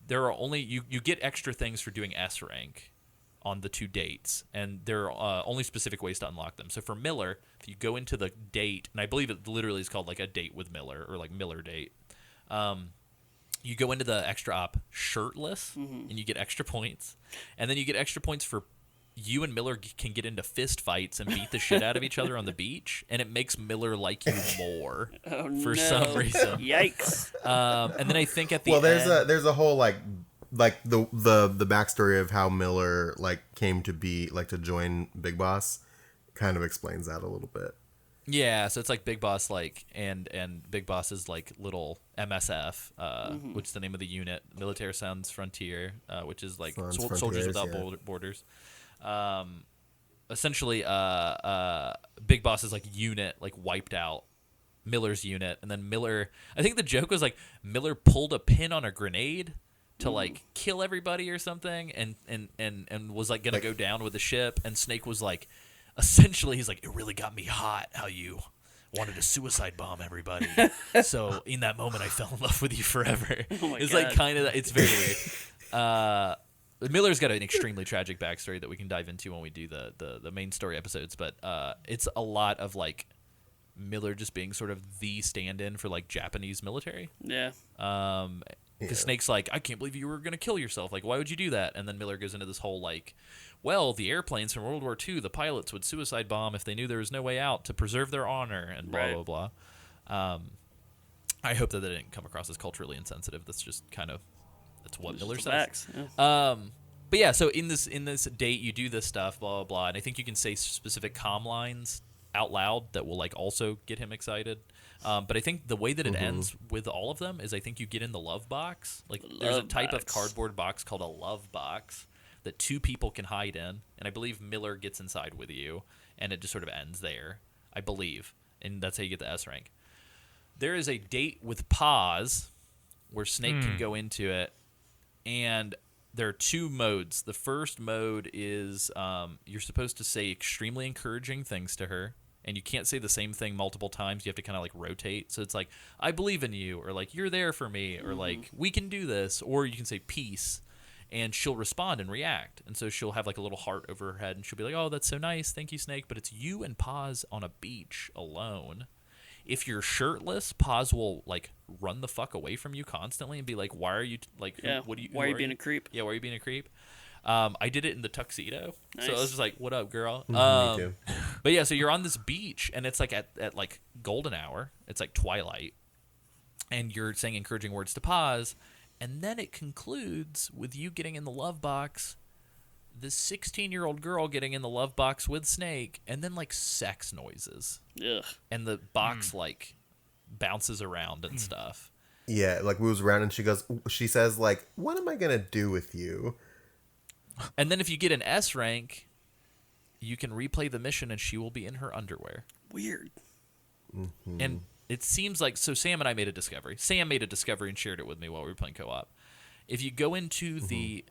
Speaker 5: There are only you get extra things for doing S rank on the 2 dates, and there are only specific ways to unlock them. So for Miller, if you go into the date, and I believe it literally is called like a date with Miller or like Miller date, you go into the extra op shirtless, and you get extra points, and then you get extra points for you and Miller can get into fist fights and beat the shit out of each other on the beach, and it makes Miller like you more for some reason.
Speaker 3: Yikes.
Speaker 5: And then I think at the
Speaker 1: Well,
Speaker 5: end,
Speaker 1: there's a whole like the backstory of how Miller like came to be like to join Big Boss kind of explains that a little bit.
Speaker 5: yeah, so it's like Big Boss like and Big Boss's like little MSF, which is the name of the unit, Militaire Sans Frontier, which is like
Speaker 1: Sans
Speaker 5: Soldiers
Speaker 1: Frontiers,
Speaker 5: Without
Speaker 1: yeah.
Speaker 5: Borders. Essentially, Big Boss's like unit like wiped out Miller's unit, and then Miller. I think the joke was like Miller pulled a pin on a grenade to like kill everybody or something, and was like gonna go down with the ship, and Snake was like, essentially, he's like, it really got me hot how you wanted to suicide bomb everybody. So in that moment, I fell in love with you forever.
Speaker 3: my
Speaker 5: It's
Speaker 3: God.
Speaker 5: like kind of it's very weird. Miller's got an extremely tragic backstory that we can dive into when we do the main story episodes, but it's a lot of like Miller just being sort of the stand-in for like Japanese military.
Speaker 3: Yeah.
Speaker 5: Because Snake's like, I can't believe you were gonna kill yourself. Like, why would you do that? And then Miller goes into this whole like, well, the airplanes from World War II, the pilots would suicide bomb if they knew there was no way out to preserve their honor, and blah
Speaker 3: Right.
Speaker 5: blah blah. I hope that didn't come across as culturally insensitive. That's just kind of that's what Miller
Speaker 3: Just
Speaker 5: says.
Speaker 3: facts. Yeah.
Speaker 5: But yeah, so in this date, you do this stuff, blah blah blah, and I think you can say specific comm lines out loud that will like also get him excited. But I think the way that it ends with all of them is I think you get in the love box. Like there's a
Speaker 3: love
Speaker 5: type of
Speaker 3: box.
Speaker 5: cardboard box called a love box that 2 people can hide in, and I believe Miller gets inside with you, and it just sort of ends there. I believe. and that's how you get the S rank. There is a date with pause where Snake can go into it, and there are 2 modes. The first mode is you're supposed to say extremely encouraging things to her, and you can't say the same thing multiple times. You have to kind of like rotate. So it's like, I believe in you, or like, you're there for me, or like, we can do this, or you can say peace, and she'll respond and react. And so she'll have like a little heart over her head, and she'll be like, oh, that's so nice. Thank you, Snake. But it's you and Paz on a beach alone. If you're shirtless, Paz will like run the fuck away from you constantly and be like, "Why are you like? What do you?
Speaker 3: Why are you being a creep?"
Speaker 5: Yeah, why are you being a creep? I did it in the tuxedo,
Speaker 3: Nice.
Speaker 5: so I was just like, "What up, girl?"
Speaker 1: Me too.
Speaker 5: But yeah, so you're on this beach, and it's like at like golden hour. It's like twilight, and you're saying encouraging words to Paz, and then it concludes with you getting in the love box. This 16-year-old girl getting in the love box with Snake, and then like sex noises.
Speaker 3: Ugh.
Speaker 5: And the box like bounces around and stuff.
Speaker 1: Yeah, like moves around, and she says like, "What am I gonna do with you?"
Speaker 5: And then if you get an S rank, you can replay the mission, and she will be in her underwear.
Speaker 3: Weird.
Speaker 5: And it seems like Sam and I made a discovery. Sam made a discovery and shared it with me while we were playing co-op. If you go into the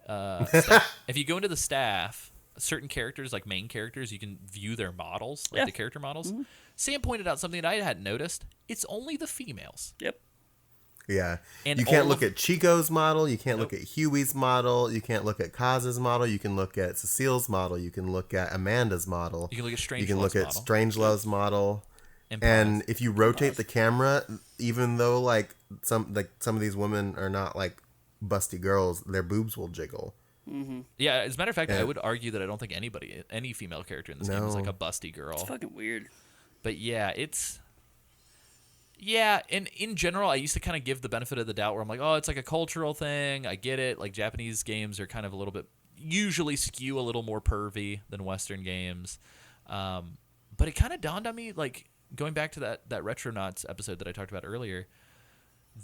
Speaker 5: if you go into the staff, certain characters like main characters, you can view their models, like the character models. Sam pointed out something that I hadn't noticed. It's only the females.
Speaker 3: Yep.
Speaker 1: Yeah.
Speaker 5: And
Speaker 1: you can't
Speaker 5: all
Speaker 1: look
Speaker 5: of-
Speaker 1: at Chico's model. You can't
Speaker 5: Nope.
Speaker 1: look at Huey's model. You can't look at Kaz's model. You can look at Cecile's model. You can look at Amanda's model.
Speaker 5: You can look at
Speaker 1: You can look
Speaker 5: Strangelove's
Speaker 1: at
Speaker 5: model.
Speaker 1: Strangelove's model.
Speaker 5: And
Speaker 1: And
Speaker 5: Paz.
Speaker 1: if you rotate the camera, even though like some of these women are not like busty girls, their boobs will jiggle.
Speaker 5: Yeah, as a matter of fact, I
Speaker 1: Yeah.
Speaker 5: would argue that I don't think any female character in this game is like
Speaker 1: No.
Speaker 5: a busty girl.
Speaker 3: It's fucking weird.
Speaker 5: But yeah, and in general, I used to kind of give the benefit of the doubt where I'm like, oh, it's like a cultural thing. I get it. Like Japanese games are kind of a little bit, usually skew a little more pervy than Western games. But it kind of dawned on me, like going back to that Retronauts episode that I talked about earlier,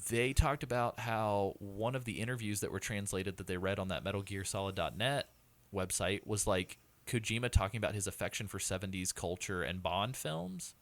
Speaker 5: they talked about how one of the interviews that were translated that they read on that MetalGearSolid.net website was like Kojima talking about his affection for 70s culture and Bond films,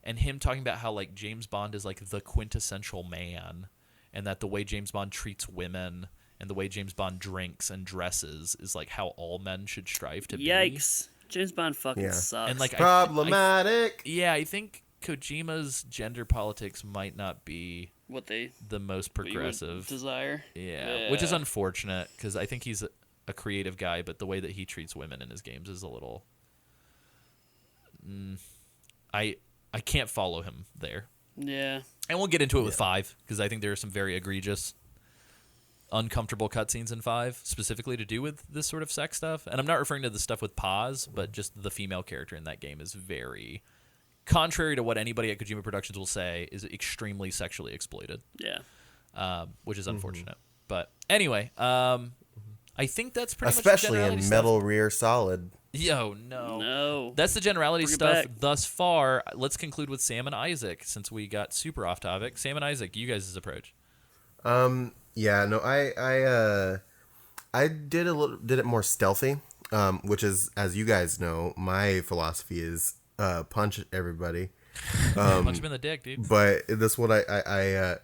Speaker 5: and him talking about how like James Bond is like the quintessential man, and that the way James Bond treats women and the way James Bond drinks and dresses is like how all men should strive to be.
Speaker 3: Yikes. James Bond fucking
Speaker 1: Yeah.
Speaker 3: sucks.
Speaker 5: And like
Speaker 1: Problematic.
Speaker 5: I think Kojima's gender politics might not be
Speaker 3: what they
Speaker 5: the most
Speaker 3: what you would
Speaker 5: progressive.
Speaker 3: desire.
Speaker 5: Yeah, which is unfortunate because I think he's a creative guy, but the way that he treats women in his games is a little. I can't follow him there,
Speaker 3: Yeah.
Speaker 5: and we'll get into it with 5 because I think there are some very egregious, uncomfortable cutscenes in 5 specifically to do with this sort of sex stuff. And I'm not referring to the stuff with Paz, but just the female character in that game is very, contrary to what anybody at Kojima Productions will say, is extremely sexually exploited.
Speaker 3: Yeah.
Speaker 5: Which is unfortunate. But anyway, I think that's pretty much
Speaker 1: Especially
Speaker 5: the
Speaker 1: in
Speaker 5: generality
Speaker 1: Metal Rear Solid.
Speaker 5: stuff. Yo, no.
Speaker 3: No.
Speaker 5: That's the generality
Speaker 3: Bring it
Speaker 5: stuff
Speaker 3: back.
Speaker 5: thus far. Let's conclude with Sam and Isaac since we got super off topic. Sam and Isaac, you guys' approach.
Speaker 1: Yeah, no, I did it more stealthy, which is, as you guys know, my philosophy is punch everybody.
Speaker 5: Punch him in the dick, dude.
Speaker 1: But this one, I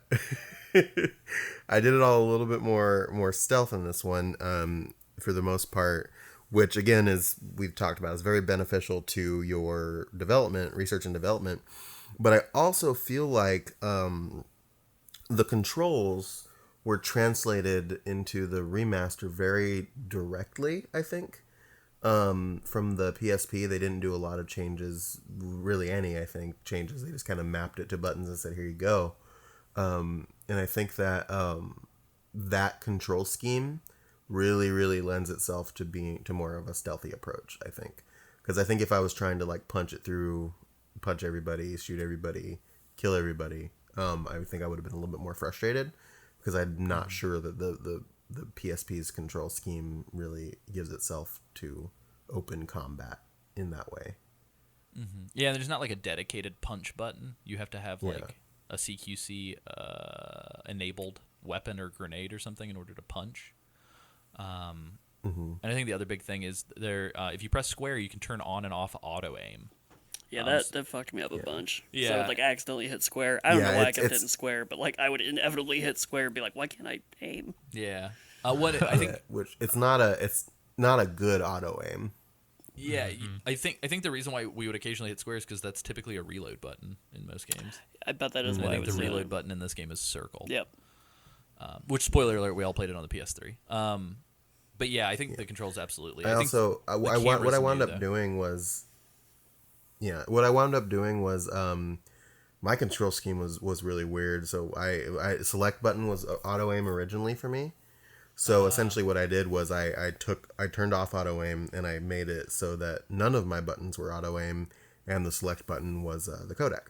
Speaker 1: I did it all a little bit more stealth in this one, for the most part, which again is, we've talked about, is very beneficial to your development, research and development. But I also feel like the controls were translated into the remaster very directly, I think. From the PSP, they didn't do a lot of changes, really any, I think, changes. They just kind of mapped it to buttons and said, here you go. And I think that that control scheme really lends itself to more of a stealthy approach, I think. Because I think if I was trying to like punch everybody, shoot everybody, kill everybody, I would think I would have been a little bit more frustrated, because I'm not sure that the PSP's control scheme really gives itself to open combat in that way.
Speaker 5: Yeah, there's not like a dedicated punch button. You have to have
Speaker 1: Yeah.
Speaker 5: like a CQC enabled weapon or grenade or something in order to punch. And I think the other big thing is if you press square, you can turn on and off auto aim.
Speaker 3: Yeah, that fucked me up a bunch.
Speaker 5: Yeah.
Speaker 3: So I would, like, accidentally hit square. I don't
Speaker 1: Yeah,
Speaker 3: know why I kept
Speaker 1: it's-
Speaker 3: hitting square, but, like, I would inevitably hit square and be like, why can't I aim?
Speaker 5: Yeah. What I think.
Speaker 1: which it's not a good auto aim.
Speaker 5: Yeah, I think the reason why we would occasionally hit square is because that's typically a reload button in most games.
Speaker 3: I bet that is
Speaker 5: I
Speaker 3: why I
Speaker 5: think
Speaker 3: was
Speaker 5: the
Speaker 3: doing
Speaker 5: reload
Speaker 3: it.
Speaker 5: button in this game is circle.
Speaker 3: Yep.
Speaker 5: Which, spoiler alert, we all played it on the PS3. But yeah, I think the controls absolutely.
Speaker 1: I
Speaker 5: think
Speaker 1: also
Speaker 5: the
Speaker 1: what
Speaker 5: cameras
Speaker 1: I wound
Speaker 5: new,
Speaker 1: up
Speaker 5: though.
Speaker 1: doing was my control scheme was really weird. So I select button was auto aim originally for me. So essentially what I did was I turned off auto aim and I made it so that none of my buttons were auto aim and the select button was the codec.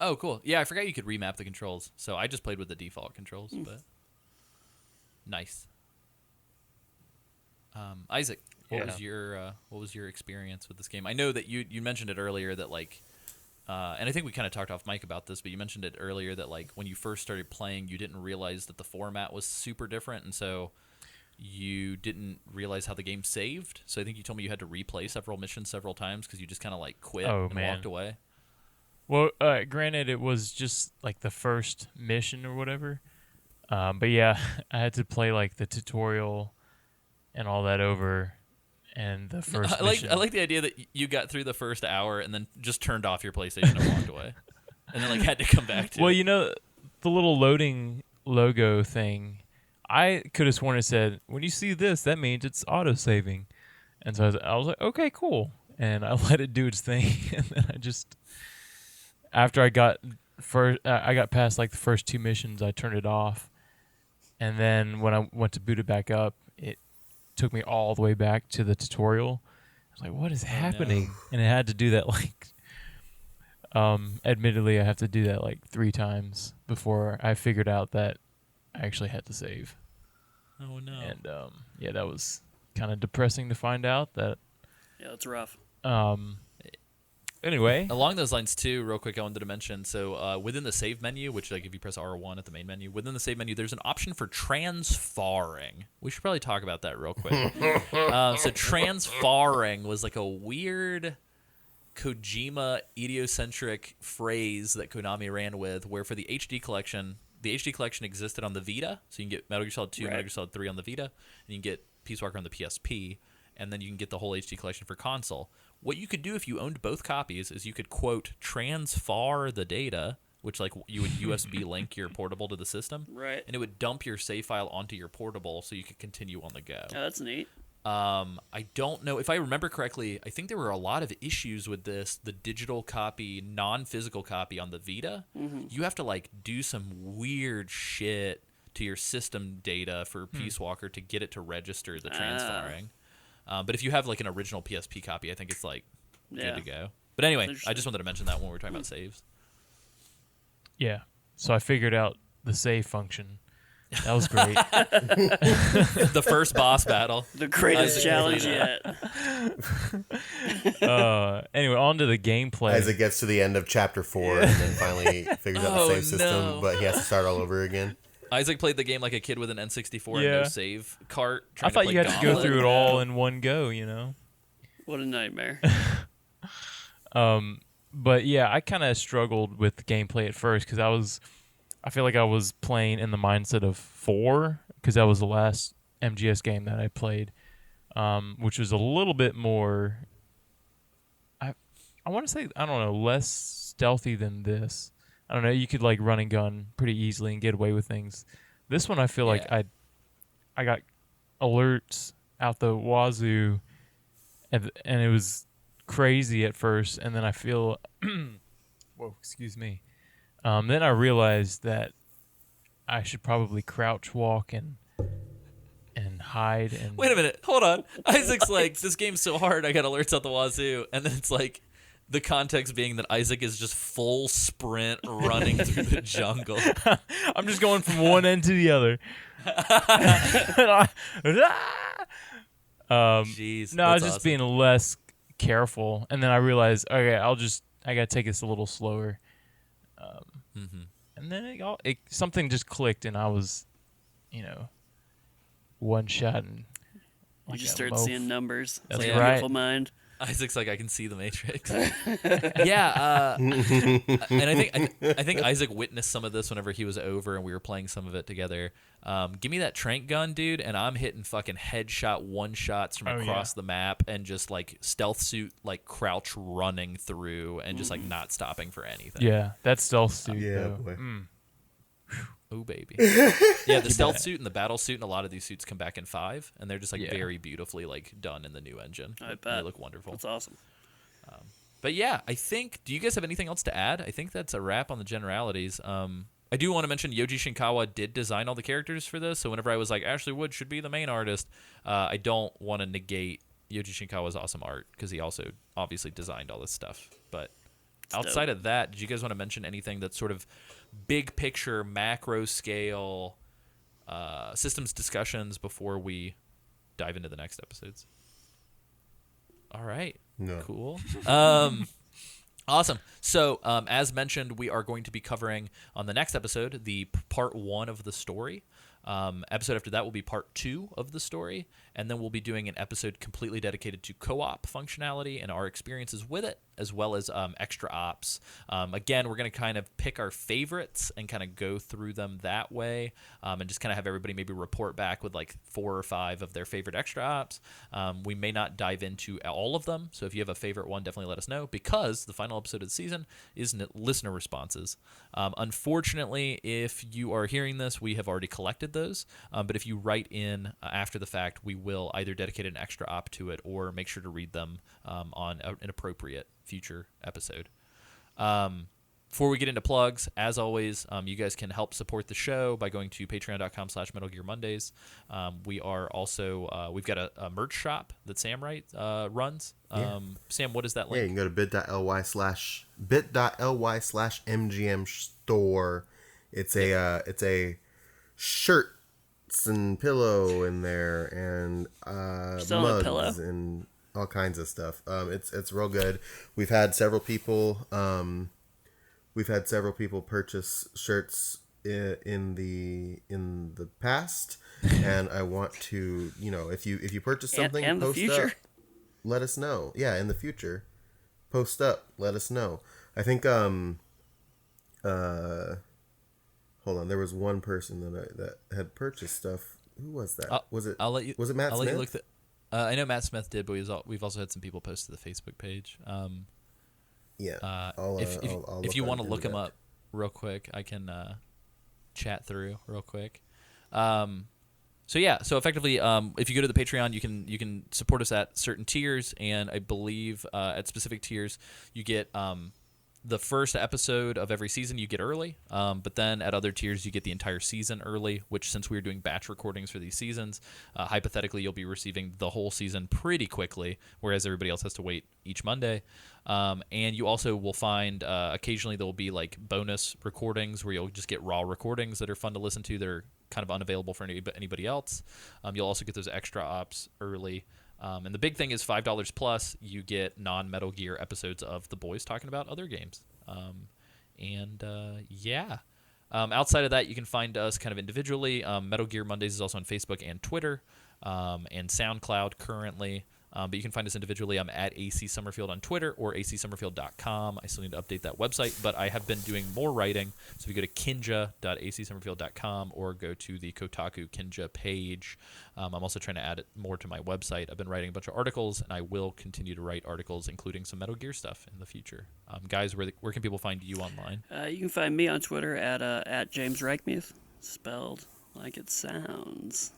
Speaker 5: Oh, cool. Yeah, I forgot you could remap the controls. So I just played with the default controls, but nice. Isaac, what was your experience with this game? I know that you mentioned it earlier that like, and I think we kind of talked off mic about this, but you mentioned it earlier that like when you first started playing, you didn't realize that the format was super different, and so you didn't realize how the game saved. So I think you told me you had to replay several missions several times because you just kind of like quit and walked away.
Speaker 6: Well, granted, it was just like the first mission or whatever. But yeah, I had to play like the tutorial and all that over. And the first mission.
Speaker 5: I like the idea that you got through the first hour and then just turned off your PlayStation and walked away, and then like had to come back to.
Speaker 6: Well,
Speaker 5: it.
Speaker 6: you know, the little loading logo thing. I could have sworn it said, "When you see this, that means it's auto saving," and so I was like, "Okay, cool," and I let it do its thing, and then I just after I got past like the first two missions, I turned it off, and then when I went to boot it back up, it took me all the way back to the tutorial. I was like, what is happening?
Speaker 5: No.
Speaker 6: And it had to do that like admittedly I have to do that like 3 times before I figured out that I actually had to save.
Speaker 5: Oh no.
Speaker 6: And yeah, that was kind of depressing to find out that
Speaker 3: Yeah, that's rough.
Speaker 6: anyway,
Speaker 5: Along those lines too, real quick, I wanted to mention. So within the save menu, which like if you press R1 at the main menu, within the save menu, there's an option for transfarring. We should probably talk about that real quick. So transfarring was like a weird Kojima idiocentric phrase that Konami ran with, where for the HD collection existed on the Vita, so you can get Metal Gear Solid 2 and
Speaker 3: Right.
Speaker 5: Metal Gear Solid 3 on the Vita, and you can get Peace Walker on the PSP, and then you can get the whole HD collection for console. What you could do if you owned both copies is you could, quote, transfar the data, which like you would USB link your portable to the system,
Speaker 3: Right.
Speaker 5: and it would dump your save file onto your portable so you could continue on the go.
Speaker 3: Yeah, that's neat.
Speaker 5: I don't know if I remember correctly. I think there were a lot of issues with this. The digital copy, non-physical copy on the Vita, you have to like do some weird shit to your system data for Peace Walker to get it to register the transferring. But if you have like an original PSP copy, I think it's like
Speaker 3: Yeah.
Speaker 5: good to go. But anyway, I
Speaker 3: Interesting.
Speaker 5: just wanted to mention that when we were talking about saves.
Speaker 6: yeah. So I figured out the save function. That was great.
Speaker 5: The first boss battle.
Speaker 3: The greatest
Speaker 5: Isaac
Speaker 3: challenge
Speaker 5: completed
Speaker 3: yet.
Speaker 6: Anyway, on to the gameplay.
Speaker 1: Isaac gets to the end of chapter 4 and then finally figures out the
Speaker 5: Oh,
Speaker 1: save system,
Speaker 5: no.
Speaker 1: but he has to start all over again.
Speaker 5: Isaac played the game like a kid with an N64 and
Speaker 6: Yeah.
Speaker 5: no save cart.
Speaker 6: I
Speaker 5: trying to
Speaker 6: thought
Speaker 5: play
Speaker 6: you had to go
Speaker 5: Gauntlet.
Speaker 6: through it all in one go, you know?
Speaker 3: What a nightmare.
Speaker 6: But yeah, I kind of struggled with the gameplay at first because I feel like I was playing in the mindset of 4 because that was the last MGS game that I played, which was a little bit more, I want to say, I don't know, less stealthy than this. I don't know, you could like run and gun pretty easily and get away with things. This one I feel like
Speaker 5: Yeah.
Speaker 6: I got alerts out the wazoo and it was crazy at first, and then I feel whoa, excuse me. Then I realized that I should probably crouch walk and hide and
Speaker 5: Wait a minute, hold on. Isaac's like, this game's so hard, I got alerts out the wazoo, and then it's like, the context being that Isaac is just full sprint running through the jungle.
Speaker 6: I'm just going from one end to the other.
Speaker 5: Jeez,
Speaker 6: No, I was
Speaker 5: that's
Speaker 6: just
Speaker 5: awesome.
Speaker 6: being less careful, and then I realized, okay, I gotta take this a little slower. And then something just clicked, and I was, one shot and
Speaker 3: You
Speaker 6: like
Speaker 3: just
Speaker 6: a
Speaker 3: start
Speaker 6: loaf.
Speaker 3: seeing numbers. It's
Speaker 6: That's
Speaker 3: like
Speaker 6: right.
Speaker 3: a beautiful mind.
Speaker 5: Isaac's like, I can see the Matrix. Yeah, and I think Isaac witnessed some of this whenever he was over and we were playing some of it together. Give me that trank gun, dude, and I'm hitting fucking headshot one shots from across the map and just like stealth suit, like crouch running through and just like not stopping for anything.
Speaker 6: Yeah, that stealth suit.
Speaker 1: Yeah,
Speaker 6: though.
Speaker 1: boy.
Speaker 5: Oh baby. Yeah, the stealth suit and the battle suit and a lot of these suits come back in 5, and they're just like very beautifully like done in the new engine.
Speaker 3: I bet.
Speaker 5: They look wonderful.
Speaker 3: That's awesome.
Speaker 5: But yeah, I think. Do you guys have anything else to add? I think that's a wrap on the generalities. I do want to mention Yoji Shinkawa did design all the characters for this, so whenever I was like Ashley Wood should be the main artist, I don't want to negate Yoji Shinkawa's awesome art because he also obviously designed all this stuff. But outside of that, did you guys want to mention anything that's sort of big picture, macro scale systems discussions before we dive into the next episodes? All right.
Speaker 1: No.
Speaker 5: Cool. Awesome. So, as mentioned, we are going to be covering on the next episode the part 1 of the story. Episode after that will be part 2 of the story, and then we'll be doing an episode completely dedicated to co-op functionality and our experiences with it, as well as extra ops. Again, we're going to kind of pick our favorites and kind of go through them that way, and just kind of have everybody maybe report back with like 4 or 5 of their favorite extra ops. We may not dive into all of them, so if you have a favorite one, definitely let us know, because the final episode of the season is listener responses. Unfortunately, if you are hearing this, we have already collected those, but if you write in after the fact, we will either dedicate an extra op to it or make sure to read them on an appropriate future episode. Before we get into plugs, as always, you guys can help support the show by going to patreon.com/Metal Gear Mondays. We are also, we've got a merch shop that Sam runs. Sam, what is that link?
Speaker 1: Yeah, you can go to bit.ly/MGM store. It's a shirts and pillow in there and
Speaker 3: Selling a pillow?
Speaker 1: mugs and all kinds of stuff. It's real good. We've had several people purchase shirts in the past, and I want to, if you purchase something,
Speaker 3: and the
Speaker 1: post
Speaker 3: future.
Speaker 1: up, let us know. Yeah, in the future, post up, let us know. I think hold on, there was one person that had purchased stuff. Who was that? Was it Matt
Speaker 5: I'll
Speaker 1: Smith?
Speaker 5: let you look I know Matt Smith did, but we've also had some people post to the Facebook page.
Speaker 1: Yeah.
Speaker 5: If you want to look him up real quick, I can chat through real quick. So effectively, if you go to the Patreon, you can support us at certain tiers, and I believe at specific tiers you get the first episode of every season you get early, but then at other tiers you get the entire season early, which, since we're doing batch recordings for these seasons, hypothetically you'll be receiving the whole season pretty quickly, whereas everybody else has to wait each Monday. And you also will find occasionally there will be like bonus recordings where you'll just get raw recordings that are fun to listen to that are kind of unavailable for anybody else. You'll also get those extra ops early. And the big thing is $5 plus, you get non-Metal Gear episodes of the boys talking about other games. Outside of that, you can find us kind of individually. Metal Gear Mondays is also on Facebook and Twitter, and SoundCloud currently. But you can find us individually. I'm at AC Summerfield on Twitter or acsummerfield.com. I still need to update that website, but I have been doing more writing. So if you go to kinja.acsummerfield.com or go to the Kotaku Kinja page, I'm also trying to add it more to my website. I've been writing a bunch of articles, and I will continue to write articles, including some Metal Gear stuff in the future. Guys, where can people find you online?
Speaker 3: You can find me on Twitter at James Reichmuth, spelled like it sounds.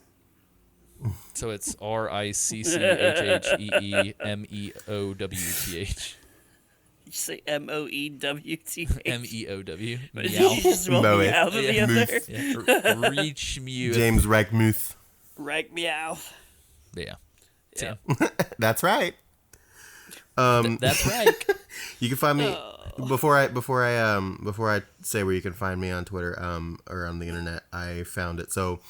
Speaker 5: So it's RICCHHEEMEOWTH.
Speaker 3: You say MOEWTH?
Speaker 5: MEOW.
Speaker 3: You just spelled meow at the end there.
Speaker 5: Yeah. Reach me.
Speaker 1: James Reichmuth.
Speaker 3: Reich meow.
Speaker 5: Yeah.
Speaker 3: Yeah.
Speaker 1: That's right.
Speaker 5: That's right.
Speaker 1: You can find me before I say where you can find me on Twitter or on the internet. I found it. So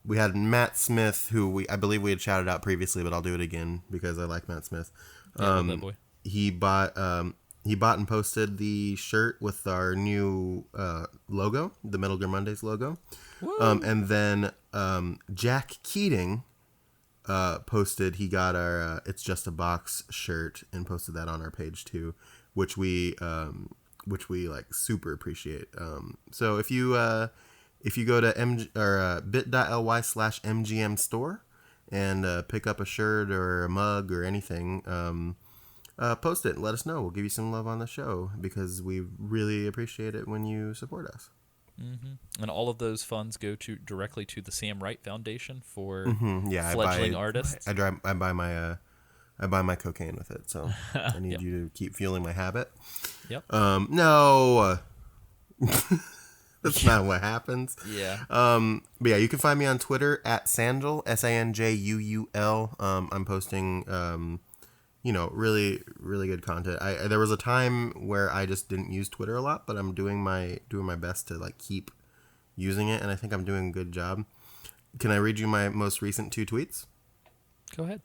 Speaker 1: we had Matt Smith, who I believe we had shouted out previously, but I'll do it again because I like Matt Smith.
Speaker 5: That boy.
Speaker 1: He bought and posted the shirt with our new logo, the Metal Gear Mondays logo. And then Jack Keating posted. He got our "It's Just a Box" shirt and posted that on our page too, which we like super appreciate. So if you go to bit.ly/MGM store and pick up a shirt or a mug or anything, post it and let us know. We'll give you some love on the show because we really appreciate it when you support us.
Speaker 5: Mm-hmm. And all of those funds go directly to the Sam Wright Foundation for
Speaker 1: fledgling
Speaker 5: artists.
Speaker 1: I buy my cocaine with it, so I need you to keep fueling my habit.
Speaker 5: Yep.
Speaker 1: No, that's not what happens.
Speaker 5: Yeah.
Speaker 1: But yeah, you can find me on Twitter at Sanjul, SANJUUL. I'm posting really, really good content. There was a time where I just didn't use Twitter a lot, but I'm doing my best to like keep using it, and I think I'm doing a good job. Can I read you my most recent 2 tweets?
Speaker 5: Go ahead.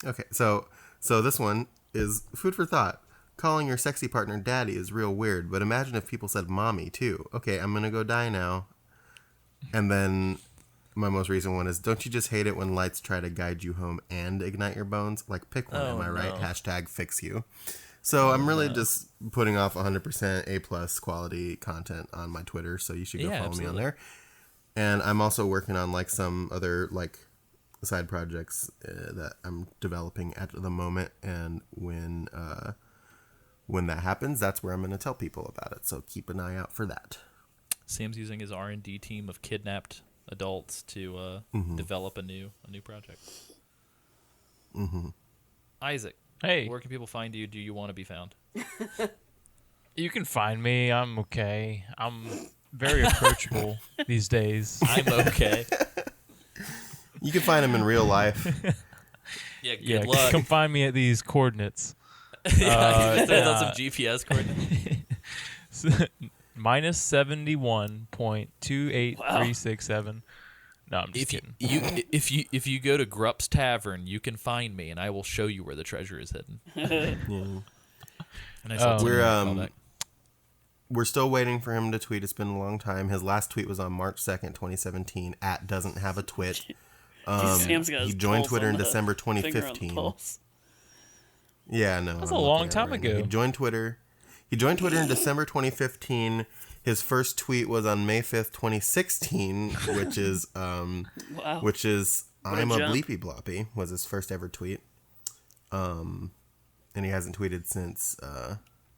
Speaker 1: Okay, so this one is food for thought. Calling your sexy partner daddy is real weird, but imagine if people said mommy too. Okay, I'm gonna go die now. And then my most recent one is, don't you just hate it when lights try to guide you home and ignite your bones? Like, pick one, am I right? Hashtag fix you. So I'm really just putting off 100% A+ quality content on my Twitter, so you should go follow me on there. And I'm also working on like some other like side projects that I'm developing at the moment, and when that happens, that's where I'm going to tell people about it. So keep an eye out for that.
Speaker 5: Sam's using his R&D team of kidnapped adults to develop a new project.
Speaker 1: Mm-hmm.
Speaker 5: Isaac,
Speaker 6: Hey,
Speaker 5: where can people find you? Do you want to be found?
Speaker 6: you can find me. I'm okay. I'm very approachable these days.
Speaker 5: I'm okay.
Speaker 6: You can find him in real life.
Speaker 5: Yeah, good luck.
Speaker 6: Come find me at these coordinates.
Speaker 5: Those some GPS coordinates.
Speaker 6: Minus 71.28367. No, I'm just kidding.
Speaker 5: If you go to Grupp's Tavern, you can find me, and I will show you where the treasure is hidden.
Speaker 1: We're still waiting for him to tweet. It's been a long time. His last tweet was on March 2nd, 2017. @ doesn't have a twit. He joined Twitter in December 2015. Yeah, no.
Speaker 6: That's a long time ago.
Speaker 1: He joined Twitter. He joined Twitter in December 2015. His first tweet was on May 5th, 2016, which is I'm a bleepy bloppy was his first ever tweet. And he hasn't tweeted since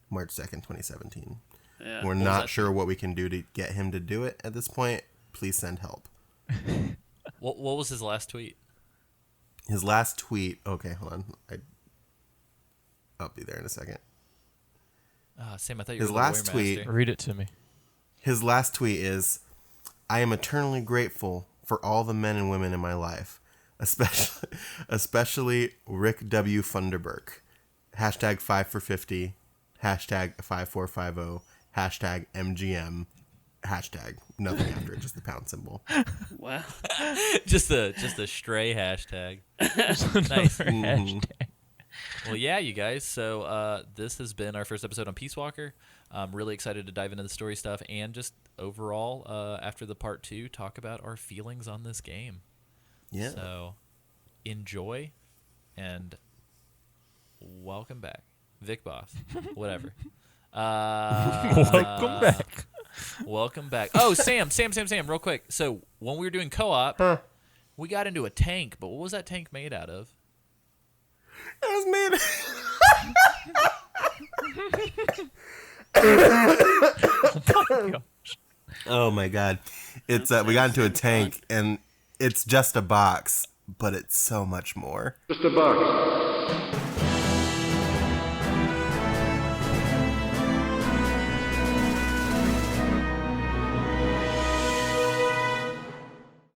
Speaker 1: March 2nd, 2017. Yeah. We're not sure what we can do to get him to do it at this point. Please send help.
Speaker 5: What was his last tweet?
Speaker 1: His last tweet. Okay, hold on. I'll be there in a second.
Speaker 5: Sam, I thought you
Speaker 1: his
Speaker 5: were the
Speaker 1: last tweet.
Speaker 5: master.
Speaker 6: Read it to me.
Speaker 1: His last tweet is, "I am eternally grateful for all the men and women in my life, especially Rick W. Funderburk. Hashtag 5 for 50. Hashtag 5450. Hashtag MGM. Hashtag nothing after it, just the pound symbol."
Speaker 3: Wow.
Speaker 5: just a stray hashtag. Nice.
Speaker 6: Hashtag.
Speaker 5: Well, yeah, you guys. So this has been our first episode on Peace Walker. I'm really excited to dive into the story stuff and just overall, after the part 2, talk about our feelings on this game.
Speaker 1: Yeah.
Speaker 5: So enjoy and welcome back. Vic Boss. Whatever.
Speaker 6: Welcome back.
Speaker 5: Welcome back. Oh, Sam, real quick. So when we were doing co-op, we got into a tank, but what was that tank made out of?
Speaker 1: It was made. Oh my god! It's we got into a tank, and it's just a box, but it's so much more.
Speaker 7: Just a box.